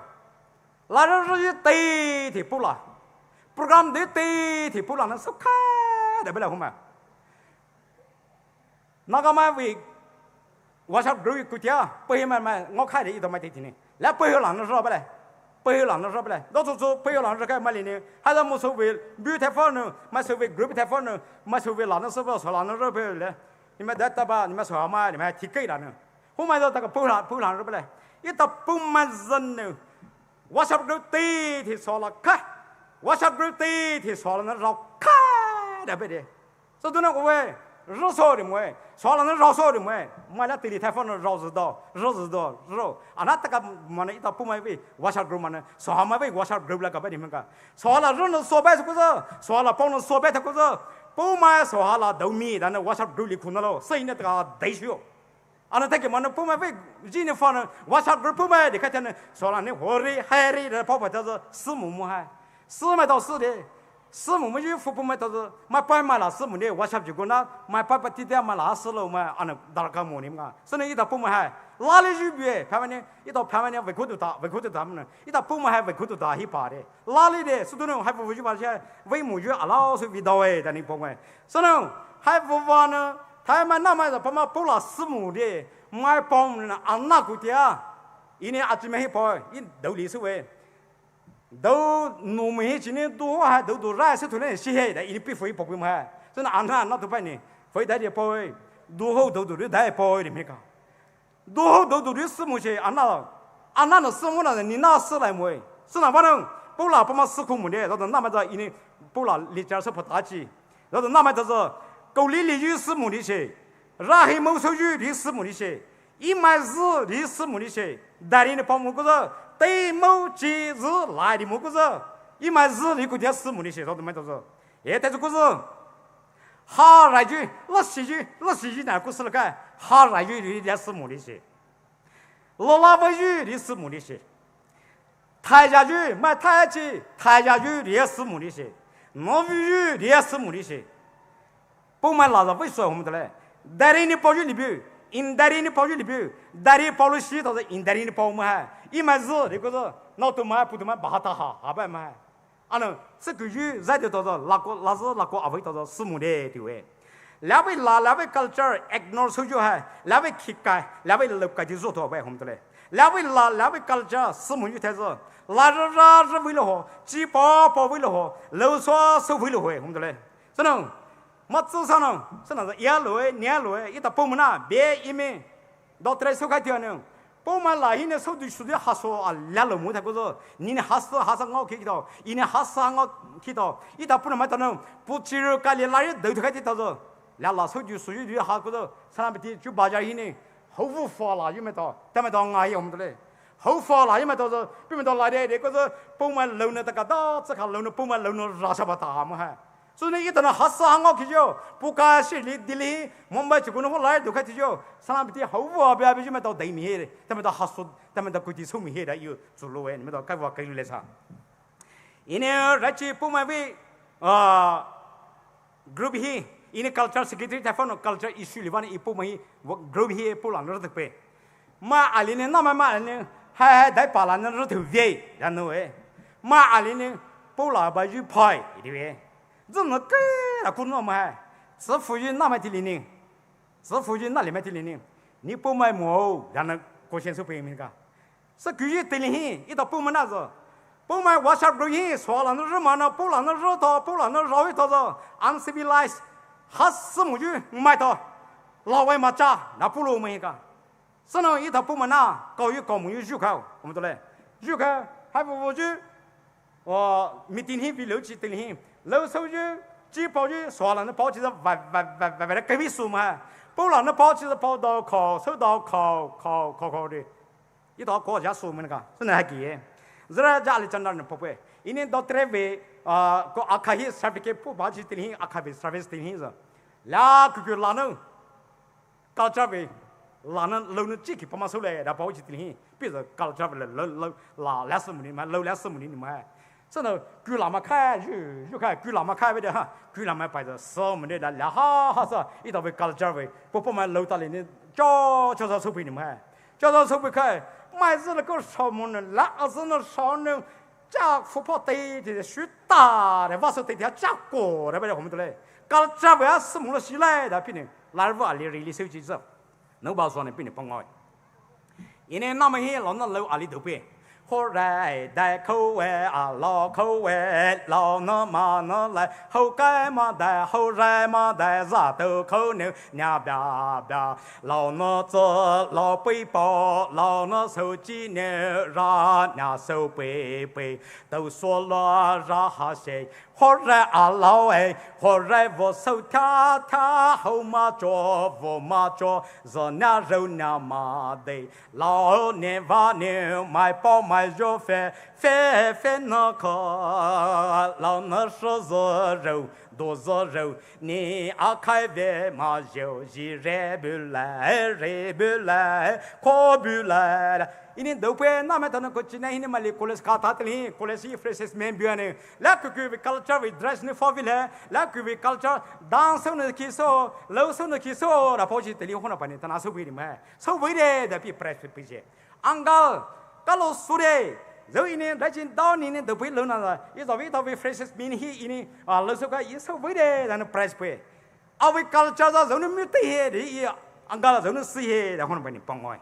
Speaker 11: 那就是对的不了，不干的对的不了，那手开的不了，好吗？那个买为，我想留一个家，不会买，我开的一道买对的呢，来不会浪的说不来，不会浪的说不来，老祖不会浪的开买的呢，还是没所谓，没太方呢，买所谓 group 太方呢，买所谓浪的说不说浪的说不来，你们得吧，你们说嘛，你们还提给了呢。我买到这个包上是不嘞？一到不买人呢，我小狗对的说了开，我小狗对的说了那绕开的不的，这都那个喂，热烧的么？说了那绕烧的么？买了对的台放那绕绕，啊那这个么呢？一到不买喂，我小狗么呢？说买喂我小狗那个不你们个，说了人能说白是不是？说了帮人说白他不是？不买说好了都米，但是我小狗里困了，所以呢这个得修。啊，那他给嘛呢？不买为今年放呢，我小狗不买，你看见呢？说了，你活的海里的跑叫做死木木还，死买到死的，死木木就不买到是买白买了死木的，我小就讲那买白地点买拉死了买，啊那大个木的嘛，所以一到不买还哪里就别，看完呢，一到看完呢胃口都大么呢？一到不买还胃口都大一把的，哪里的？是都能还不会就把些胃木就啊老是味道哎，在你不买，所以呢还不完呢。他们那么的，把嘛包了死木的，买包呢，按那个的啊，一年阿姊妹包，一都里是为，都农民今年多还都热死突然些的，一必须不贵嘛，所以按那都办呢，
Speaker 12: 非得的包围，多好多的太包围的没个，多好多的事目些，俺那的事目呢，你那事来么？是哪帮人？不拿不嘛事苦么的，然后那么着一年不拿立家是不打起，然后那么着是狗里里有事目的些，然后某手有的事目的些，一买日的事目的些，代理的包么个是对某节日来的么个是，一买日的个点事目的些，然后买着是，也但是个是。哈来句，那戏剧哪故事了个？哈来句的点是目的些，罗拉维语的是目的些，台家剧买台剧，台家剧的也是目的些，挪威语的也是目的些，不买哪个为说我们的嘞？代理的包剧里边，因代理的包剧里边，代理包了西都是因代理的包买，一买日那个是，那都买不都买把它哈，还不买。啊呢，这个语在的多少，那个阿伟多少是目的对不？那位 culture ignore 出去还，那位 kick 开，那位漏开就做多呗，我们的嘞。那位 culture 是目的才是，拉是为了何？鸡包为了何？漏说是为了何？我们的嘞。是喏，么至少呢，是那个年来，一到部门呐，别一面，到这来收开掉呢。不嘛来，现在手对手的哈说啊，两路木头个是，你呢哈是我去到，一年哈是我去到，一到不能买到呢，不只有家里来人都开的到是，两老手就属于哈个是，上面的就把家一年后无法了，有没到，但没到俺有我们的嘞，后法了有没到是，不没到来的那个是，不嘛楼呢这个到，这个楼呢不嘛楼呢拉下把大么还。所以呢，一到那哈是我去就，不干是里，我们就可能来都开始就，上面的后无别就没到对面的，他们到哈说，他们到估计聪明的有走路哎，你们到该话该路来唱。因为而且不买为group here，因为 culture secretary 台风的 culture issue 里边一不买 group here 不让人得背，嘛阿里呢那么嘛呢，还得把人人头歪，然后哎，嘛阿里呢不拉把就拍，对不对？这么个那古那么，只付于那么的零零，只付于那里面的零零，你不买毛，然后国先生不明个，是故意的零零，一到部门那子，不买我下不零，说了那日嘛那不了那日到，不了那绕一道子 ，uncivilized， 还是么就买到，老外嘛家那不如我们一个，是呢一到部门那搞没有入口，我们都来入口还不我就，我没定天比六级定天。老手就只包就说了，那包就是外的隔壁数嘛，不然那包就是包到手到考的，一到国家数嘛那个，是那还给，这家里真的不会，一年到这位个阿卡希 certificate 不包就定阿卡希 service 定是，俩个拉能，到这位拉能老能自己帮忙收来，然后包就定，比如到这位老240亩的嘛，老240亩的嘛。真的，古老嘛开就开，古老嘛开不的哈，古老嘛摆着10亩的了，哈是，一到位搞了这位，不买楼道里呢，叫收费你们，叫收费开，买日那个烧么呢，那是那烧呢，加富跑对的水大的，我说对的加过的不的，我们都来，搞了这位啊，10亩了起来的，比你来我里里手机子，能把说呢比你帮我，因为那么些老那楼阿里都背。后来带口味啊，老口味，老那嘛那来，后盖嘛带，后来嘛带，啥都口牛，娘别，老那做老背包，老那手机牛，让娘手背，都说了让哈些，后来啊老哎，后来我手跳，后嘛做，我嘛做，热娘肉娘嘛的，老年娃牛买包买。肉饭那个，老那说肉多肉，你阿开外嘛肉一热不来，可不来了。ini dope na me tan ko china ini mali college ka ta tli college freshes men biane la ku culture with dress ne for ville la ku culture dance ne kiso lo so ne kiso ra pochi tli hona pani tan aso bi ma so bi de da pi press pi je angal kalau sure zo ini rajin down ini dope lo na is of freshes men hi ini lo so ka is so bi de dan press pi awi culture zo ne mi te he de angal zo ne si he da hona pani pangoi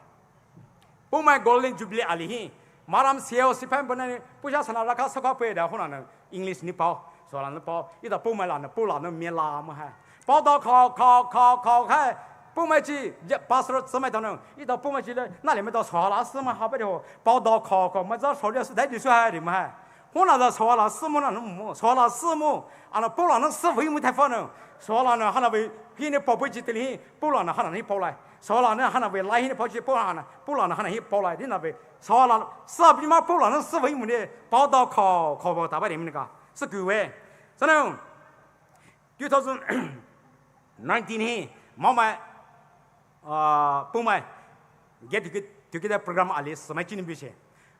Speaker 12: Poumai Golden Jubilee alihi, Maram CEO Sipan Bonani, Puja Sana Raka Soka Peda, Honan, English Nipo, Solan Nipo, either Poumai Lana, Pulana, Mila Maha, 报道考开。不买机，80只买到能，一到不买机了，那里面到查拉斯嘛，好不的报道考，没找查了是在你说还的嘛？我那个查拉斯么那么，查拉斯么，啊那不然那是为么太烦呢？查拉呢，还那为给你报备机的哩，不然呢还那你报来，查拉呢还那为来你报机不然呢还那报来的那为查拉是比嘛不然那是为么的？报道考报大白里面那个是各位，真的，2019年毛买。Poumai get together program ali semai cini bisa.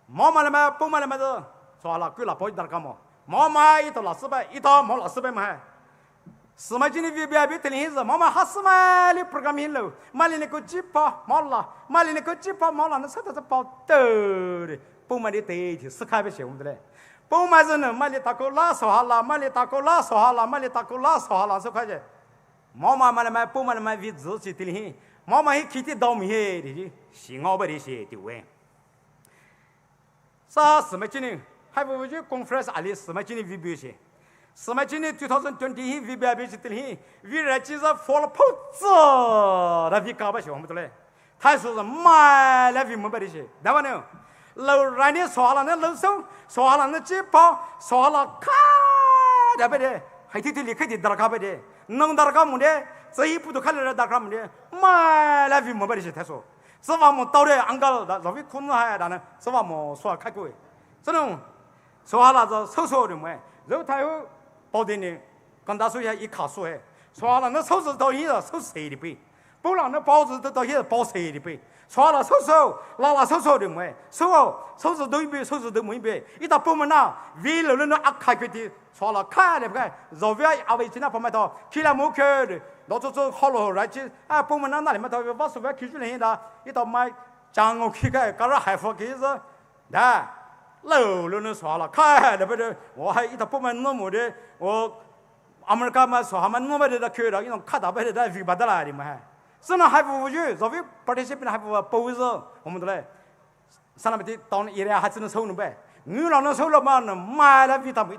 Speaker 12: Mama lama Poumai lama tu soalan kau lapor dar kamu. Mama itu lah sebab itu mau lah sebab mah. Semai cini biar terlihat mama hasma li program ini. Mali ni kau cipa malah nak satu pau ter. Poumai dia teh sekai bisa umdle. Poumai sana mali takut lah soalan sekai je. Mama mana Poumai lama video si terlihat. Mama hi kiti dom he di singo bari se ti we sa semachini hai bu ju conference ali semachini vibu se semachini 2020 hi vibu abi chitil hi vi rachiza fall putzo da vi ka ba se hom tole thai so ma la vi mo bari se da ba ne lo rani soala ne lo soala ne chi pa soala ka da ba de hai ti li khadi dar ka ba de nong dar ka mu de这一步都看了，大家们的买来为么办的是太少，是吧？我到了安高的，稍微困难还呢，是吧？我说开过，这种说话那个少的么？然后他又包的呢，跟他说一下一卡数哎，说了那少到现在少谁的呗？不然那包子都到现在包谁的呗？说了少少的么？少都一杯，少都没一杯，一到部门那为了那阿开的，说了开的不开，绕边阿维今那旁边头，起来没开的。老早好了来去啊，部门那里面头我所谓开出来的，一到买酱我去个，搞了海货给是，那老那说了，开的不是，我还一到部门那么的，我阿门干嘛说他们那么的去了，一种看到不的在尾巴的来的嘛，是那还不去，所谓participant还不包着，我们的嘞，上那边的当一年还只能收了呗，女人能收了嘛，能买了一大杯。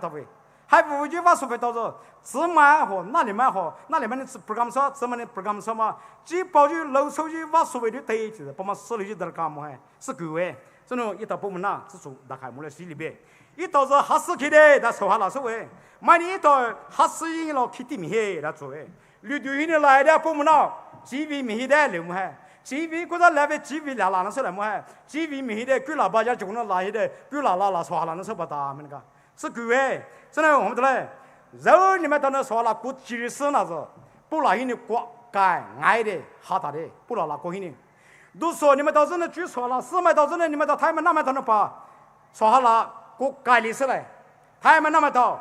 Speaker 12: 还不就把所谓到着，只买好，哪里买好，哪里买的 program 啥，怎么的 program 啥嘛？只保就老手就把所谓的对子，把嘛手里就得干嘛？是各位，这种一到部门呐，只做打开门来水里边，一到这哈斯去的，他说话那所谓，买你一到哈斯赢了去地米嘿，他做诶，旅游员的来的部门呐，GV 米的了么嘿？GV 嗰个来位 GV 俩那是了么嘿？GV 米的，佢喇叭就种那来的，佢啦说话那是不打么那个，是各位。真的，我们的嘞，肉你们当然说了，过几十那子，不拿你国改爱的好大的，不拿过你。都说你们到这呢，据说了，4买到这呢，你们到他们那么到那把，说好了国改的是嘞，他们那么到，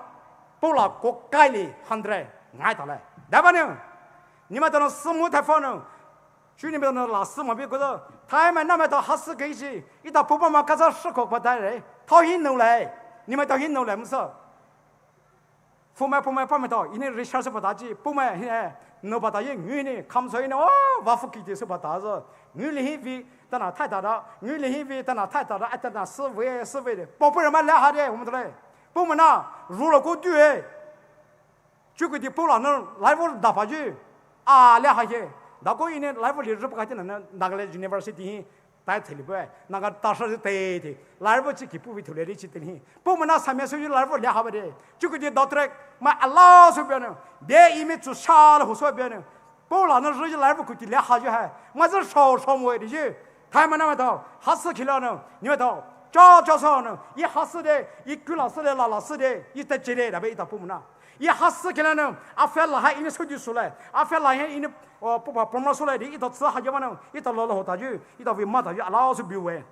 Speaker 12: 不拿国改的很多爱到嘞，对吧呢？你们到那4亩太方呢，去你们那拿4亩别个的，他们那么到还是给些，一到不帮忙，干啥10块带来，他很努来，你们到很努来么事？不买到，因为research不大记，不买现在弄不大也女的，看不出来呢哦，瓦夫给的是不大子，女的很肥，但那太大了，女的很肥，但那太大了，但那思维的，宝贝人们来下的，我们这里，部门呐，入了过队，这个的不让人来我打发去，啊，来下去，那个人呢来我里日不开的那个来 university。带头里边，那个大师对的，来不及给部位头来的去等你，部门那上面属于来不了好不的，这个的到这来，买阿拉说别人，别因为做啥了胡说别人，不然那日子来不可的了好就还，我这少么的去，他们那么多，哈斯去了呢，你们多，教授呢，一哈斯的，一古老师的，老师的，一在这里那边一到部门那，一哈斯去了呢，阿非拉还因为手机出来，阿非拉还因为。不把帮忙出来的，一到吃下就完了，一到老好大就，一到为马大就阿老是比为，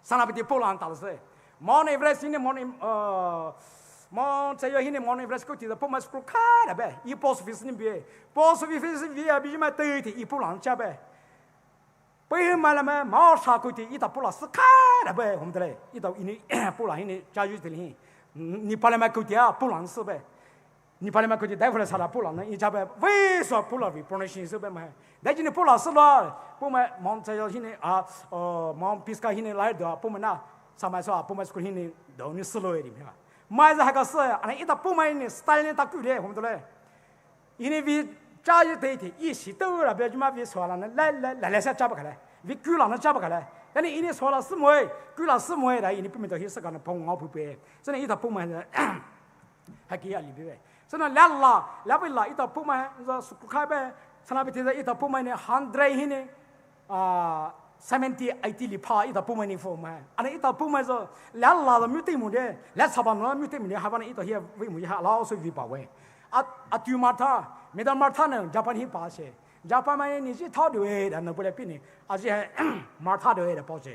Speaker 12: 上那边的波兰打的是，毛那边现在毛这要现在毛那边搞的，不买school 开了呗，一boss office 那边，boss office 比比买对的，一波兰加呗，不然买了嘛，毛啥搞的，一到波兰是开了呗，我们的嘞，一到因为波兰现在加油的嘞，你把那买搞的啊，波兰是呗。你把你们过去带回来查了不了呢？一家呗，为啥不了？为不能新手呗嘛？但今天不了是了，不买忙在要现在啊，忙比斯卡现在来的，不买那上班说不买是现在都你死了的，明白？买着还个是，俺一到不买呢，style呢打够的，我们都来。因为为加一对的，一起都了，不要就嘛别说了，来下加不开来，别狗了那加不开来。但你一年说了4枚，狗了4枚来，一年不明到些时间的碰我不背，真的一到碰嘛的，还给里边。真的两位啦，一到碰嘛，说是开呗，上那边听着一到碰嘛呢，100呢，70、80里趴一到碰嘛呢碰嘛，啊那一到碰嘛说两啦都没对木的，两差不多没对木的，还把那一到些为木还老是为保卫，对马他，没到马他呢，加班去把些。加班嘛，你去讨对的，那不来比呢，而且马他对的保证，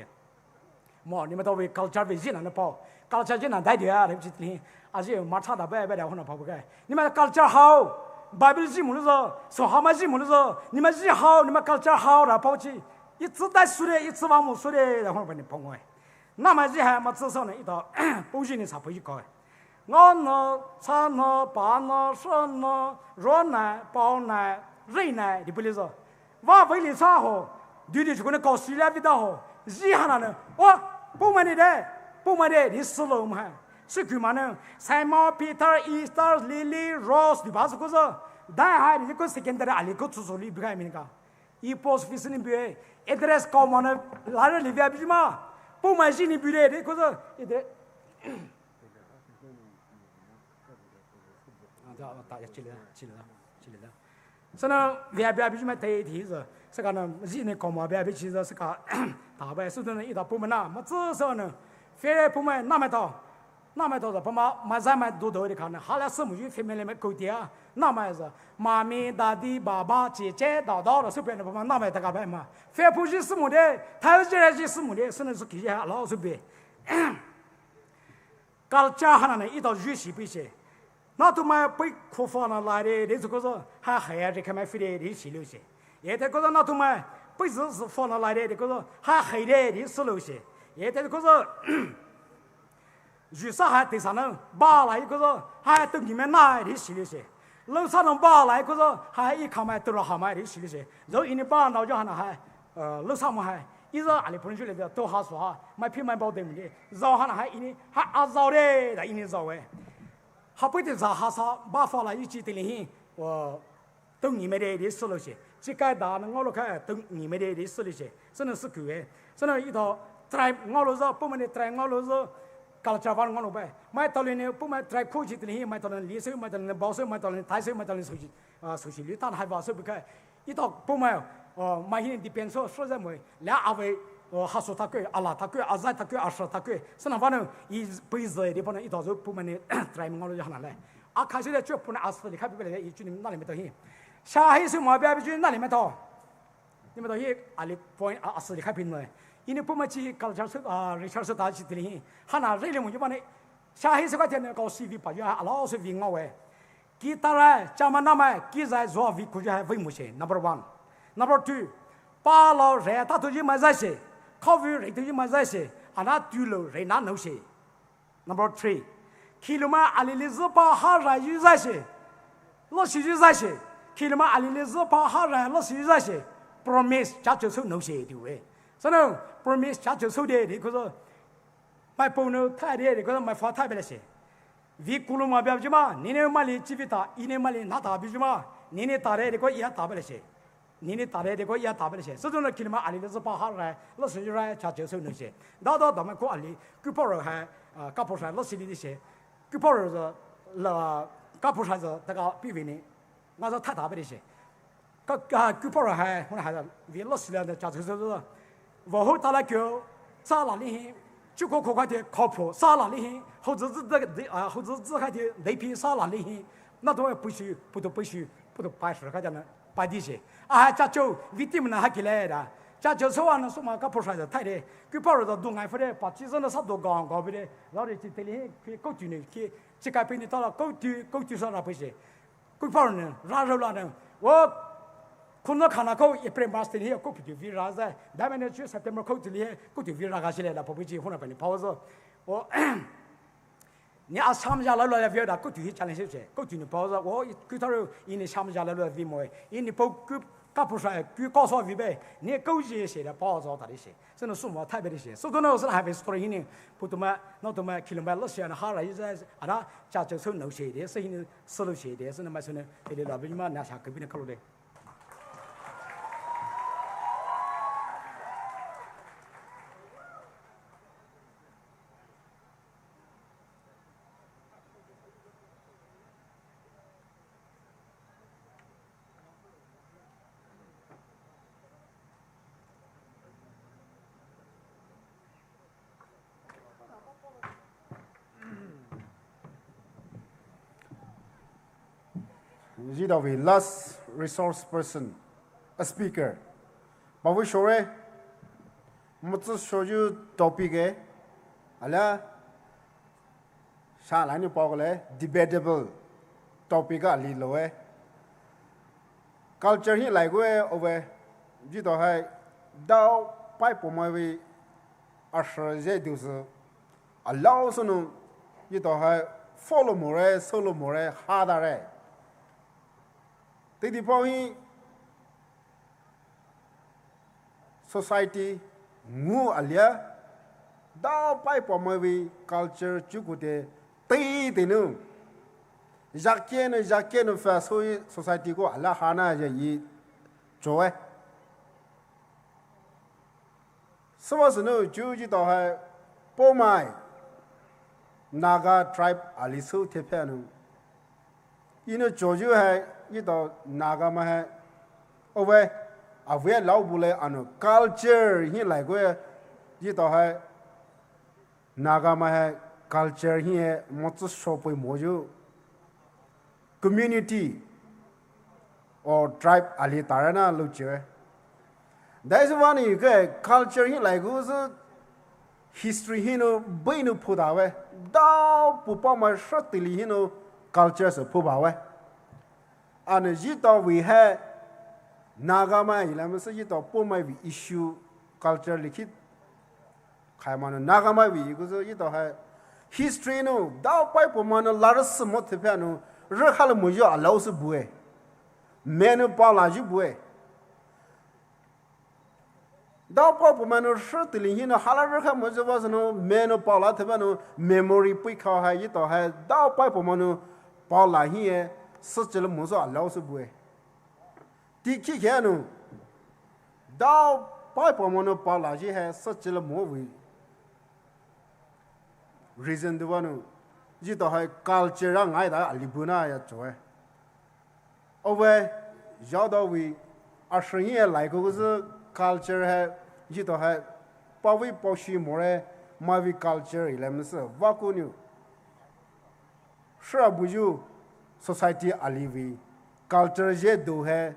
Speaker 12: 么你们到为搞家为济那跑，搞家济那带的啊，对不对？而且马他的白的可能跑不开，你们搞家好，白不济么的说好嘛济么的你们济好，你们搞家好了跑去，一直带输的，一直往木输的，然后把你碰开，那么济还么至少呢一到不许你才不许搞。我呢，他呢，爸呢，孙呢，弱呢，宝呢。人呢，你不理说，我为了啥好？对的，就可能搞水了味道好，遗憾了呢。我不买的，你死了嘛？是干嘛呢？Simon Peter Easter Lily Rose 你把这个说，但还你个 secondary 阿里个出手里不开明个，一 post office 里边 address 搞嘛呢？哪里里边不嘛？不买是你不的，你个说一点。大家起来。所以呢，别必须买代替是，是个呢，人呢搞嘛别必须是个大白手头呢一到部门呐，么至少呢，非部门那么多是不嘛咱们多的看呢，后来什么就分面里面狗爹啊，那么是妈咪、大弟、爸爸、姐姐、姥姥的，随便的不嘛，那么大个白嘛，非不是什么的，他有这些什么的，甚至是这些老随便，搞家伙呢一到日习不些。那都买被库房那来的，你这个说还还这看买飞的，你去留些；也得个说那都买被日是放那来的，你个说还黑的，你是留些；也得个说，雨伞还得上能把来一个说还等你们拿的去留些；楼上能把来一个说还一看买都了好买的去留些；然后一年把老家那还楼上么还一直阿里不能去来的都好说哈，买皮买包的么的，绕下那还一年还绕的，那一年绕哎。他不得让哈啥把发了一记的哩，我等你们的死了些，这该打呢我都看等你们的死了些，真的是够哎，真的一到在我都是不买的在我都是搞了加班我都买，买到了呢不买在科技的哩，买到了利息，买到了保险，买到了贷款，买到了手续率，但还保守不开，一到不买买些的变数说什么俩阿位。哈说他贵，阿拉他贵，阿在他贵，阿说他贵，是那反正一辈子的，不能一到时候部门的在我就很来。啊，开始的就不能阿斯的，开不来的，一句你们那里面都行。下一次毛边就那里面头，你们都去阿里帮阿斯的开平了。因为部门去搞教授瑞教授大去的哩，哈那瑞里我就把你下一次块钱呢搞 CV 把就阿老是为我喂，给当然咱们那么给在做为估计还为么些 ？Number one，Number two， 把老人他都去买这些。考虑人都有么在些，啊那对了人那弄些。Number three， 去了嘛阿里的日把哈人有在些，老师有在些，去了嘛阿里的日把哈人老师有在些 ，promise 加就手弄些对不对？所以呢 ，promise 加就手的，你可说买包呢太的，你可说买花太别了些。为古了嘛别就嘛，你呢买的几笔大，一年买的那大笔就嘛，你呢大的你可也大不了些。你大来的个也大不了些，这种呢，给你们阿里的是把哈来，老师就来加接受那些，到他们过阿里，给包人还搞不出来，老师的那些，给包人是搞不出来是那个比为呢，我说太大不了些，给包人还我还是为老师的加接受是，往后打了球，在哪里就可快的靠谱，在哪里或者是这个或者是自海的雷皮在哪里，那都不许不都摆出来呢。摆地些，啊，加州为什么呢？还起来的？加州说完了，说嘛，搞不出来的太的，给包了的东安府的，把几十的差不多搞不的，然后呢，这里去搞住呢，去这个边的到了搞住上了不些，给包呢，然后呢，我可能看那个一百八十的，搞不就为啥子？他们呢，去september搞这里，搞就为啥个起来了？不会去后来把你跑着，我。你啊，参加了来不要搞就去讲那些事，搞就你包着，我给他说，因为参加了来为么？因为包给噶不说据告诉预备，你勾结写的包着他的写，这种数目特别的写，所以呢，我是还没说了一年，不多嘛，那多嘛，kilometer 写的哈了，一直啊那加就从楼写的，所以呢，四楼写的，是那么说呢，这里老百姓嘛，拿下隔壁的考虑的。
Speaker 1: we last resource person, a speaker. But we sure, must show you topic ala shalani pogale debatable topic ali loe. Culture hi like we over jito hai dao pai pomai we ashra je dus allow sunu jito hai follow more solo more harder. The point society mu alia da pai pomawi culture chukute tei tenu zakien fa society ko ala hana je yi joe so no juji to ha Poumai Naga tribe alisu tepanu joju hai ये तो नागा में है ओवे अब वे लाउ बोले अनु culture ही like वे ये तो है नागा में है कल्चर ही है मतलब शोपे मौजू कम्युनिटी और ट्राइब आली तारना लुचे दैट वन ही के कल्चर ही लाइक उस हिस्ट्री ही नो बेनु पुदावे दाव पुपा में शक्तिली ही नो कल्चर से पुबावे and jito we had Nagama ilamas jito Poumai we issue culture likit kaimano Nagama we because jito ha history no dao pai pomano laras motepiano rekhal mujo alaus bue menu pala ju bue dao pai pomano shirtili hino hala rekha mujo was no menu pala tebano memory pika ha jito ha dao pai pomano pala here such a muso allows a boy. Tiki Kanu Dao Pipe Mono Palaji has such a movie. Reason the one Jito High culture and either Alibuna at Joy. Over Jado we are here like was culture have Jito High Pavi Poshi More Mavi culture, Elements of Vakunu. Sure, Buju. Society alivi culture je do hai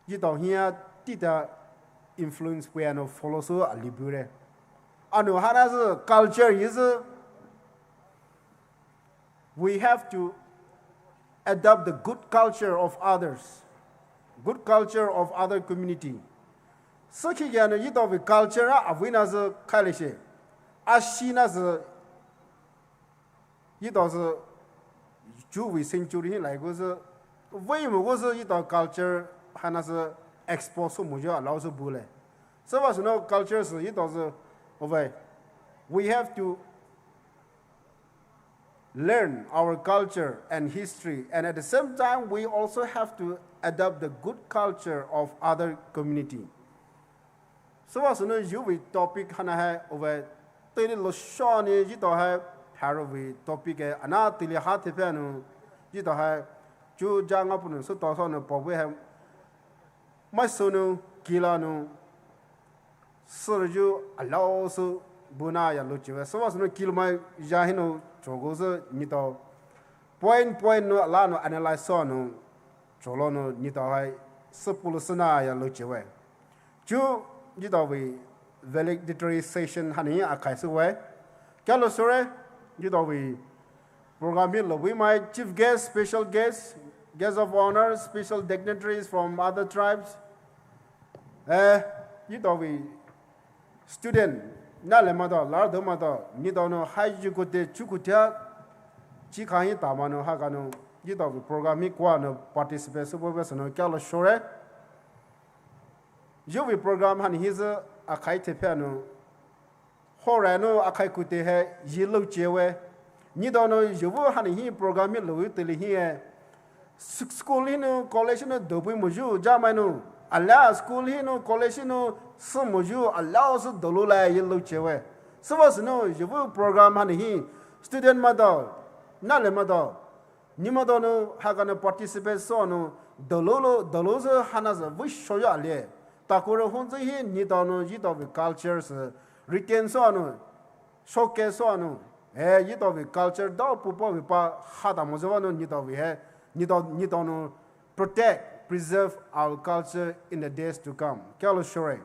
Speaker 1: ye to hiya tita influence piano follow so alibure anu haras culture is we have to adopt the good culture of others, good culture of other community. Saki gana ye to culture avinas kalishe ashinas ye to Jewish century like was way was it culture has exposed so much allows a bullet. So was no cultures it was over. We have to learn our culture and history, and at the same time we also have to adopt the good culture of other community. So was no Jewish topic hana over tele lo shani it have Parawi topic anatili hatipanu jito hai ju jangapunu so tosono powe have my sonu kilanu surju allows bunaya luchive so was no kill my jahino chogozo nito point no alano analyze sono cholono nito hai supulusana ya luchive ju jito we valedictory session hani akaisu we kalo sore you know, we program we my chief guest, special guests, guests of honor, special dignitaries from other tribes. You know, we student, Nalemada, Lardamada, Nidono, Hajukote, Chukutia, Chikani Tamano, Hagano, yi da vi program mi kwa no participate supervisor no kya lo shore yo vi program han his a khai te pya no ho ra no a khai ku te he yi lo che we ni da no yo vo han hi program mi lo te li hi school no college no do pu mo ju ja ma no alla school no college no so mo ju alla so do lo la yi lo che we so was no yo vo program han hi student ma da na le ma da ni ma da no ha ga no participate so no do lo so hana za wi sho ya le ta ko ro hon zi hi ni da no yi da cultures retain so no showcase so no yi da culture da pu po vi pa ha da mo zo no ni da vi he ni da no protect preserve our culture in the days to come kalo shore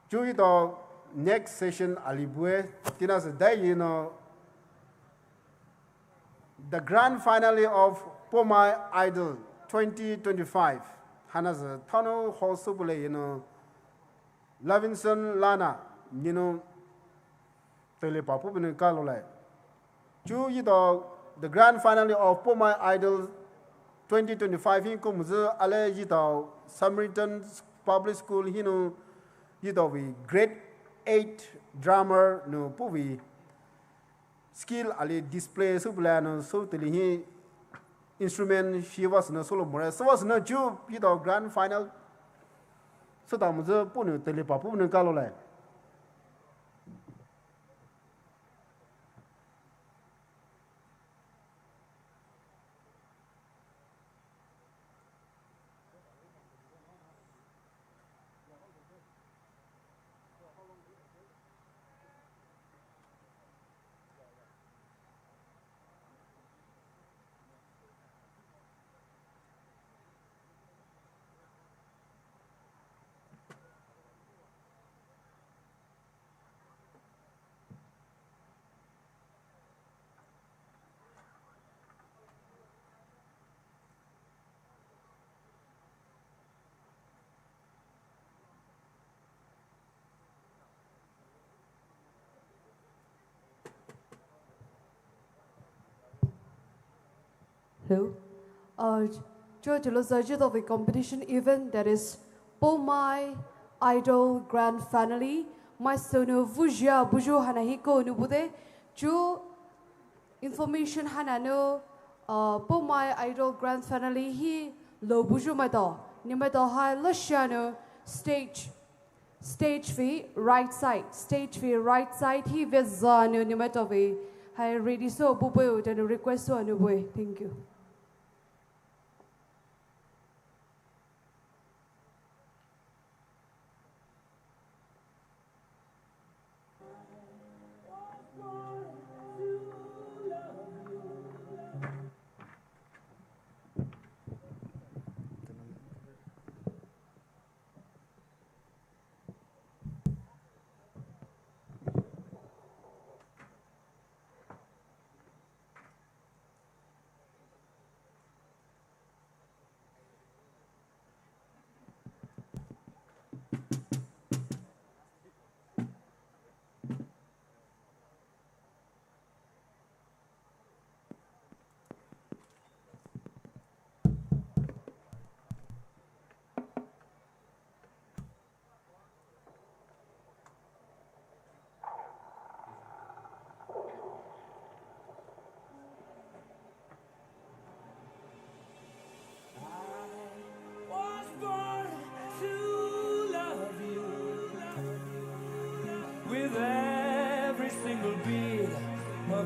Speaker 1: ju yi da next session alibue tina se dai you know the grand finale of Poumai Idol 2025 Hana's tunnel hosubule you know Levinson Lana you know tele papu bin kalole ju yi do the grand finale of Poumai Idol 2025 hin ko muzo ale yi do Samaritan Public School you know yi do we grade 8 drummer no puvi skill ali display sublano so tele hi instrument she was no solo more so was no ju yi do grand final so da muzo pu no tele papu bin kalole
Speaker 13: Hello. George Lozajit of a competition event that is Poumai Idol Grand Finale. My son Vujia Bujo Hanahiko Nubude. Jo information Hanano Poumai Idol Grand Finale he lo Bujo Mado. Nimato Hai Luciano stage fee right side. Stage fee right side he vezano Nimatovi. I ready so Bubo and request so anyway. Thank you.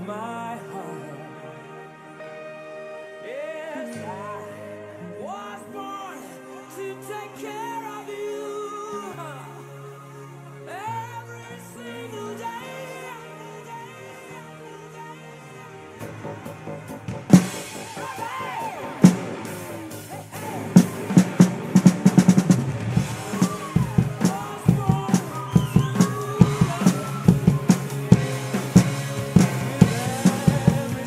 Speaker 14: My heart. Yes, I was born to take care of you every single day. Every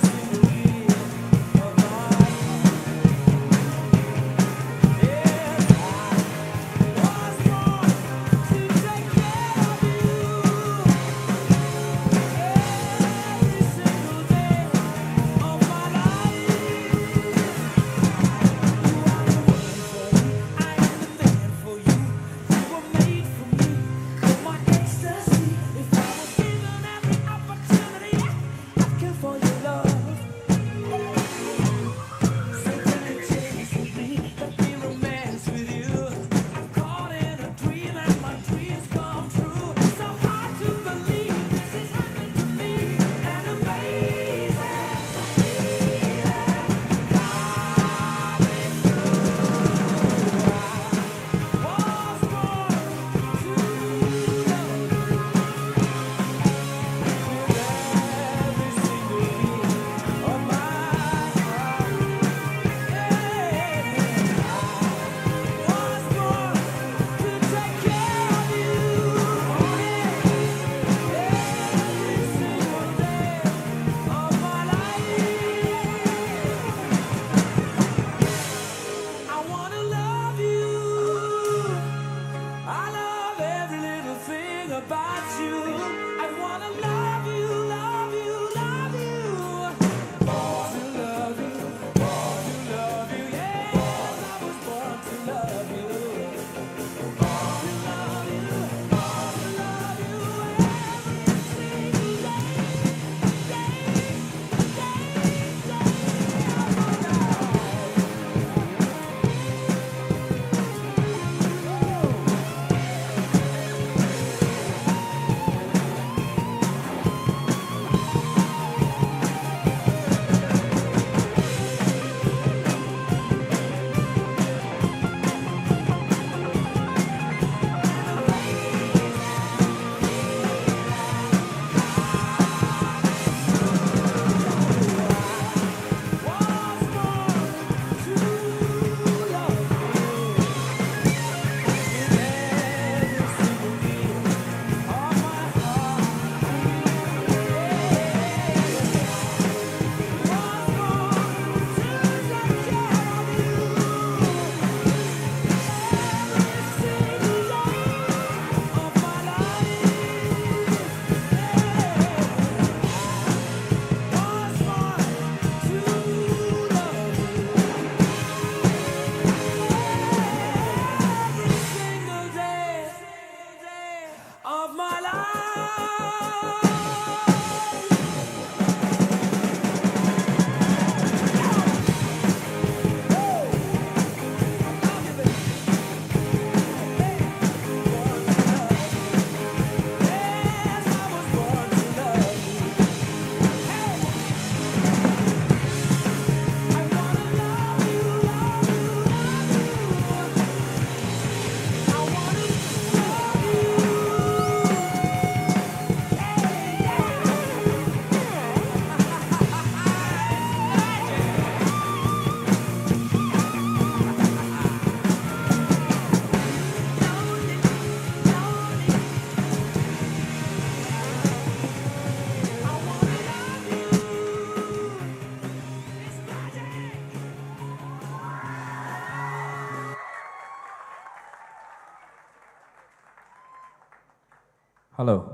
Speaker 15: Hello.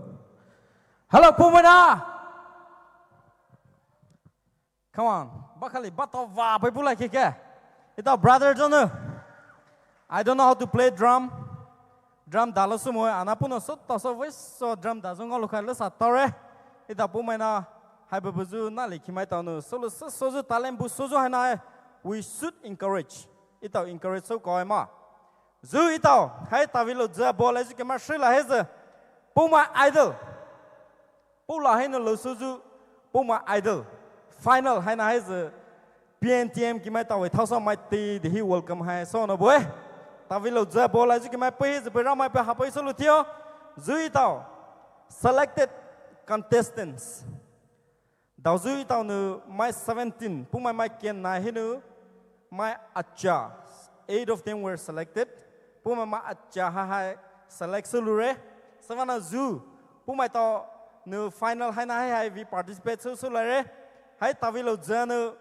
Speaker 15: Hello, Poumai. Come on. Bakali, batova, pepula kike. Ita brother don't I don't know how to play drum. Drum dalasu mo anapuno so toso voice so drum dazunga lokale satore. Ita Poumai na haibabuzu na likimai tanu solo sozu talent bu sozu hana. We should encourage. Ita encourage so koima. Zu ita hai tavilo za bola ju kema shrila heza. Poumai idol. Pula hai no lo sozu Poumai idol. Final hai na heza. PNTM ki mai tawe thausa mai ti the he welcome hai so no boy. Tavilo za bola ju ki mai pe pe ra mai pe ha pe solu thio. Zu ita selected contestants. Dau zu ita no my 17 Poumai mai ken na hinu my acha. 8 of them were selected. Poumai ma acha ha select solure. Savana Zoo, Poumai to no final hai na hai we participate so lare. Hai tavilo zano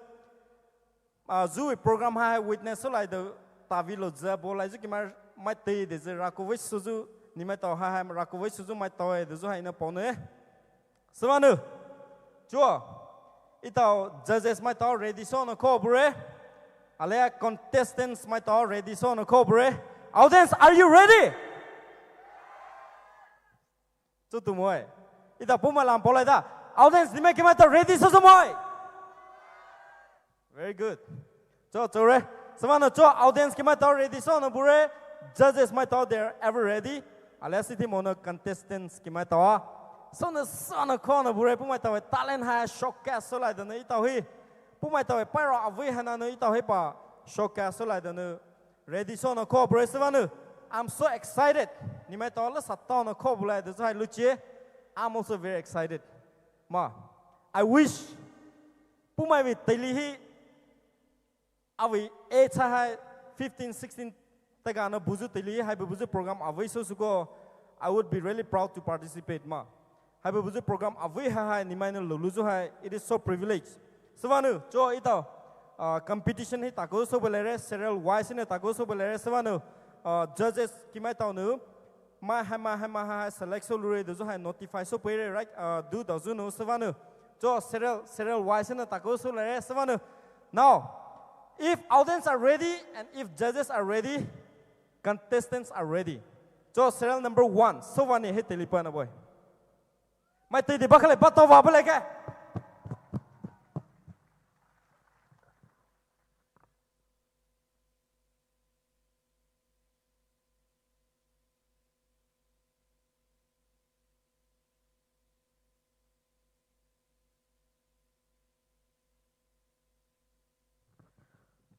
Speaker 15: Zoo program hai witness so like the tavilo za bola ju ki mai te de rakovish suzu ni mai to hai rakovish suzu mai to de zo hai na pone. Savana Jo ita judges mai to ready so no cobre. Alea contestants mai to ready so no cobre. Audience, are you ready? So tu moi, ita Poumai lam polai da. Audience, ni me kemata ready so moi. Very good. So re. Samana cho audience kemata ready so no bure. Judges mai to they're ever ready. Alia city mono contestants kemata. So no corner bure Poumai to talent ha showcase so like the ita hui. Poumai to pyro avi hana no ita hui pa showcase so like the ready so no ko bure samana. I'm so excited. I'm also very excited. Ma, I wish Poumai with Telihi avi 15, 16 tagana buzu Telihi hai buzu program avi so suko. I would be really proud to participate. Ma, hai buzu program avi hai nimai no luluzu hai. It is so privileged. Savanu, jo ito competition hi tako so bolere serial wise ne tako so bolere savanu. Judges kimai tau nu ma select so lure do hai notify so pere right do do no savanu jo serial wise na tako so lure savanu. Now if audience are ready and if judges are ready, contestants are ready. Jo serial number 1 so vani he telipana boy mai te de bakale bato wa boleke.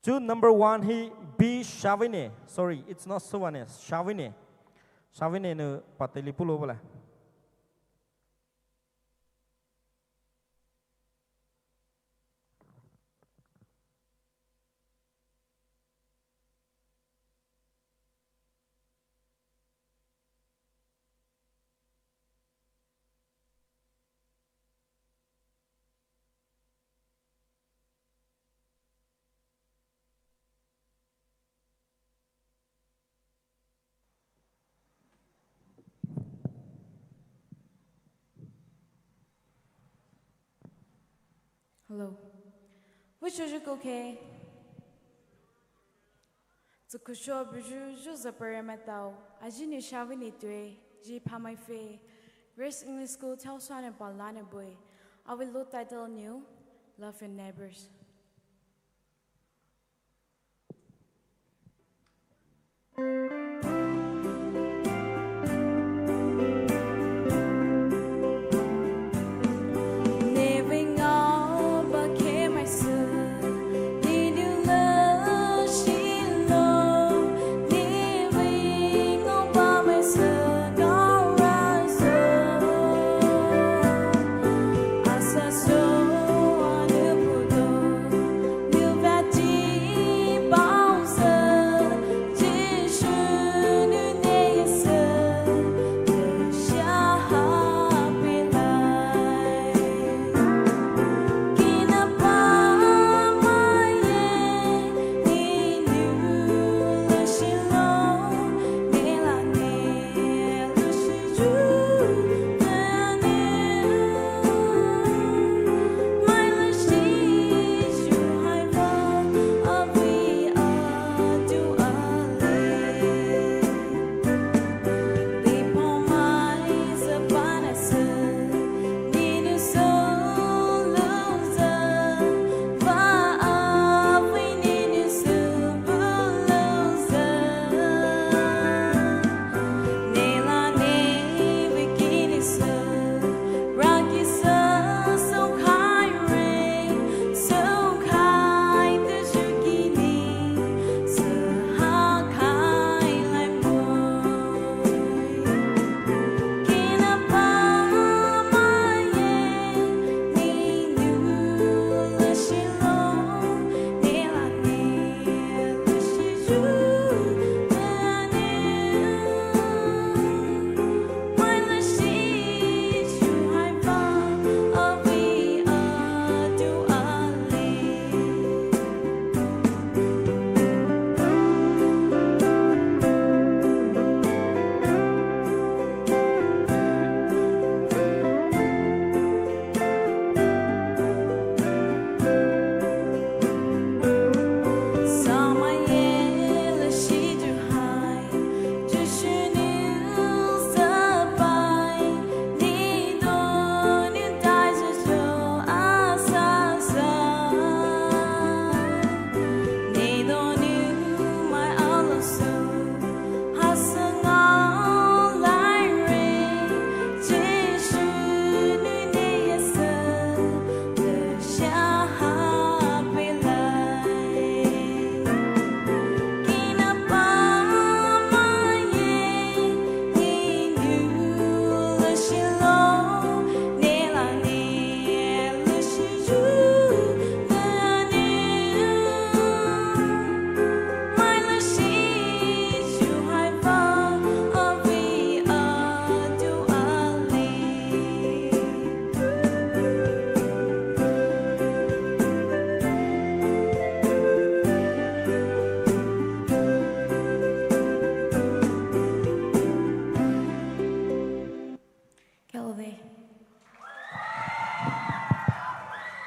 Speaker 15: Tune number 1 he B Shavine. Sorry, it's not Sovane. Shavine. Shavine no patelipulo bola.
Speaker 16: Hello. Which is okay? To kusho buju ju zapare matao. Aji ni shawi ni tue. Ji pamai fe. Grace English School Tao Swan and Balana Boy. I will look title new, Love Your Neighbors.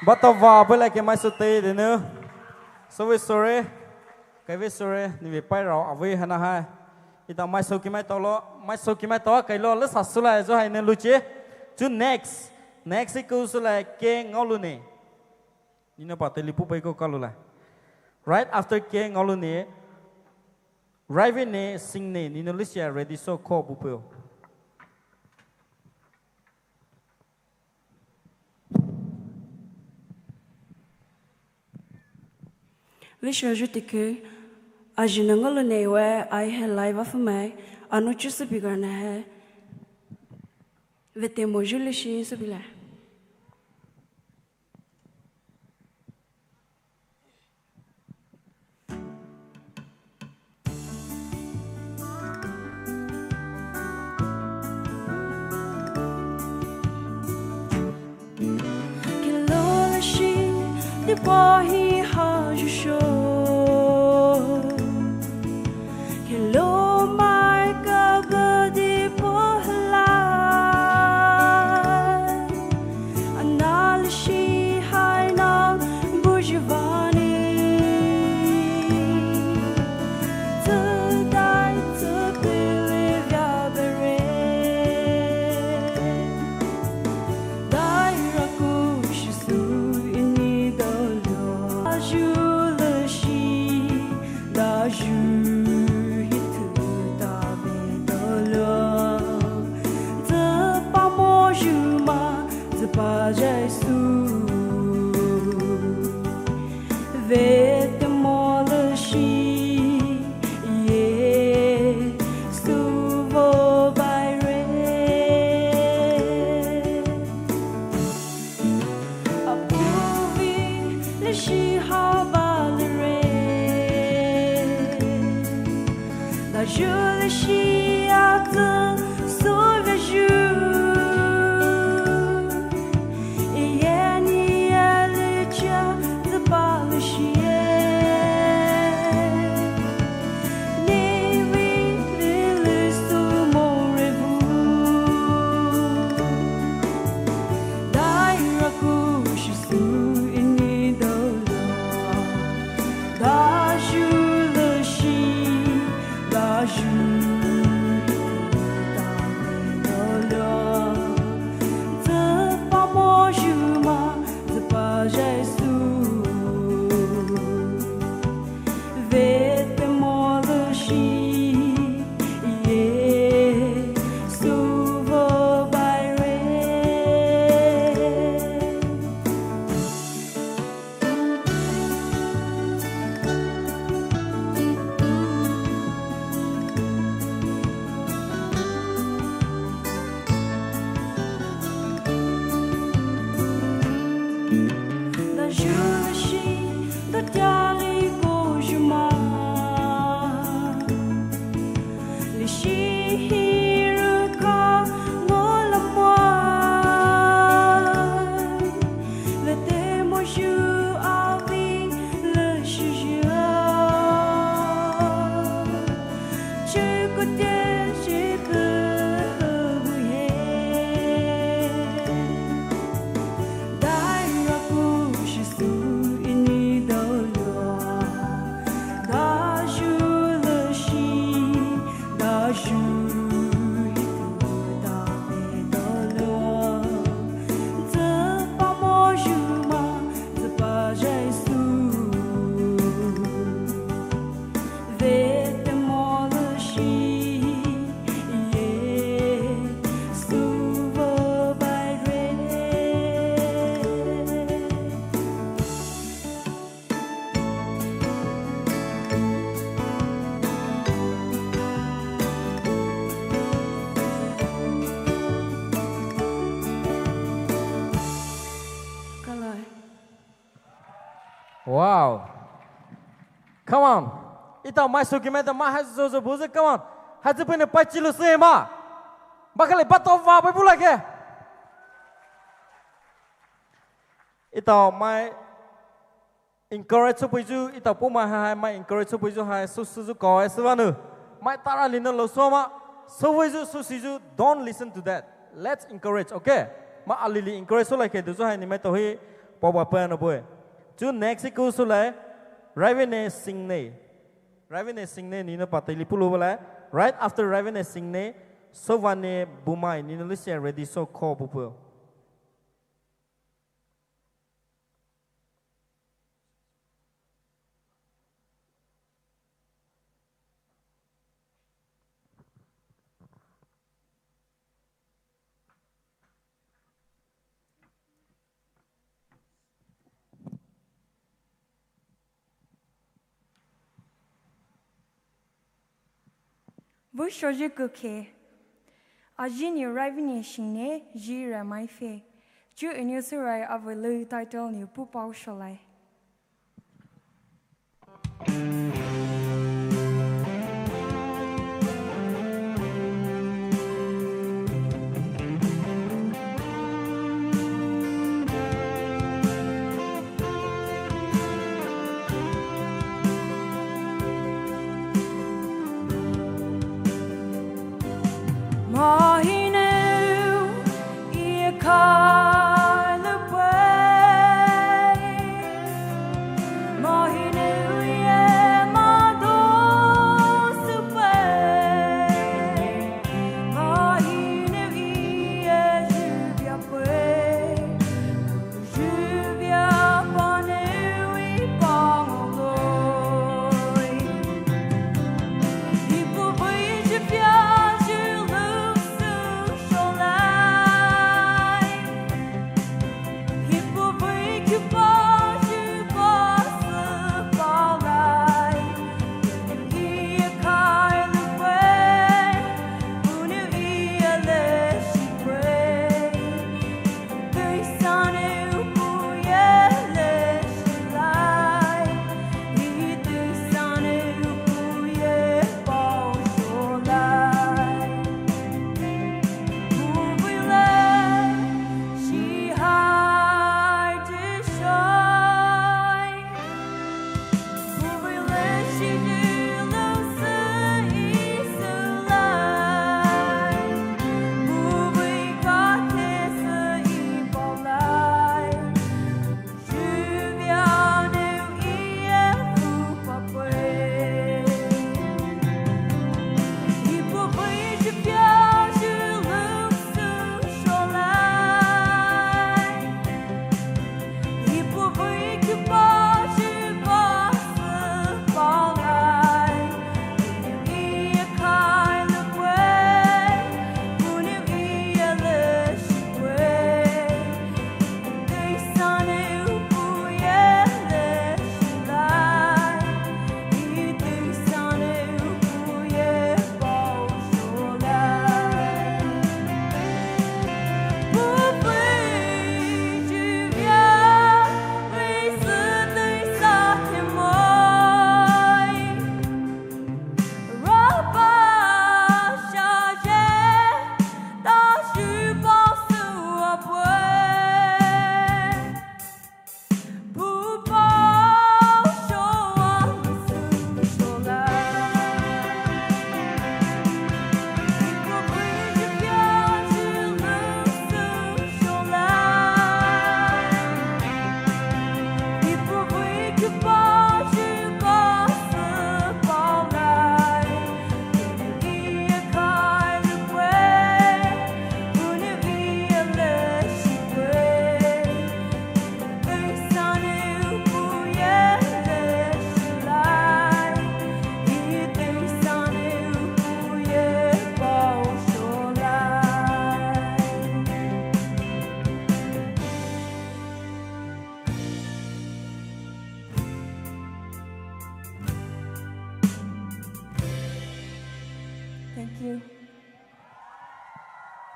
Speaker 15: bắt đầu vào với lại cái máy số tê đấy nữa. So we sorry, cái vi sorry, ni vi pai rau avi hana hai. Ita máy số cái máy to cái lo lỡ sát số lại rồi hay nên lưu chế. To next cái số lại cái ngau luôn nè. Ni nó bảo tê lipu pai ko kalu lại. Right after cái ngau luôn nè. Right when nè sing nè, ni nó list ready so call bupeo.
Speaker 16: Lisha jutike ajinangolo newe ai he live of mai anu chusu bigana he vete mojulishi subila
Speaker 17: de borre rojo show hello my god de porla analishi haina bujivani to die to be with your beret Zapa Jaisu Ve demolishi Ye Suvo Baire Apuvi Lishi Havalere La Julishi Akta Sauveju
Speaker 15: Wow. Come on. Ito mai sukimenta mai hazo buze. Come on. Hazo pune pachilo sema. Bakale bato va pai pula ke. Ito mai encourage sopuju. Ito Poumai hai mai encourage sopuju hai susu kau eswanu. Mai tara lina lo soma. Sopuju susiju. Don't listen to that. Let's encourage. Okay. Ma alili encourage so like duzo hai ni mai tohi pawa pa na boy. Chu next ko sula Ravine Singne. Ravine Singne nina patili pulo bala. Right after Ravine Singne, Sovane Poumai nina listen ready so call pupo.
Speaker 18: Vous changez que Ajini Ravine Shine, Jira my fe. Tu in your surai of a low title new Pupao Shalai.
Speaker 17: Yeah.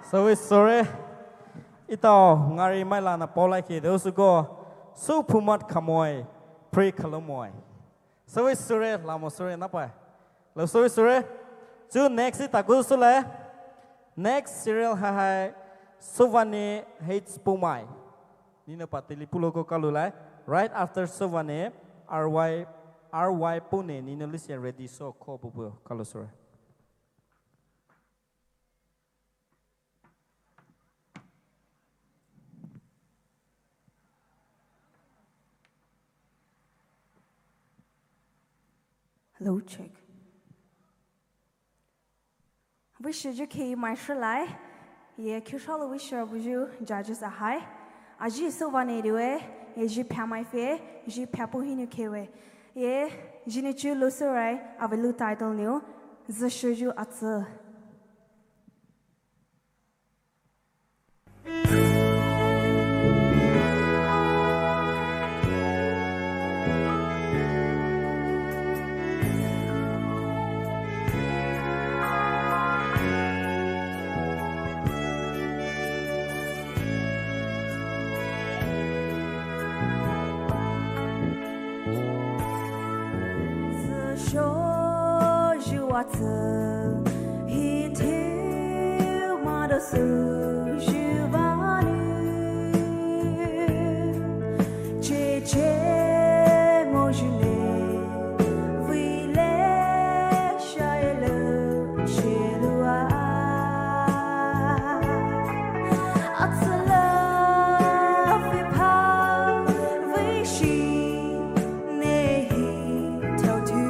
Speaker 15: So sorry. Ito ngari mai la na polai ki those who go so pumat kamoi pre kalamoy. So sorry la mo sorry na pa. Lo sorry. Chu next ita go so le. Next serial ha Sovane hates Poumai. Nina patili pulo ko kalulai. Right after Sovane RY Pune Nina listen ready so ko bubu kalusura.
Speaker 19: Hello, check. Wish you came my shalai. Ye Kushal wish you judges a high. Aji so one anyway, ye Pamai fair, ye Papuhinu kewe. Ye Jinichu Lucerai, Avelu title new, Zashuju Atsu. He tell mother so che che mojune vile shailo chelua atsala fipa vishi nehi tautu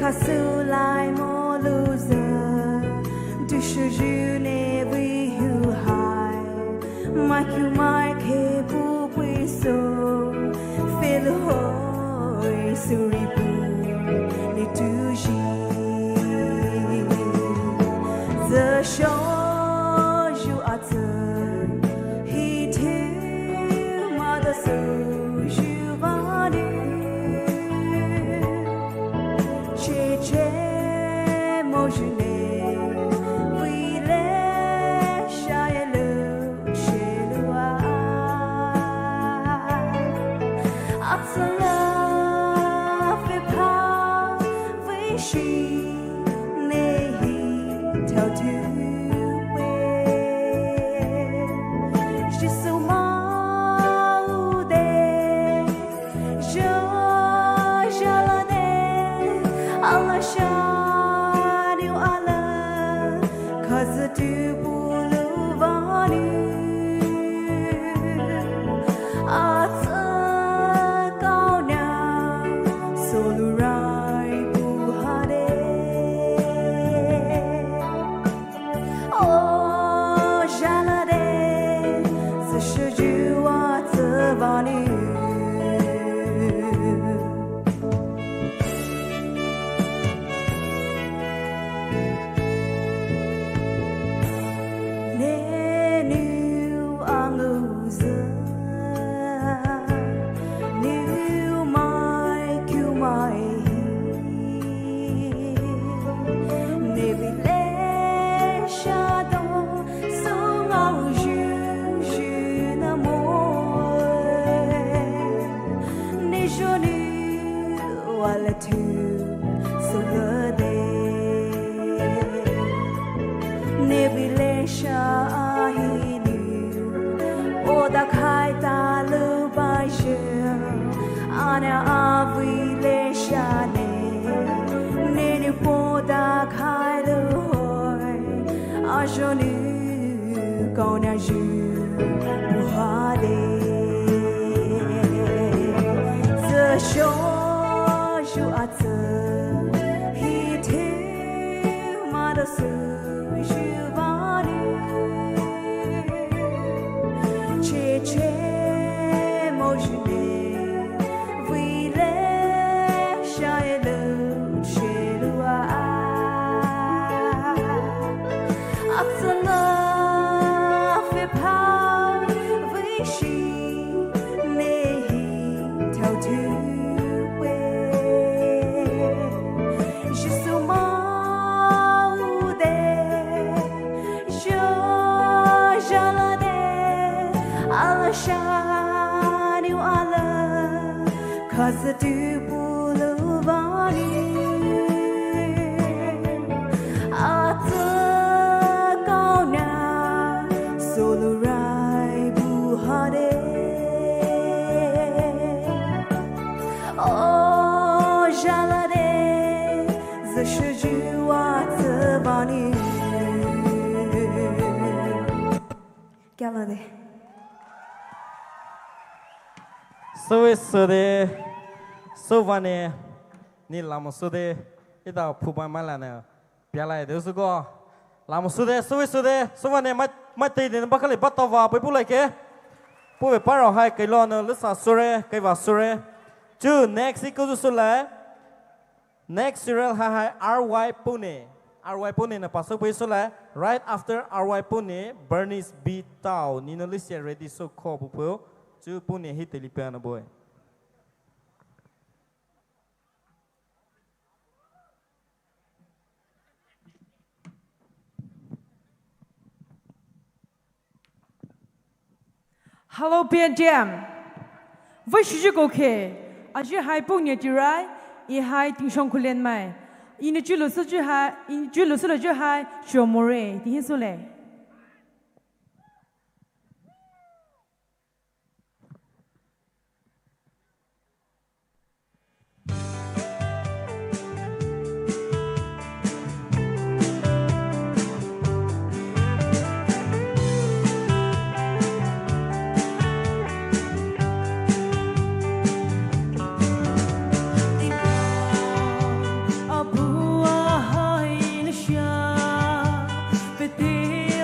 Speaker 19: Kasulai mo loser, du shiju ne we hu high, maku mai ke bu we so, feel hoy suribu ne tuji, the show you at he tell mother so you vani. Che mojune vile shailo chelua atsala fipa vishi nehi tautu
Speaker 17: tu sulade nebile shahinu oda khai ta lu bai she ana avile shane nenu poda khai lu hoi ajonu kauna ju buhade the show you at the he te madasu jubani che che mojune vile shailu chelua atsana fe pa vishi nehi tau tu Shani wala cause du buluvani ata kauna solurai buhade oh jalade zashuju atabani galade
Speaker 15: so de so vane ni lamo so de ida Poumai malana piala de so go lamo so de so vane mai te de bakali batava pe pulai ke pu be paro hai kai lo no lisa sore kai va sore chu next iko so la next serial ha RY Pune na paso pe so la right after RY Pune Bernice B Tao ni no list ready so ko pu chu Pune hit lipiana boy.
Speaker 20: Hello PNTM. Với sự cố kể, ở dưới hai bộ nhà chỉ ra, y hai tiếng song kulen mai, in chú lúa sữa hai, in chú lúa sữa hai, show more, tiếng số lệ.
Speaker 17: Abua hai na sha, pete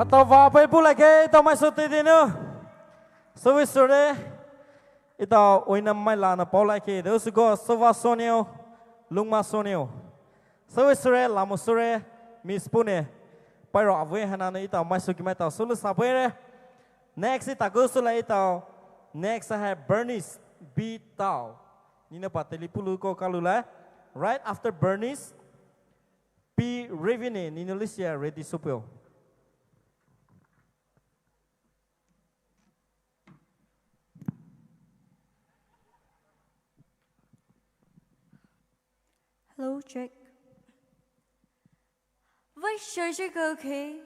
Speaker 15: bắt đầu vào với bù lại cái tao mai số tiền đi nữa số với số đấy ít tao ôi năm mai là nó bảo lại cái đó sẽ có số va số nhiều lung ma số nhiều số với số đấy là một số đấy miss bù nè bây giờ với hắn này ít tao mai số kia mai tao số lúc sau đấy next ít tao có số lại ít tao next I have Bernice B tao ni na pateli pulu ko kalula right after Bernice P Revine ni Malaysia ready supel.
Speaker 6: Hello, check. Với sự cơ khí,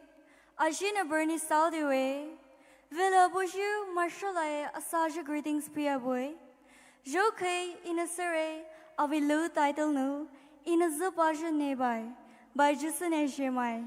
Speaker 6: ở trên Bernie Saudi way, về là bố chú Marshall Asaj greetings pia boy. Dẫu khi in a series, ở vì lưu title nu, in a giúp bao nhiêu nề bài chú sinh này xem mai.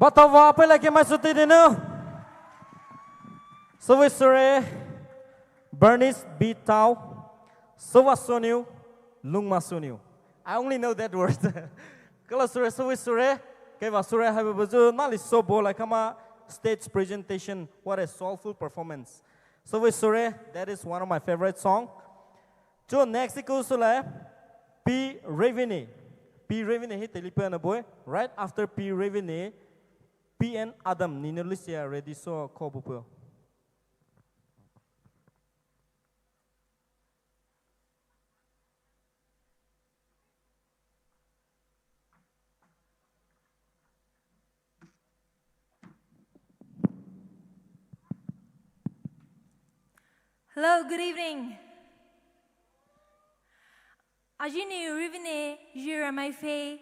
Speaker 15: Batawa pa lagi mai suti dinu. Sawisure Bernice B. Tau. Sawasoniu Lungmasuniu. I only know that word. Kalau sawisure kaya sure habi baju nali sobo like kama stage presentation. What a soulful performance. Sawisure, that is one of my favorite song. Jo next ikusule P. Ravini. P. Ravini he telephone boy. Right after P. Ravini, P. N. Adam Ninulisia ready so kobupo.
Speaker 21: Hello, good evening. Ajini Rivine Jira my fe.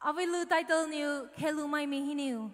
Speaker 21: Avilu title new Kelu my mihinu.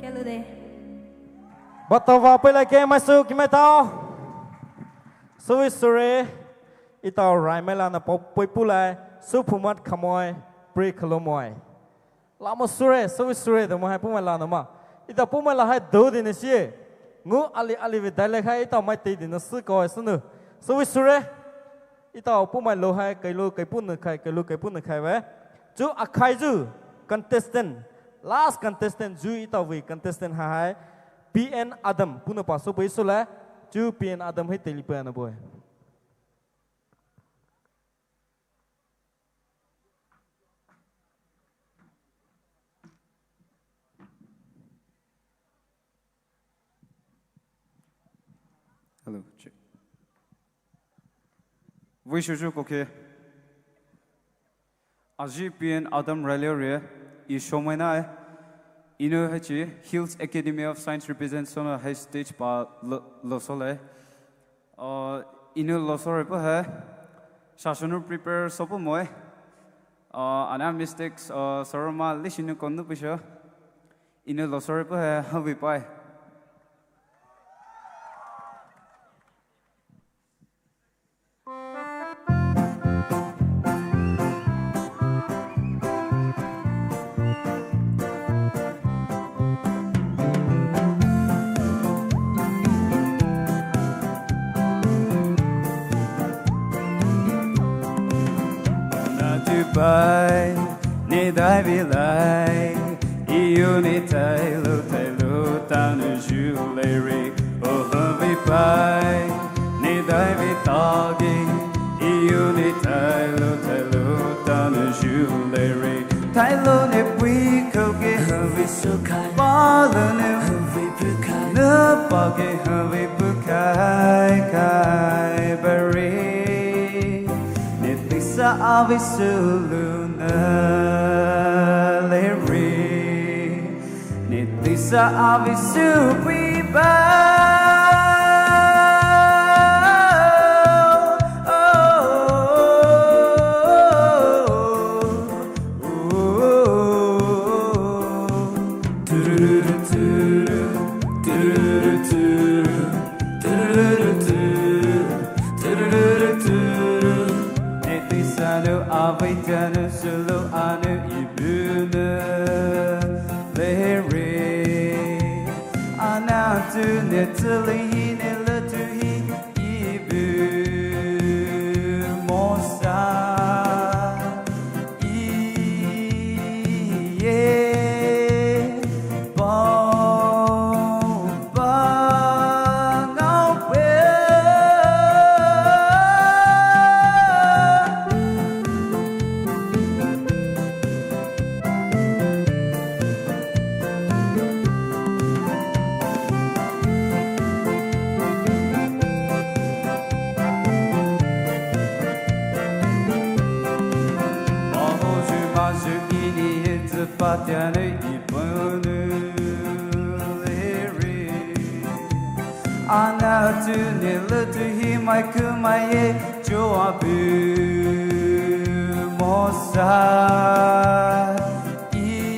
Speaker 19: Galude.
Speaker 15: Batova pela ke masu kimetao. Sui sure itao raimela na poi pulai su pumat khamoi pre khalomoi. Lama sure sui de mo hai pumai la na ma. Ita pumai la hai do din si. Ngu ali vi dai le khai itao mai ti din su ko sunu. Sui sure itao pumai lo hai kai pun na khai ve. Chu akhai ju contestant last contestant ju itao vi contestant hai PN Adam puna paso paisula chu PN Adam hai telipa na boy.
Speaker 2: Hello. Vui shuju koke. Aji PN Adam Raleore is showmana ino hachi Hills Academy of Science represents on a high stage pa losole. Ino losore pa hai shashanu prepare sopo moy. Ana mistakes saroma lishinu kondu pisha. Ino losore pa hai havi pai. Bye, ne dai vi lai, io ne tai lo tanu jewelry. Oh, vi bye, ne dai vi tagi, io ne tai lo tanu jewelry. Tai lo ne pui koge, vi sukai, bala ne vi bukai, ne bage vi bukai kai bari. Sa avisuluna leri nitisa avisupiba Avitanu sulu anu ibuna leri anatu netali nelatuhi ibu mosa iye Patiane ipunu leri anatu nilutu himai kumaye joabu mosa iye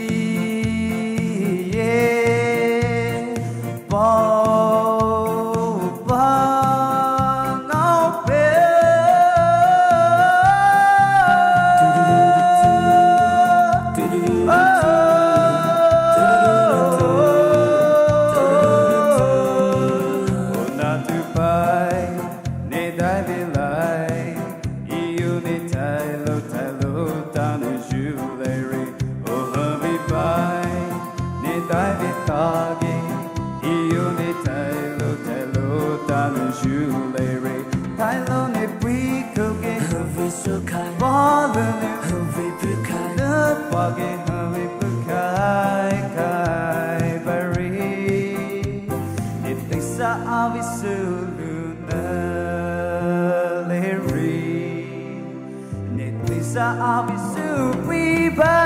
Speaker 2: I'll be super.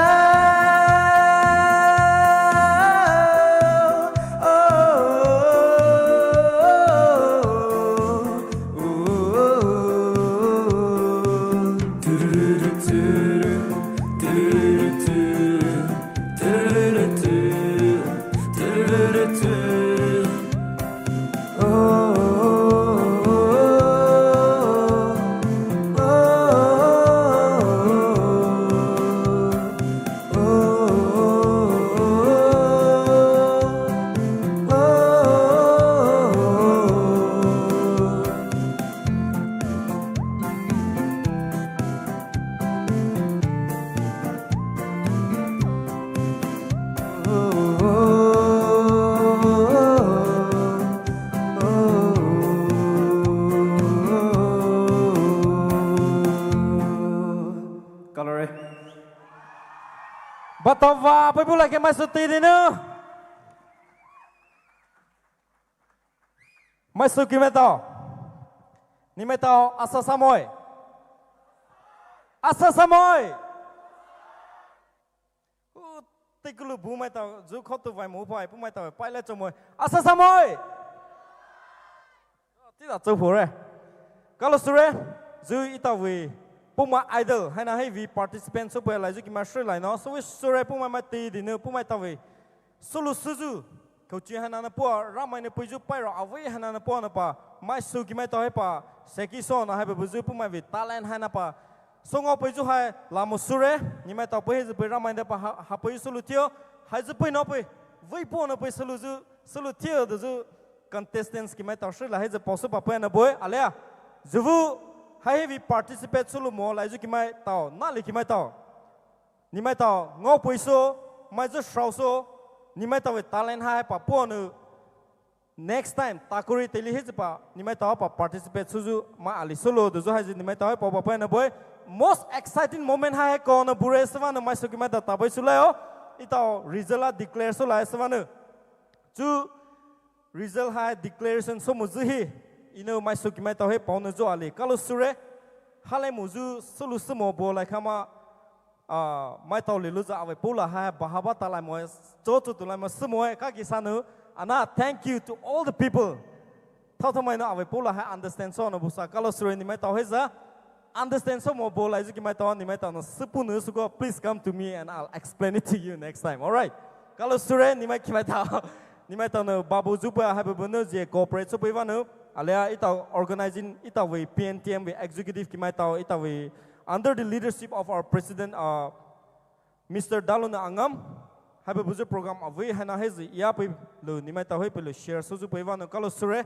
Speaker 15: Batava, apa pula ke masuk tadi ni? Masuk ke meta? Ni meta asa samoy. Asa samoy. Tikulu Poumai tau, zu kau tu vai mu pai, Poumai tau, pai le cumoi. Asa samoy. Tidak cukup re. Kalau sure, zu itawi. Poumai idol, hai na hai vi participant supaya laju kita Sri Lanka, so we sure Poumai mati di ne Poumai tahu, sulu suju, kau cihan na puan ramai ne puju pairo, awai hai na puan apa, mai su kita tahu apa, sekiso na hai bebuju Poumai vi talent hai na apa, so ngau puju hai lamu sure, ni mai tahu puju puju ramai ne apa, ha puju sulu tio, hai ju puju na puju, vai puan na puju sulu tio tu ju contestants kita tahu Sri Lanka hai ju posu apa na puju, alea, juvu hai vi participate sulu mo lai ju kimai tao na li kimai tao ni mai tao ngau puiso mai ju shauso ni mai tao talent hai pa ponu next time takuri teli hi pa ni mai tao pa participate suju ma ali solo du ju hai ni mai tao pa pa na boy most exciting moment hai ko na bure swa na mai su kimai ta bai sulao itao result declare sulai swa na ju result hai declaration so mu ju hi ino mai su kimai tau he pauna jo ali kalau sure halai muju sulu sumo bo lai kama mai tau le luza ave pula ha bahaba talai mo jo tu tulai mo sumo ka kisanu ana thank you to all the people tau tau mai na ave pula ha understand so na busa kalau sure ni mai tau he za understand so mo bo lai ju kimai tau ni mai tau no sepunu suko please come to me and I'll explain it to you next time, all right? Kalau sure ni mai kimai tau no babu zupa ha bebuno je cooperate so peiwa no alea ita organizing ita we PNTM we executive kimai tau ita we under the leadership of our president Mr. Daluna Angam have a buzu program away hana hezi ya pe lo ni mai tau he pe lo share so zu peiwa no kalau sure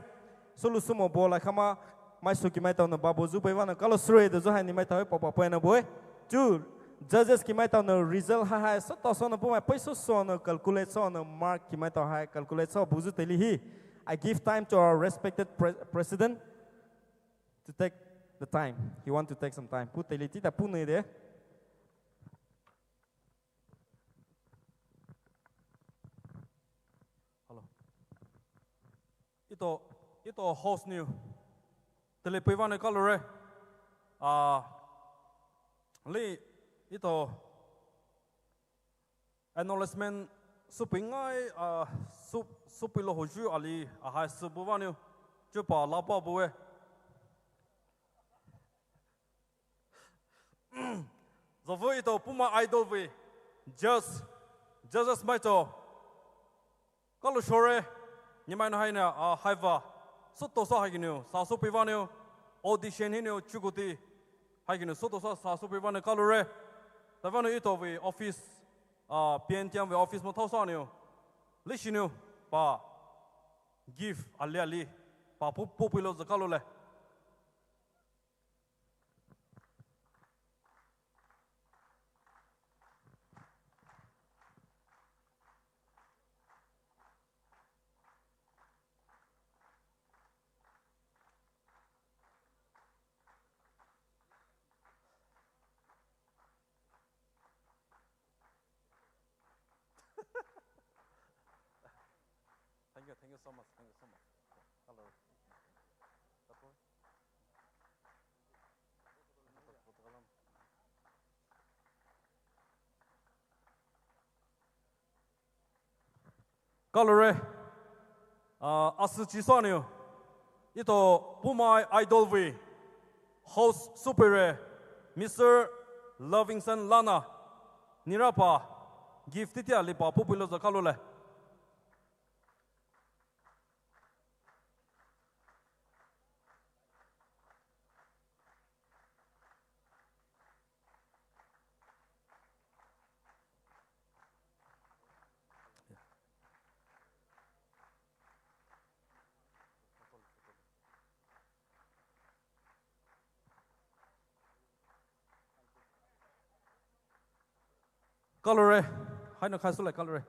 Speaker 15: solu sumo bola kama mai su kimai tau no babu zu peiwa no kalau sure de zo ha ni mai tau he papa pe na boy tu judges kimai tau no result ha so to so no po mai paiso so no calculate so no mark kimai tau ha calculate so buzu teli hi. I give time to our respected president to take the time. He want to take some time. Put teliti ta pune de. Hello. Ito host new. Telepivan kalore. Li ito acknowledgement supingai supilo hoju ali ahai subuvanio jupa lapa buwe zovo ito Poumai idol we just maito kalau sore ni mai no haina haiva soto sa hagino sa supivanio audition hinio chuguti hagino soto sa supivanio kalore tavano ito we office PNTM we office mo thausanio lishinu pa give ali pa popilo zakalo le Thank you so much. Hello. Kalore, asuchisanio, ito Poumai idol we, host superior, Mr. Livingston Lana, nirapa, gift iti alipa populo za kalole. Color, hai no khai su lai color.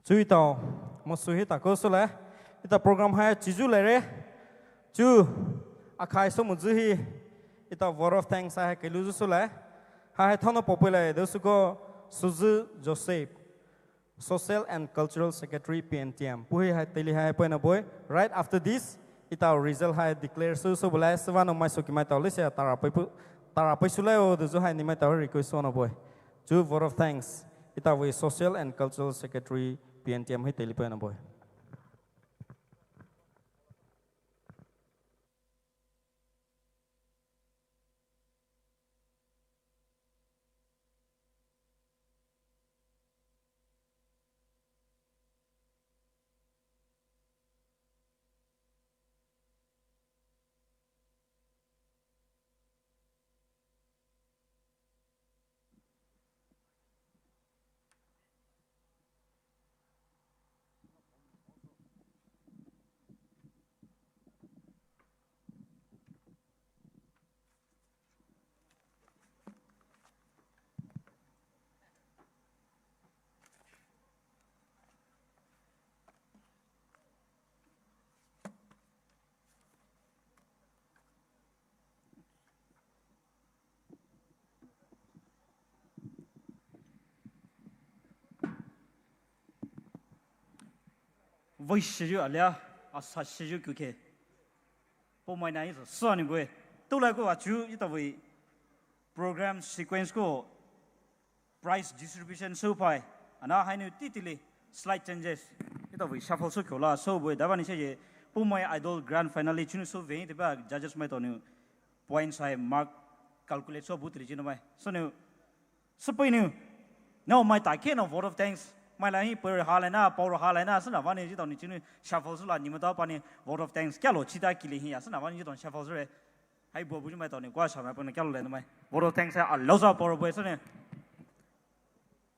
Speaker 15: Chú ý tàu một số hết cơ số lẽ, ita program hai chú lại re, chú khai số một chú hi, ita word of thanks hai cái lưu số lẽ, hai thằng nó popular đó số có Suzu Joseph, Social and Cultural Secretary PNTM, puhi hai teli hai point boy. Right after this, ita result hai declare so boleh sevan omai so kimai tau lese tara sulai o do hai nimai tau request so na boy. Chú word of thanks, ita we Social and Cultural Secretary PNTM hai teli point boy.
Speaker 4: Voi shiru alia, asa shiru kuke. Poumai na itu sani boy. Tu lah ko acu itu voi program sequence ko price distribution so pai. Ana hai nu titili slide changes. Itu voi shuffle so kola so boy. Dapat ni saja Poumai idol grand finale cunu so vein tiba judges mai tonu points hai mark calculate so but region mai. So nu sepai nu. No mai tak kena vote of thanks. Mai lain per halena, power halena, senawan ni kita ni cunu shuffle sulah ni mata apa ni vote of thanks. Kalau cita kili hiya, senawan ni kita shuffle sulah. Hai buat bujuk mai tahu ni, gua sama pun kalau lain mai vote of thanks saya Allah sah power boy sana.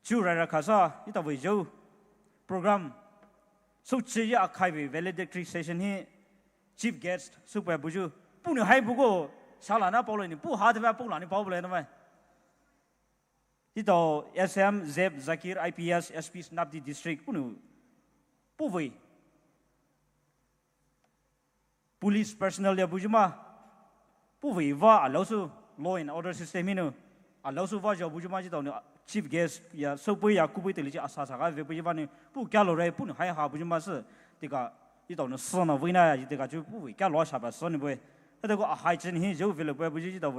Speaker 4: Cuma rara kasa, kita boleh jauh program. So cia akai be valedictory session hi chief guest supaya bujuk. Pun hai buku salah na power ni, pun hati apa power ni power lain mai. Itu SM, ZAIB, ZAKIR, IPS, SP Senapati district pun puwei. Police personnel dia bujuma puwei va alausu law and order system ini alausu va jauh bujuma jadi tahu chief guest ya supaya aku boleh terlihat asas agak bujuma ni pu kalau rai pun hai ha bujuma se tiga itu tahu sana wina jadi tiga cuy puwei kalau siapa sana boleh. Tapi kalau hai jenis ni jauh velo boleh bujuma jadi tahu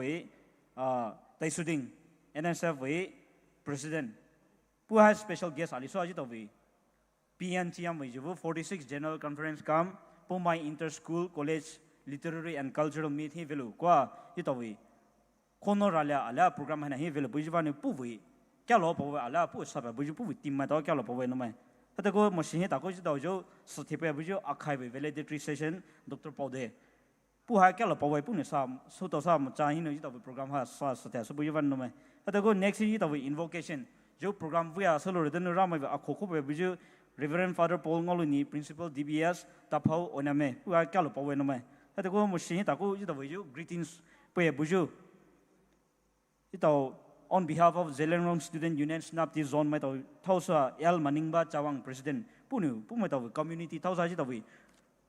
Speaker 4: MTEISUDING, NSF boleh. President, who has special guest ali so aji tawi PNTM we 46 General Conference kam Poumai Inter School College Literary and Cultural Meet hi velu kwa itawi kono ralia ala program hana hi velu bujivani puwi kyalo pawe ala pu saba buju puwi timma taw kyalo pawe no mai hata ko machine ta ko ji taw jo suthipe buju akhai we valedictory session Dr. Paode pu ha kyalo pawe pu ne sa so to sa ma cha hin no ji taw program ha sa satya so bujivan no mai hata ko next yi taw invocation jo program via solo redan ramai a khokho be buju Reverend Father Paul Ngoluni Principal DBS Taphau Oname pu ha kyalo pawe no mai hata ko machine ta ko ji taw jo greetings pe buju itaw on behalf of Zeliangrong Student Union Senapati Zone mai taw thausa L Maningba Chawang President punu mai taw community thausa ji taw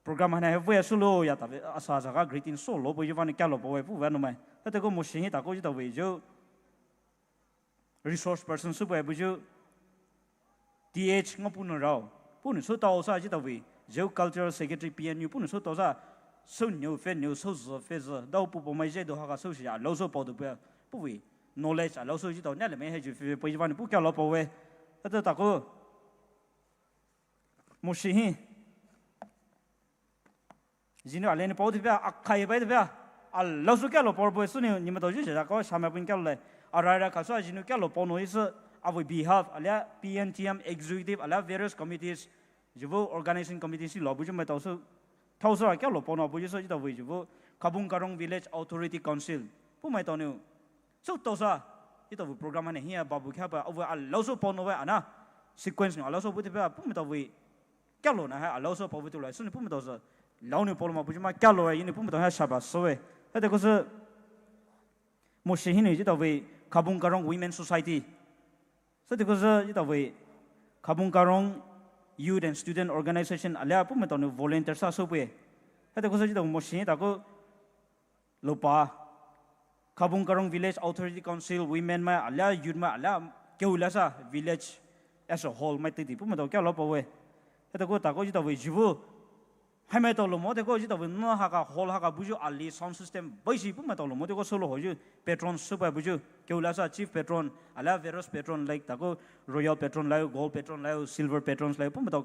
Speaker 4: program hana have we solo ya taw asa jaga greeting solo bo jwan kyalo bo pu wa no mai ate ko moshi ta ko ji taw jo resource person su bo jo Ngaopunii Rao punu so taw sa ji taw jo cultural secretary PNU punu so taw sa so new fe new so zo fe zo daw pu bo mai je do ha ga so sia lo so po do pu wi knowledge老师知道，那里面还就不一般的不叫老保卫，那这大哥，没事hin，今天连你保的不要，开一百的不要，老师叫老保卫，是你们都就是那个上面不叫来，来看说今天叫老保诺意思，our behalf，PNTM executive，various committees，就不 organizing committees 是老不就没到时，到时候叫老保诺不就是知道为就不 Khabung Karong Village Authority Council，不没到呢。So tosa itu program mana hiya babu kapa over al lauso pono wa ana sequence ni Allah so buti pa pum tahu kya lo na hai Allah so pawu tu lai sun pum tahu se lau ni polo ma buji ma kya lo hai ini pum tahu hai sabas so hai ada ko se mo shi ni ji tahu Khabung Karong Women Society so ko se ji tahu Khabung Karong Youth and Student Organization alia pum tahu volunteer sa so pe ada ko se ji tahu mo shi ta ko lupa Khabung Karong Village Authority Council Women ma alia youth ma alia keula sa village as a whole mai ti pum tahu kya lo pawe ada ko ta ko ji tahu jibu hai mai tahu lo mo de ko ji tahu no ha ka hall ha ka buju ali sound system bai si pum tahu lo mo de ko solo ho ju patron super buju keula sa chief patron alia various patron like ta ko royal patron lai gold patron lai silver patrons lai pum tahu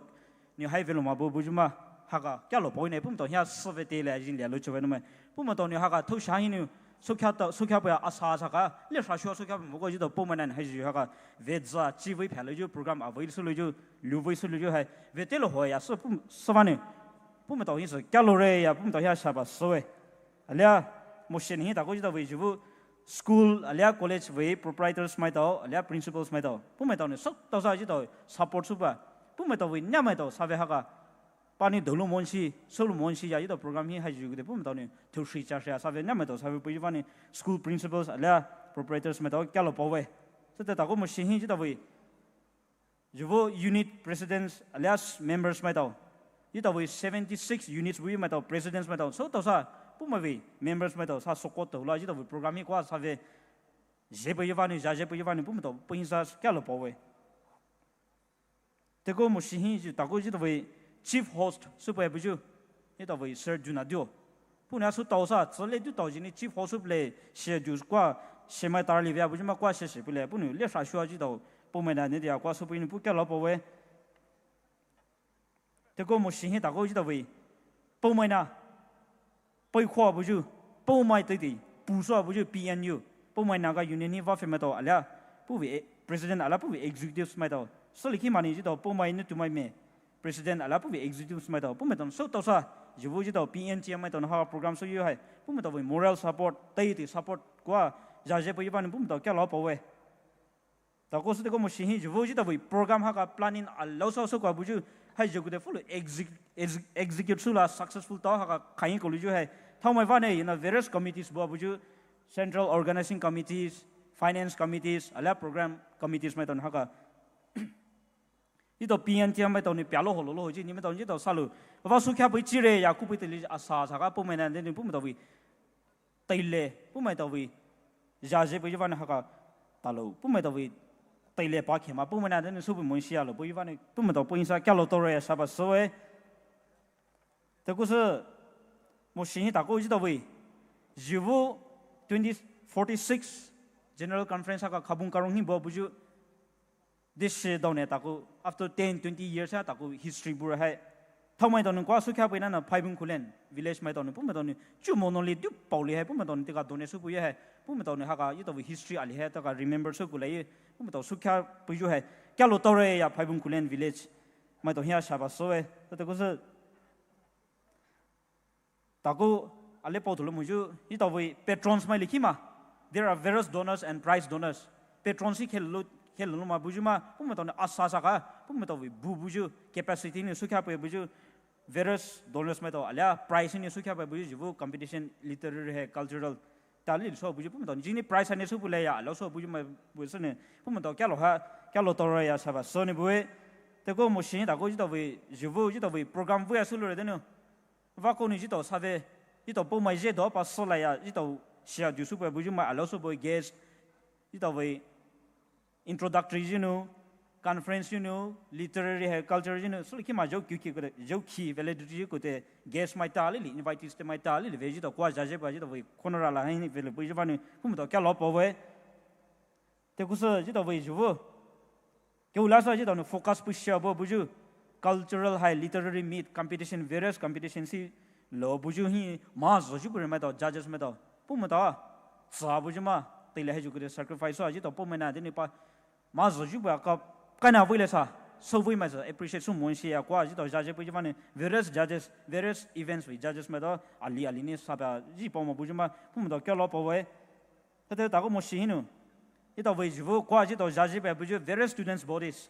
Speaker 4: ni hai velo ma buju ma ha ka kya lo pawe ne pum tahu ya sove te le jin le lo chwe no mai pum tahu ni ha ka thu sha hin Sukha pa asa saka le shashua sukha mogo ji to pomanan hai ji ha vedza chi voi phalo ju program avai su lo ju lu voi su lo ju hai vetelo ho ya so savane pum to hin so calore ya pum to ya saba so e alia motion hi ta ko ji to voi ju school alia college voi proprietors mai to alia principals mai to pum to ne sok to sa ji to support su pa pum to voi nya mai to sabe ha ka pani dolu monsi solo monsi ya ito program hi hai ju de pum to ne to shi cha sha sa ve na me to sa ve pu ni school principals ala proprietors me to kya lo pawe so ta ko mo shi hi ji to we juvo unit presidents alias members me to ito we 76 units we me to presidents me to so to sa pum we members me to sa sokot to la ji to program hi kwa sa ve je pu ni ja je pu ni pum to pu sa kya lo pawe te ko mo shi hi ji ta ko ji to we chief host super buju ito voi sir junadio puna su tau sa zle du tau jini chief host ple she ju kwa she mai tar li via buju ma kwa she she ple punu le sha shua ji dau po mai na ne dia kwa su pu ni pu kya lo po we te ko mo shi hi ta ko ji dau voi po mai na poi khwa buju po mai te ti pu so buju PNU po mai na ga union ni va fe ma to ala pu vi president ala pu vi executives mai to so li ki mani ji dau po mai ni tu mai me President ala pu executives mai to pu me ton so to sa jibu ji to PNTM mai ton ha program so yu hai pu me to moral support tai ti support kwa ja je pu ban pu me to kya lo pawe ta ko su de ko mo shi hi jibu ji to program ha ka planning allo so kwa bu ju hai jigu de full execute sula successful ta ha ka khai ko lu ju hai thau mai va ne in various committees bu ju central organizing committees finance committees ala program committees mai ton ha ka ito PNTM mai to ni pyalo holo lo ji ni me to ji to salu wa su kya bai chi re ya ku bai te li asa sa ga pu mai na ni pu me to wi tai le pu mai to wi ja je bai van ha ka ta lo pu mai to wi tai le pa khe ma pu mai na ni su bu mon sia lo pu van pu me to pu sa kya lo to re sa ba so e te ku se mo shi ta ko ji to wi jivu 2046 general conference ha ka Khabung Karong hi bo bu ju this down ne taku after 10-20 years ha taku history bura hai thomai don kwa su kya pe na phaibung khulen village mai don pu me don chu monoli du pauli hai pu me don te ka don su pu ye hai pu me don ha ka yi to history ali hai ta ka remember su kulai pu me to su kya pu ju hai kya lo to re ya phaibung khulen village mai to hia sha ba so e ta ko se taku ale po thulu mu ju yi to patrons mai likhi ma there are various donors and prize donors patrons hi khelu khelu ma buju ma pu me to asa sa ka pu me to bu buju capacity ni su kya pe buju various donors mai to ala prize ni su kya pe buju jibu competition literary hai cultural tali so buju pu me to jini prize ni su pu le ya lo so buju ma bu se ne pu me to kya lo ha kya lo to ra ya sa ba so ni bu te ko mo shin da ko ji to jibu ji to program bu ya su lo re de no va ko ni ji to sa ve ji to pu mai je do pa so la ya ji to sia ju su pe buju ma lo so bu guest ji to introductory you know conference you know literary hai culture you know so ki ma jo ki ko jo ki valedictory ko te guest mai ta li invitees te mai ta li ve ji to kwa ja je ba ji to khonora la hai ni ve bu ji ba ni pu to kya lo po we te ku so ji to ve ju wo ke ula sa ji to focus pu sha bo bu ju cultural high literary meet competition various competition si lo bu ju hi ma zo ju ko mai to judges mai to pu ma ta sa bu ju ma te le hai ju ko sacrifice so ji to pu mai na de ni pa ma zo ju ba ka kana voi le sa so voi ma appreciate so mon sia kwa ji to judge pu ji ma ne various judges various events with judges ma to ali ali ni sa ba ji po ma bu ju ma pu ma to kya lo po we te ta ko mo shi nu ito voi ju kwa ji to judge ba bu ju various students bodies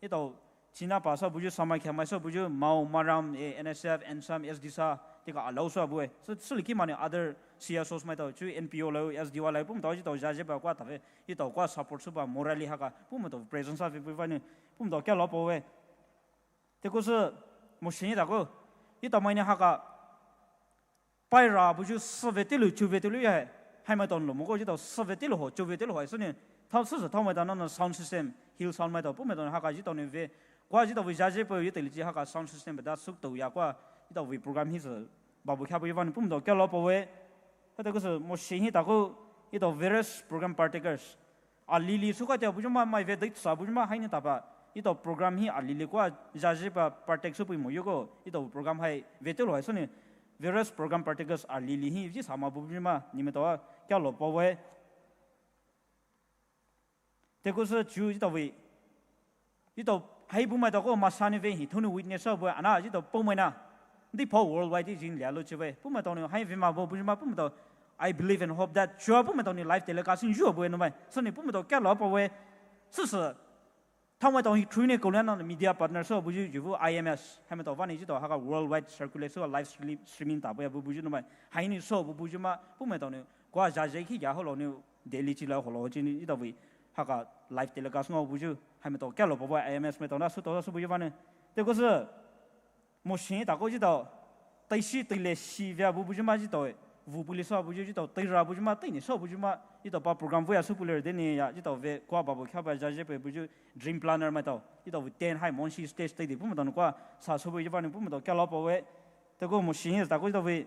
Speaker 4: itu Cina bahasa buju sama kaya masa buju mau Maram NSF NSAM SDSA tika alau so abu seliki mana other CSOs mai tau cu NPO lau SDY lau pun tau tau jaje ba kwa tafe itu kwa support suba morally haka pun tau presence of people ni pun tau kya lopo we teko se moshini tako itu mai ni haka pai ra buju sevetilu chuvetilu ya hai mai tau lo mo ko tau sevetilu ho chuvetilu ho sini tau se tau mai tau na sound system hill sound mai tau pun tau haka ji tau ni ve qua chỉ tàu vì giá trị bao nhiêu tiền chỉ học sound system bây giờ súc tàu ya qua chỉ tàu vì program hi giờ bảo bố khai bao nhiêu văn bún tàu kéo lóp bao nhiêu cái đó cái một sinh hi tàu có chỉ tàu various program partakers lili súc cái tàu bún mà mai về đấy sao bún mà hay như tàu chỉ tàu program hi lili qua giá trị ba partak súc bao nhiêu có chỉ tàu program hay về tới rồi sao nè various program partakers lili hi chỉ sao mà bún mà nhưng mà tàu kéo lóp bao nhiêu thế cái chú chỉ tàu vì chỉ tàu hay Poumai tao có masani về hi thonu witness ở anh à chỉ tao Poumai na đi po worldwide đi chính là lúc chơi Poumai tao này hay về mà bố Poumai tao I believe and hope that chúa Poumai tao này life telecasting chúa bố nó vậy sau này Poumai tao kéo lọ bao về sự sự thằng mai tao hi true này câu lên media partner so bố chú IMS hay mà tao van này chỉ tao haka worldwide circulate so live streaming tao bố chú nó vậy hay này so bố chú mà Poumai tao này qua giá trị khi giá họ lo này daily chỉ là họ lo chỉ tao vì haka live telecast ngô bố chú hay mà tàu kéo lọ bao IMS mà tàu na số tàu số bao nhiêu vậy? thế có sự một sinh tàu có chỉ tàu tây sĩ tây lệ sĩ về bố bố mà chỉ tàu vụ police bố chỉ tàu tây ra bố mà tây này số bố mà chỉ tàu ba program với số popular đến này chỉ tàu về qua bảo khai bài giải bố dream planner mà tàu chỉ tàu ten hai món sĩ stage tây thì bố mà tàu qua sao số bao nhiêu vậy bố mà tàu kéo lọ bao thế có một sinh tàu có chỉ tàu về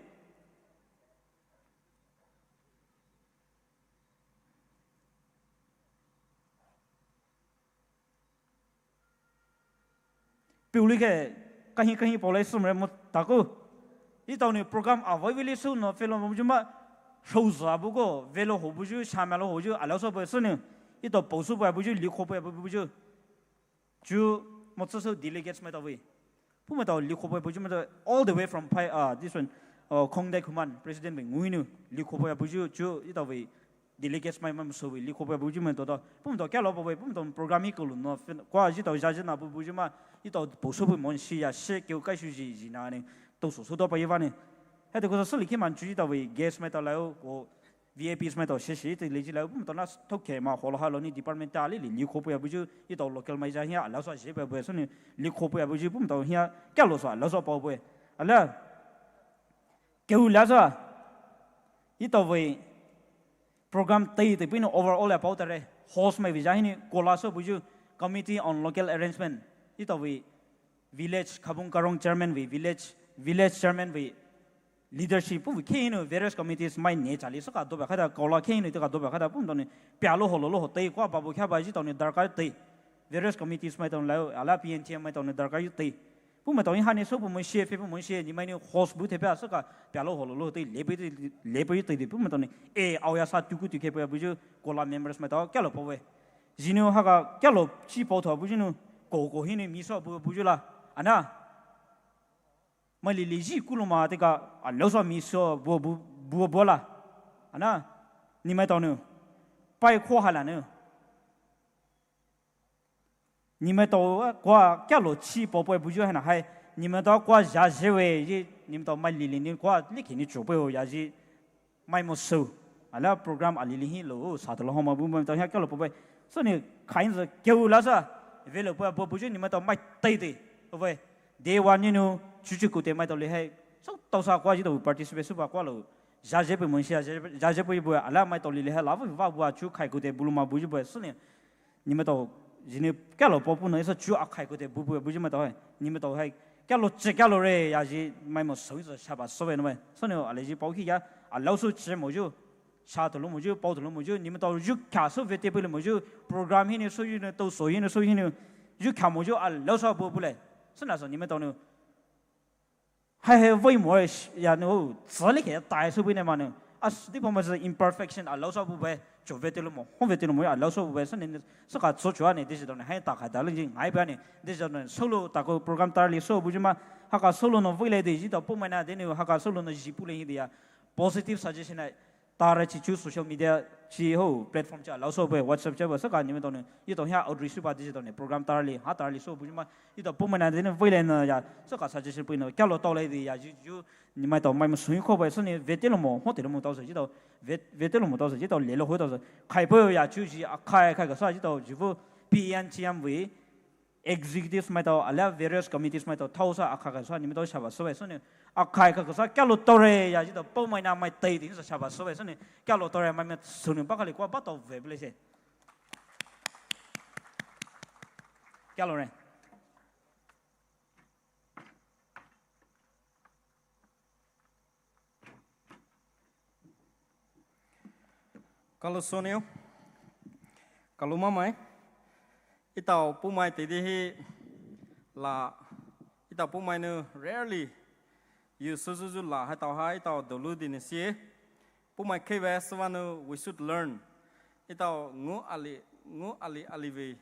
Speaker 4: biểu lý cái cái bảo lấy số một ta có ít tàu này program à với lý số nó phải làm một chút mà sâu xa bố có về lo hồ bố chú tham gia lo hồ chú à lo số bữa số này ít tàu bảo số bữa bố chú lý khổ bữa chú một số delegates mà tàu về bố mà tàu lý khổ bữa chú mà tàu all the way from this one Khong Dae Kuman president mình ngui nữa lý khổ bữa chú ít tàu về delegates mà số về lý khổ bữa chú mà tàu bố mà tàu kéo lo bữa bố mà tàu program hi câu nó qua ít tàu ra chứ nào bố chú mà ít tàu bổ sung một món xí à sẽ kêu cái gì nào này tàu số đó bao nhiêu vậy hay thì có số lịch mà chú ý tàu về guest mà tàu lao có VIPs mà tàu sẽ thì lấy chỉ lao tàu nó thóc kề mà họ là ni departmental li khổ bữa bữa ít tàu local mà ra here lao sao sẽ bữa số này li khổ bữa bữa tàu here kéo lao sao bao bữa là kêu là sao ít tàu về program tây thì bên overall about đấy host mà về ra này có là sao bữa committee on local arrangement ít tàu về village Khabung Karong chairman về village chairman về leadership với khi nó various committees mai nhẹ chali so cả đồ bạc khác câu là khi nó thì cả đồ bạc khác cũng tao này bia lo hồ lo tây qua babu kia bài chỉ tao này đặc cái tây various committees mai tao lao ala PNTM mai tao này đặc cái tây cũng mà tao này hai số mình share phép mình share nhưng mà này host bút thế bây giờ cả bia lo hồ lo tây lệ bơi tây cũng mà tao này ao ya sa tu cái bây giờ câu là members mai tao cái lo bao về zino ha cái lo chỉ bao thọ bây giờ cổ hi này mi so bố là anh à mà lý gì cũng mà thế cả anh lâu so mi so bố là anh à ni mai tao nữa bay khoa hà là nữa ni mai tao qua cái lo chi bố bố hay là hay ni mai tao qua giá chế về gì ni mai tao mai lý ni qua lý khi ni chụp bố giá gì mai một số anh là program anh lý hi lo sao tao lo mà bố mai tao hay cái lo bố so ni khai ra kêu là sao về lúc bố chú ni mà tao mai tây tây, vậy day one you know chú cụ thể mai tao lấy hay, so tao sao qua chỉ tao participate số qua lo, giá chế bữa mình giá chế bữa ala mai tao lấy hay là vào vào chú khai cụ thể bulu mà bố chú bữa so ni mà tao chỉ ni cái lo bố nói so chú khai cụ thể bố chú mà tao hay, ni mà tao hay cái lo chế cái lo re, ya chỉ mai một số giờ sao so vậy nó so ni ala chỉ bảo khi ya ala số chế một chú cha tụi nó một chút, bao tụi nó một chút, nhưng mà tao giúp cả số việc tiếp một chút, program này số này tao số này số này, giúp cả một chút, lâu sau bố bố lại, sao nào nhưng mà tao nữa, hay với mọi nhà nó, xử lý cái tài số bên này mà nữa, đi vào mà imperfection, lâu sau bố về, chỗ về tiêu một, không về tiêu một, lâu sau bố về, sao nên sao cả số chỗ này, đây là hay ta khai lên gì, ngay bên này, đây là solo ta có program ta lý số bố chứ mà, haka solo nó với lại đây chỉ tao bố mày na, đây nữa haka solo nó chỉ bố lên gì à, positive suggestion này. Tara chichu social media chi ho platform cha lao so be WhatsApp cha ba sa ka ni me to ne i to ya outreach ba di to ne program tarli ha tarli so bu ma i to Poumai na de ne voi le na ya sa ka sa chi pu no kya lo to le di ya ju你买到买么水果呗，是你别的了么，我的了么到时知道，别的了么到时知道，来了回到时开不呀，就是开个啥知道，就不 PNTM 为 executive 买到，阿拉 various committees 买到，掏啥开个啥，你们都晓得所谓是呢，开个啥，假如到嘞呀，知道Poumai那买对的是晓得所谓是呢，假如到嘞买么手里把个哩瓜把到回不来些，假如呢？
Speaker 15: Kalau sonio, kalau mamai, itau Poumai tadi la, itau Poumai nu rarely you susu la, itau dulu di nasi, Poumai kaya sesuatu we should learn, itau ngu ali we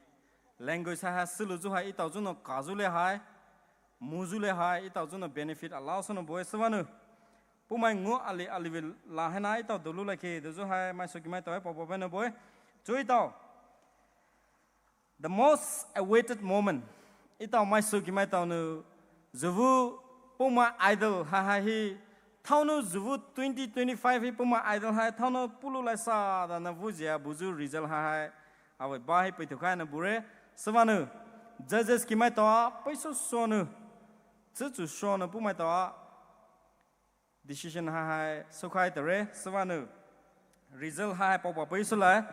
Speaker 15: language hai seluju hai itau juno kazule hai, muzule hai itau juno benefit Allah sono boy sesuatu. Poumai ngu ali we la hai na itau dulu lagi dojo hai mai soki mai tau papa bena boy, cuy itau. The most awaited moment, itau mai soki mai tau nu, zuvu Poumai idol hi, tau nu zuvu 2025 hi Poumai idol hai, tau nu pulu lai sa da na vujia buzu result hai, awe bahi petukai na bure, sesuatu. Judges ki mai tau, paiso sonu, cucu sonu Poumai tau. Decision hai sukai tere sesuatu result hai papa paisulai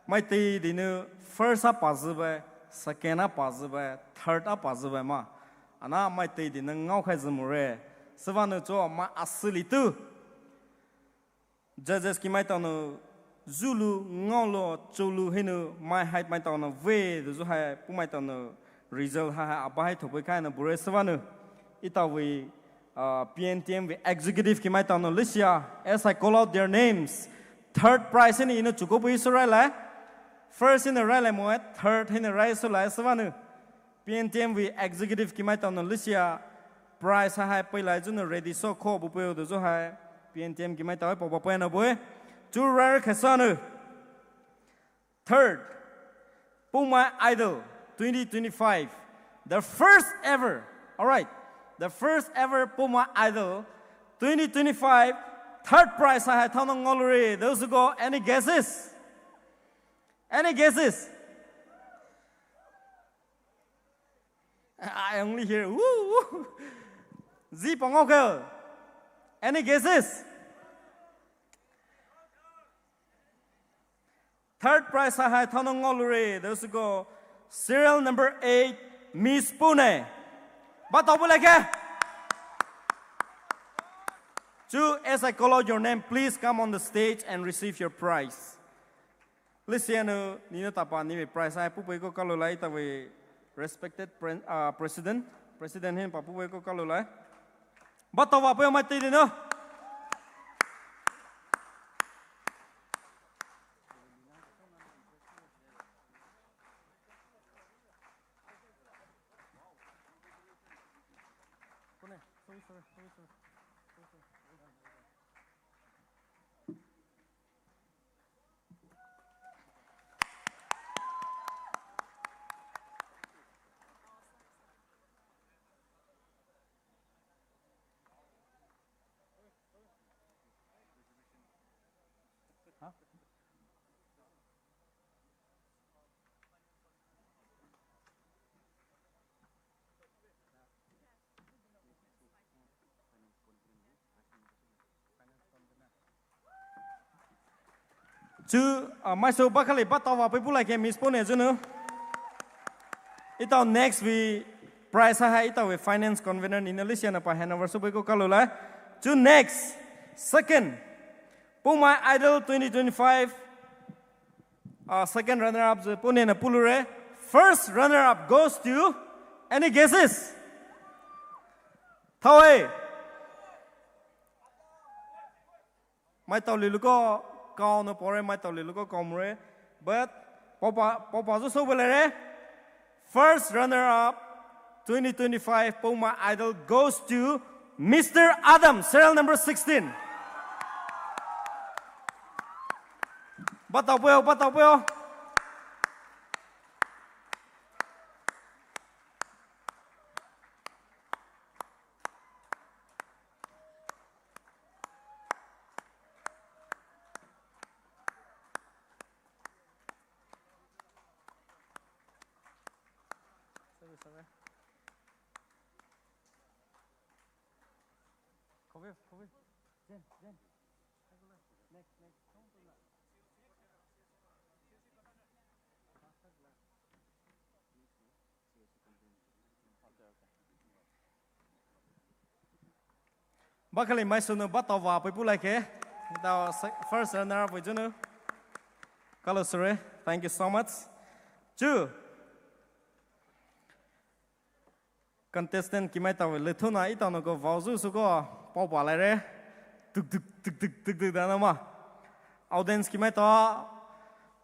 Speaker 15: mai ti dinu first up pazubai second up pazubai third up pazubai ma ana mai ti dinu ngau khai zumure sesuatu jo ma asli tu judges ki mai tanu zulu ngolo chulu hinu mai hai mai tanu ve jo hai Poumai tanu result hai abai thopai kai na bure sesuatu itawi PNTM executive ki mai tano Licia as I call out their names third prize in ino chukopu isura la first in the rally mo third in the rise la savanu PNTM executive ki mai tano Licia prize ha paila jun ready so kho bu pe do zo ha PNTM ki mai taw pa pa na boy two rare khasanu third Poumai Idol 2025 the first ever all right. The first ever Poumai Idol 2025 third prize I had Tanong already. Those who go, any guesses? Any guesses? I only hear woo woo. Z Pangao. Any guesses? Third prize I had Tanong already. Those who go, serial number 8, Miss Pune. Batau boleh ke? Two, as I call out your name, please come on the stage and receive your prize. Listen, Nino Tapa, ni prize saya pupai ko kalau lai tawe respected president hen papupai ko kalau lai. Batau apa yang mati dino? Two, myself bakali batawa people like Miss Pune juno. Ita next we prize ha ita we finance convener in Malaysia na pa Hanover so ko kalula. Two next, second Poumai Idol 2025 second runner up Pune na pulure. First runner up goes to any guesses? Thawe. Mai tau liluko Kau no pore mai tau liluko komre, but papa zo so boleh. First runner up 2025 Poumai Idol goes to Mr. Adam, serial number 16. bắt đầu bêu. Bác khali mai sunu bắt tàu vào people like it. Tàu first runner up với chúng nó. Kalau sure, thank you so much. Two. Contestant kimai tàu lệ thôn này tàu nó có vào du số có bao bỏ lại đấy. Tuk đó mà. Audience kimai tàu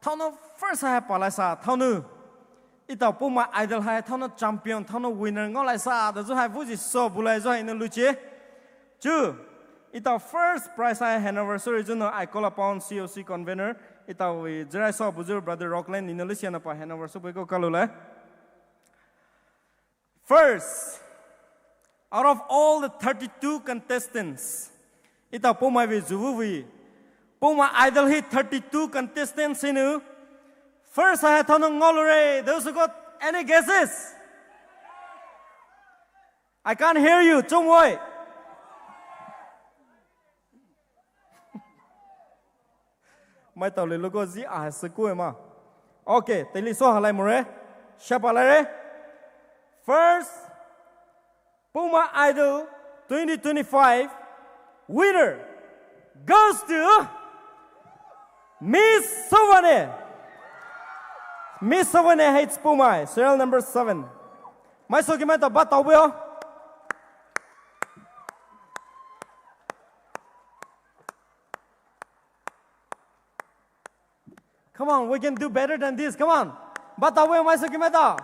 Speaker 15: thao nó first hai bỏ lại sa thao nu. Itaw Poumai idol hai thao nó champion thao nó winner ngó lại sa. Đó hai vũ gì so bù lại do hai nó lưu chế. Two, itaw first prize anniversary juno I call upon COC convener itaw jerai so bujur brother Rockland in Malaysia na pa anniversary ko kalula. First, out of all the 32 contestants, itaw Poumai vi juvuvi Poumai idol hit 32 contestants inu. First I thon ngolore. Those who got any guesses? I can't hear you. Chongwoi. Mai tàu lên logo gì à sự cuối mà. Okay, tay lý số halai more. Shapa lại. First, Poumai Idol 2025 winner goes to Miss Savane. Miss Savane hates Poumai. Serial number 7. Mai số mai tàu bắt tàu bêu. Come on, we can do better than this. Come on. Bata we mai suki meta.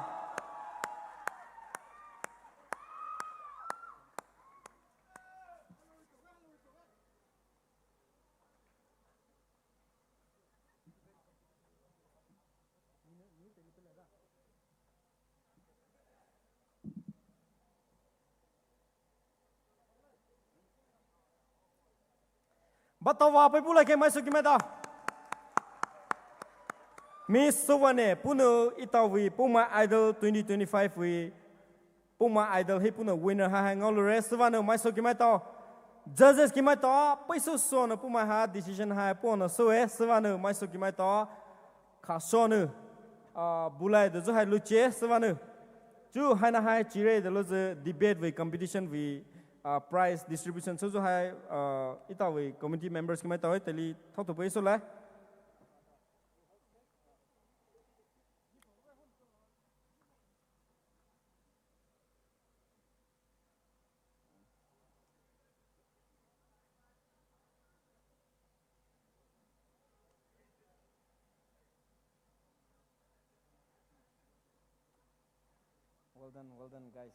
Speaker 15: Bata wa pe pula ke mai suki meta. Miss Savane, puno itawi Poumai Idol 2025 we Poumai Idol he puno winner ha ngol rest Savane mai so kimai to judges kimai to paiso so na Poumai ha decision ha pon so e Savane mai so kimai to kha so nu bulai de zo hai luche Savane chu hai na hai chire de lo debate we competition we prize distribution so zo hai itawi committee members kimai to teli thok to paiso la. Well done, guys.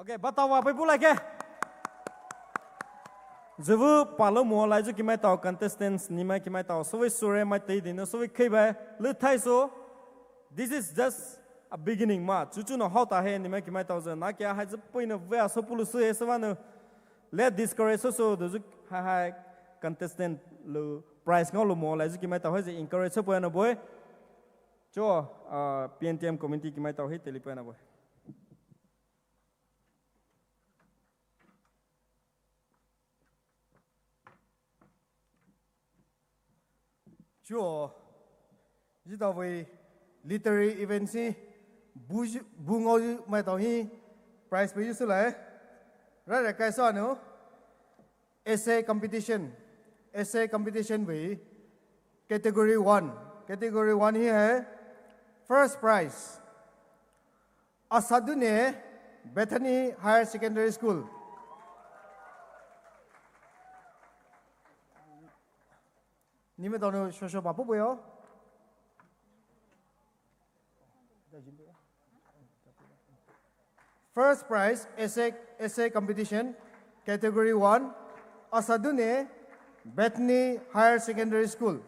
Speaker 15: Okay, batawa pe pula ke. Zevu palo mo lai ju kimai taw contestants nimai kimai taw so we sure mai tei din so we khei ba le thai so. This is just a beginning ma. Chuchu no how ta he nimai kimai taw za na kya ha ju poina ve so pulu so e so no. Let discourage so do ju ha contestant lo prize ngolo mo lai ju kimai taw he encourage so poina boy. Cho PNTM committee kimai taw he teli poina boy.
Speaker 1: Sure. Jita we literary event si bungo mai tao hi prize pe su lai. Ra ra kai so no. Essay competition we category 1. Category 1 hi hai first prize. Asadune Bethany Higher Secondary School. Nime dono shosho papu boyo.
Speaker 5: First prize, essay competition, category 1, Asadune, Bethany Higher Secondary School.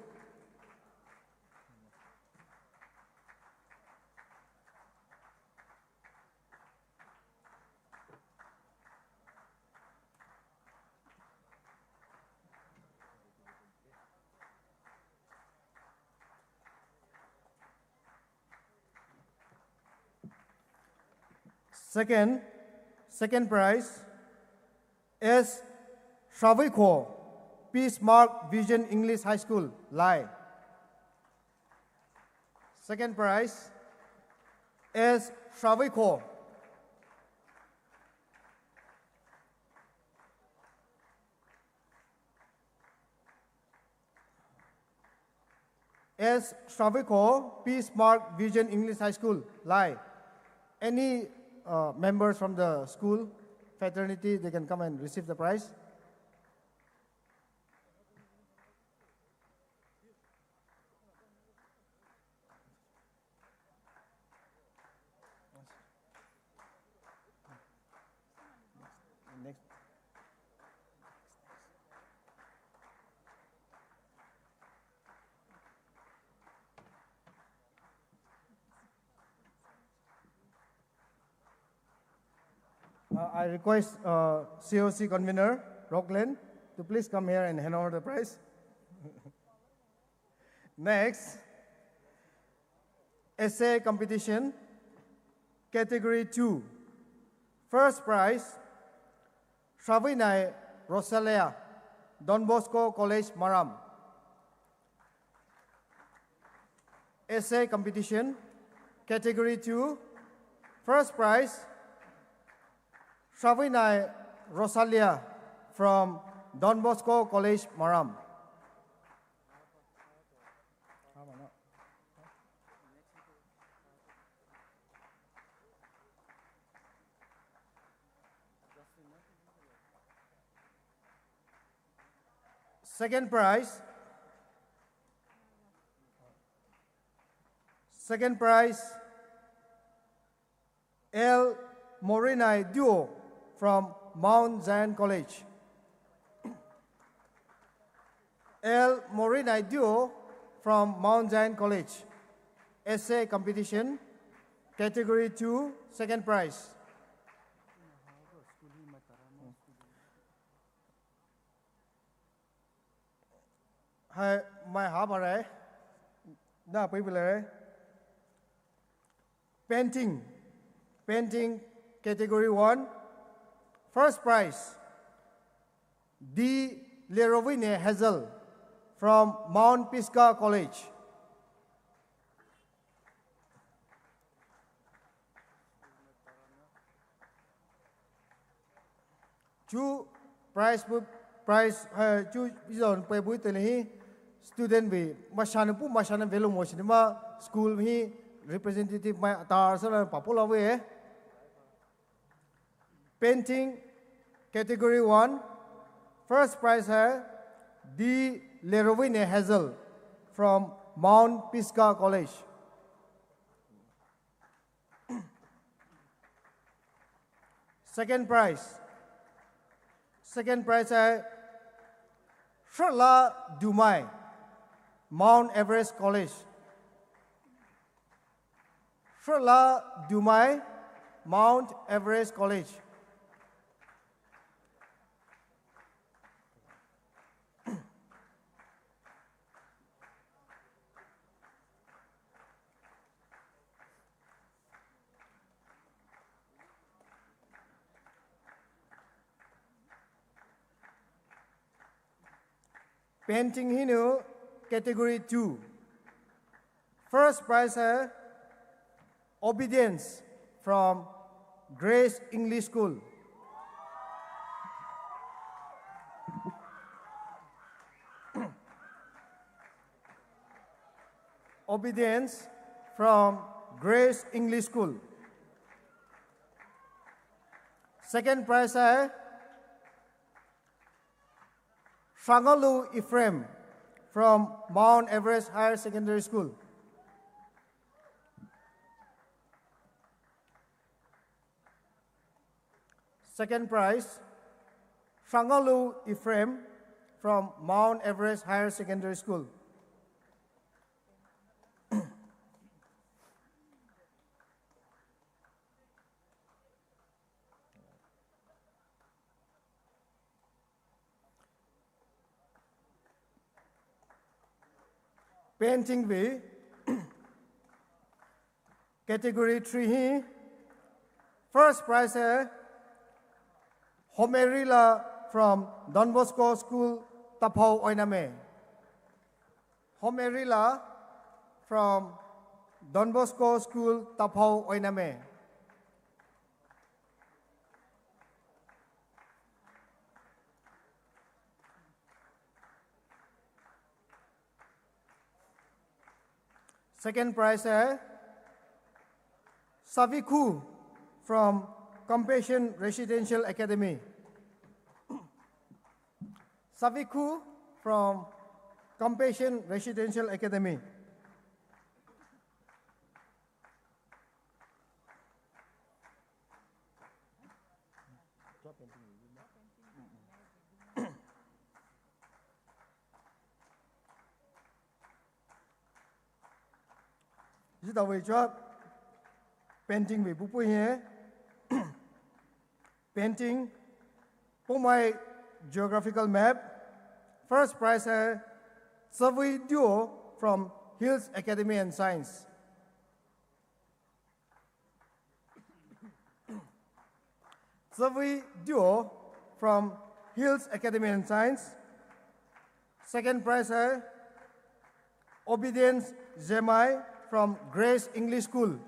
Speaker 5: Second prize is Shaviko, Peace Mark Vision English High School, Lai. Second prize is Shaviko. Is Shaviko, Peace Mark Vision English High School, Lai. Any members from the school fraternity, they can come and receive the prize. Next. I request COC convener, Rockland, to please come here and hand over the prize. Next, essay competition, category 2. First prize, Shavinai Rosalia, Don Bosco College, Maram. Essay competition, category 2. First prize, Shavinai Rosalia from Don Bosco College, Maram. Second prize, L. Morinai Duo from Mount Zion College. L. Morinai Duo from Mount Zion College. Essay competition, category 2, second prize. Hi, my habare, na people painting, category 1, first prize, D. Lerovine Hazel from Mount Pisgah College. Two prize two bizon pe bui tele student be masana velo mosinima school hi representative my tar sala popular way. Painting category 1, first prize है D. Lerovine Hazel from Mount Pisgah College. Second prize है ZAIB, Mount Everest College. ZAIB, Mount Everest College. Painting hino category 2. First prize है Obedience from Grace English School. Obedience from Grace English School. Second prize है Shangalu Ephraim from Mount Everest Higher Secondary School. Second prize, Shangalu Ephraim from Mount Everest Higher Secondary School. Painting V, category 3 he, first prize है Homerila from Don Bosco School, Tapau Oiname. Homerila from Don Bosco School, Tapau Oiname. Second prize है Saviku from Compassion Residential Academy. Saviku from Compassion Residential Academy. This is the job painting with Pupu here. Painting Poumai geographical map. First prize है Survey Duo from Hills Academy and Science. Survey Duo from Hills Academy and Science. Second prize है Obedience ZAIB from Grace English School.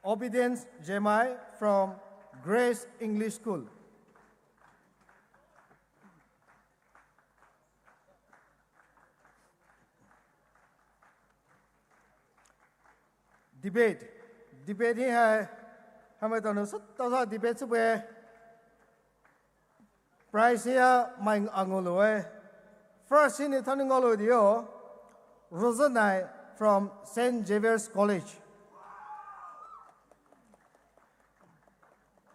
Speaker 5: Obedience ZAIB from Grace English School. Debate ही है हमें तो नहीं debate सुबह prize या माइंग आंगोलो है. First in it आंगोलो दियो Rosanai from St. Xavier's College.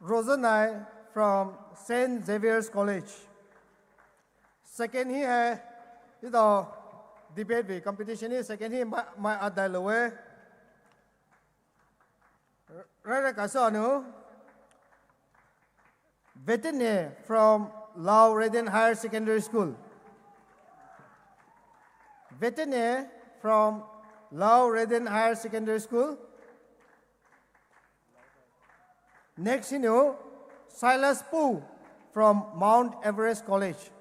Speaker 5: Rosanai from St. Xavier's College. Second ही है ये तो debate भी competition ही second ही मैं आधा लो है. Right कैसा no Veterinary from Lao Radiant Higher Secondary School. Veterinary from Lao Radiant Higher Secondary School. Next, you know, Silas Poo from Mount Everest College.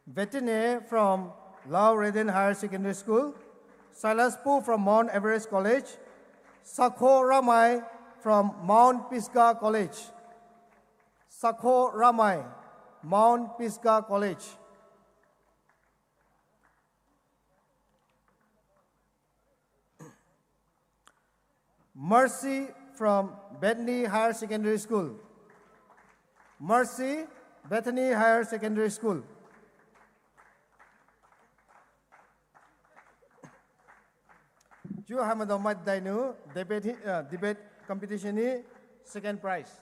Speaker 5: Veterinary from Lao Radiant Higher Secondary School. Silas Poo from Mount Everest College. Sakho Ramai from Mount Pisgah College. Sakho Ramai, Mount Pisgah College. Mercy from Bethany Higher Secondary School. Mercy, Bethany Higher Secondary School. You have a mat dino debate competition second prize.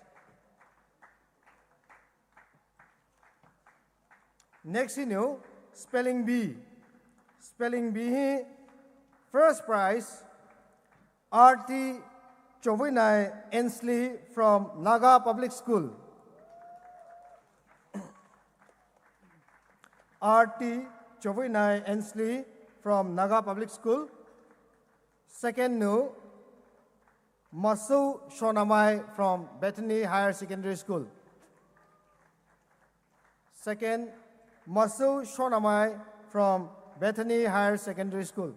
Speaker 5: Next you know spelling bee. Spelling bee first prize RT Chovinai Ensley from Naga Public School. RT Chovinai Ensley from Naga Public School. Second no Masu Shonamai from Bethany Higher Secondary School. Second Masu Shonamai from Bethany Higher Secondary School.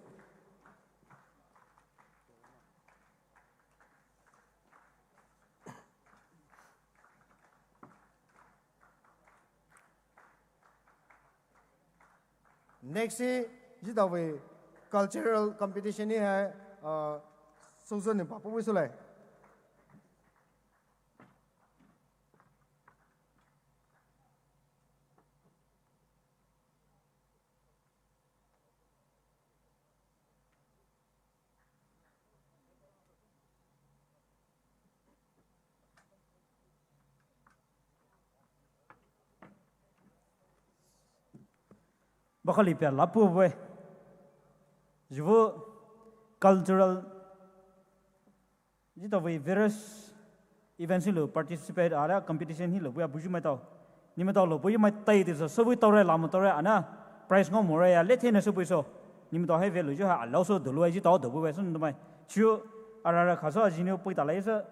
Speaker 5: Next is the cultural competition है सोजन ने पापा भी सुलाए
Speaker 4: bakali pe lapu we jivu cultural jito we various events hi lo participate ara competition hi lo ya buju mai taw ni ma taw lo buju mai tai de so we taw re lam taw re ana price ngom mo re ya le the na so so ni ma taw he ve lo ju ha lao so de lo ji taw de bu we sun de mai chu ara kha so ji ni pui ta lai so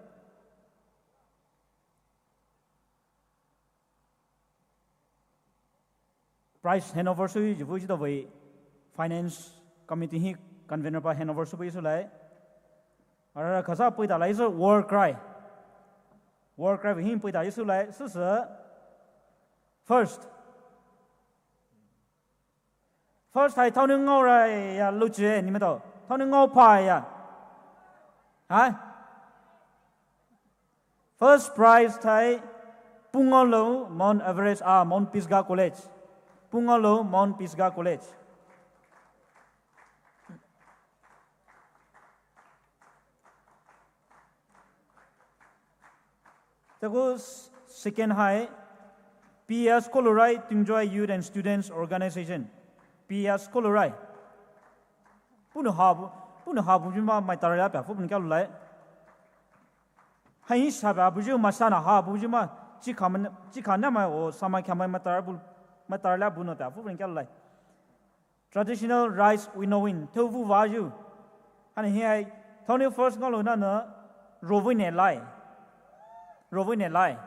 Speaker 4: price handover so ji bu ji taw we finance committee hi convener pa handover so so lai ara kha sa pui ta lai so war cry with him pui ta so lai so first hai thao nương ngô ra ya lu che ni ma to thao nương ngô pa ya ha first prize thai Pangao Mount Everest Mount Pisgah College Pangao Mount Pisgah College second high PS Kolorai Tingjoy Youth and Students Organization PS Kolorai Puno habu juma mai taraya pa fu pun lai hai saba buju masana habu juma chi khana mai o sama khamai matarla buno ta fu pun lai traditional rice winnowing tofu vaju han hi thoni first ngalo na rovine lai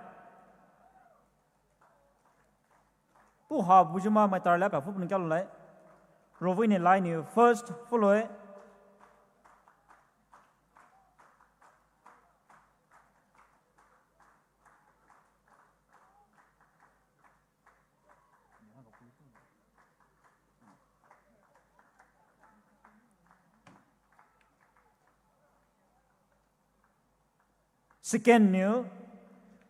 Speaker 4: pu habu juma mai tarla pa fu pun lai rovine lai ni first follow second new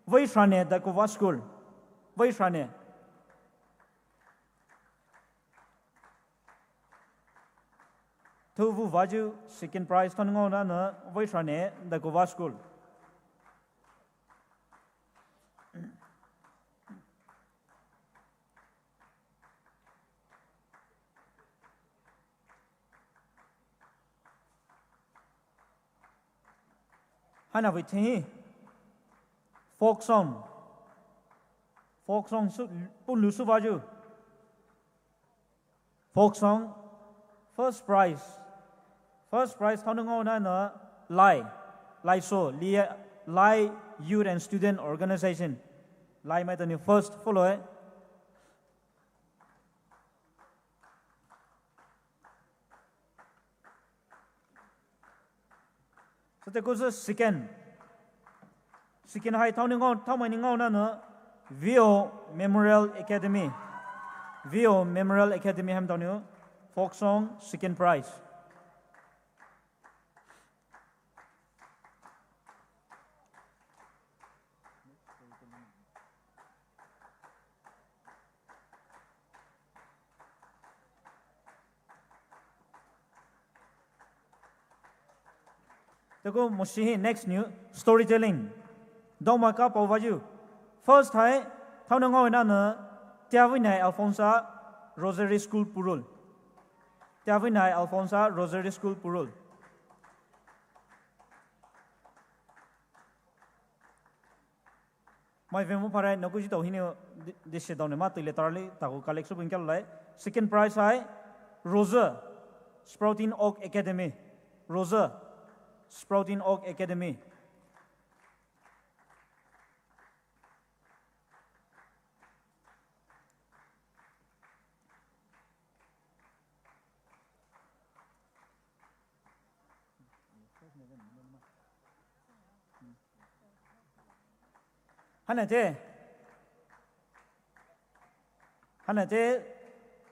Speaker 4: Vaishrane Dakova school Vaishrane Tovu Vaju second prize Tanngona na Vaishrane Dakova school Hana vithi folk song pun lusu baju folk song first prize thonong na lai so lai youth and student organization lai mai the first follow so there goes a second high thao mai ngau na VO Memorial Academy ham tau folk song second prize Tego moshi next new storytelling doma ka pawaju first hai thau ngau na Tiavinai Alfonsa Rosary School Purul mai vemu parai nokuji to hine deshe dawne ma tile tarli taku collection bunkal lai second prize hai Rosa Sprouting Oak Academy Hanate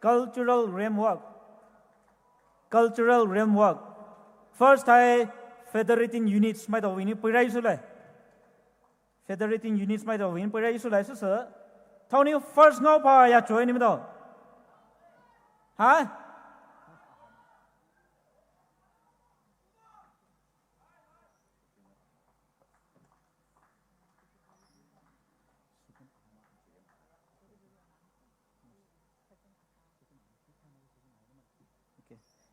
Speaker 4: cultural framework first hai federating units mai do wini pirai sulai so sir thoni first ngau pa ya choi ni do ha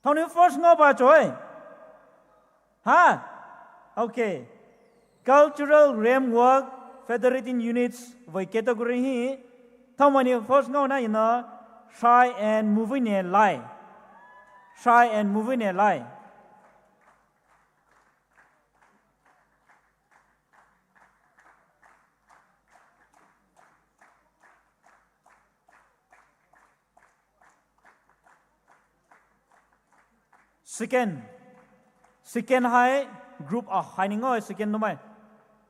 Speaker 4: thằng này first ngô bà trời ha okay cultural framework federating units với category hi thằng mình first ngô này nó shy and moving in line shy and moving in line second high group a high ngoi second nomai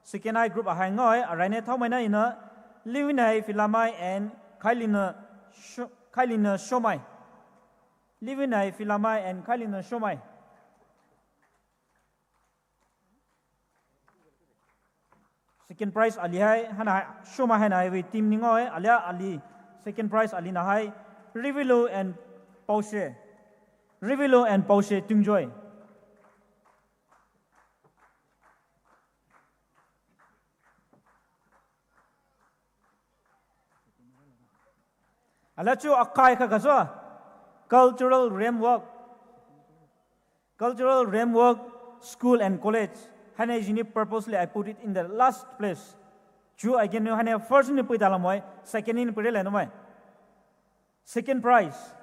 Speaker 4: second high group a high ngoi a raine thau mai na ina livinai filamai and khailina shomai livinai filamai and khailina shomai second prize ali hai hana shoma hai na we team ningoi alia ali second prize ali na hai revelo and pause Revelo and Paode Tungjoy. Alachu akai kagaso cultural framework school and college. Hane jini purposely I put it in the last place. Chu again hane first ni pui dalamoy, second ni pui dalamoy. Second prize.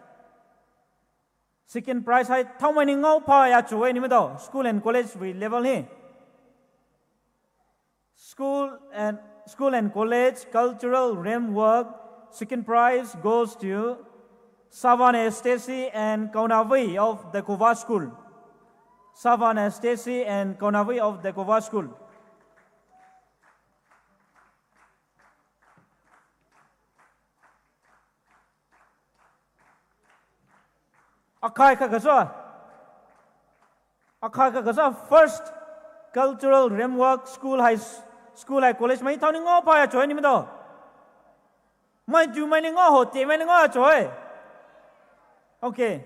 Speaker 4: Second prize hai thau many ngau pa ya chuai ni do school and college we level hi school and college cultural framework second prize goes to Savannah Stacy and Kaunavi of the Kova School Savannah Stacy and Kaunavi of the Kova School Akai kagaso first cultural framework school high college mai thau ni ngo pa ya choi ni do mai ju mai ni ngo ho te mai ni ngo choi okay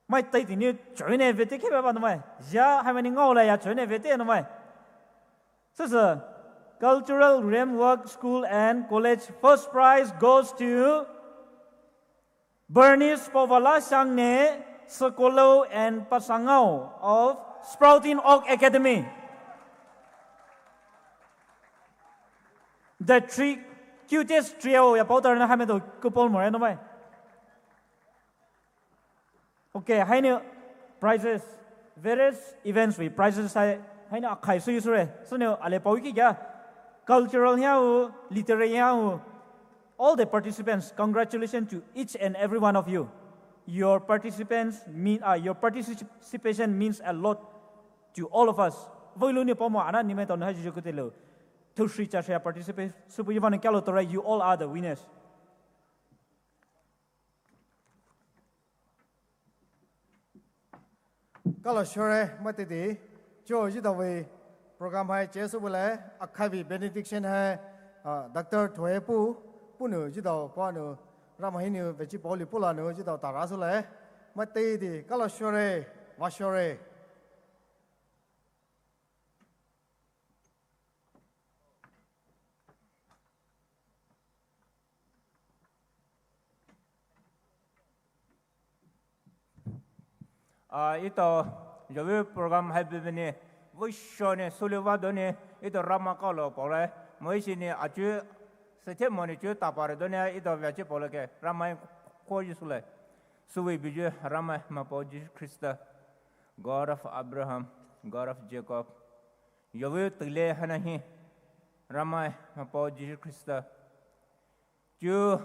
Speaker 4: mai tai ti ni choi ne vete ke ba mai ja hai mai ni ngo la ya choi ne vete no mai so cultural framework school and college first prize goes to Bernice Povala Sangne, Sokolo and Pangao of Sprouting Oak Academy. The cutest trio ya powder na hame do couple more no mai. Okay, haine prizes various events we prizes haine akai su yusure. So ne ale pawiki ya cultural ya literary ya all the participants, congratulations to each and every one of you. Your participation means a lot to all of us. You all are the winners.
Speaker 5: Kalau sore mati di, jo jida we program hai jesu boleh akhabi benediction hai Dr. Thoepu puno jida ko anu ramahini vechi poli pula nu jida tarasu le mati di kalau sore wasore.
Speaker 7: Ito jadi program habis ini, wishone sulivadone itu ramah kalau boleh, mesti ni acu setiap mana acu tapar done itu wajib boleh ke ramai koji sulai, suwi biju ramai mapoji Krista, God of Abraham, God of Jacob, jadi tile hanahi ramai mapoji Krista, ju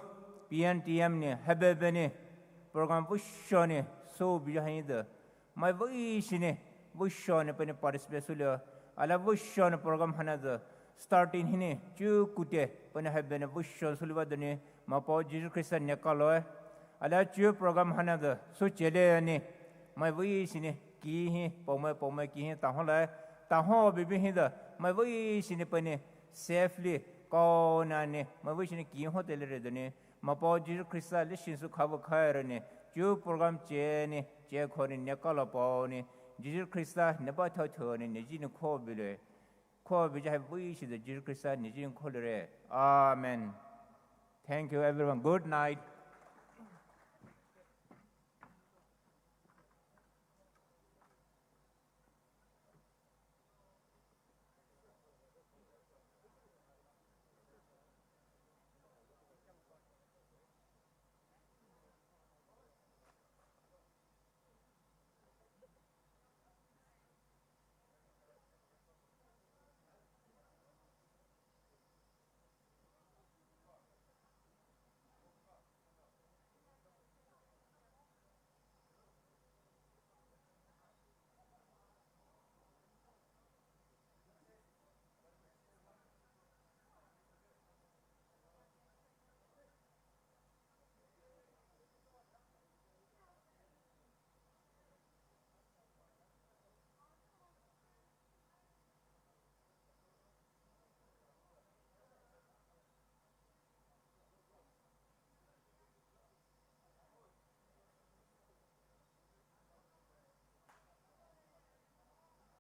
Speaker 7: PNTM ni habis ini program wishone so biju hanya my voice in a bush on a penny participation. I love bush on a program another. Starting in Jew Kute, when I have been a bush on Sullivan, Mapo Jesus Christian Necaloy. I love Jew program another. So Chele, my voice in a key, Poumai key, Tahola, Taho baby hither. My voice in a penny safely. Call Nani, my wish in a key hotel redone. Mapo Jesus Christian listens to Khabung Karong. Jew program Jenny. Jekoni Nicola Pony, Jesus Christa, Nebato, and Nijin Corbile. Corbile have wished the Jesus Christa, Nijin Colere. Amen. Thank you, everyone. Good night.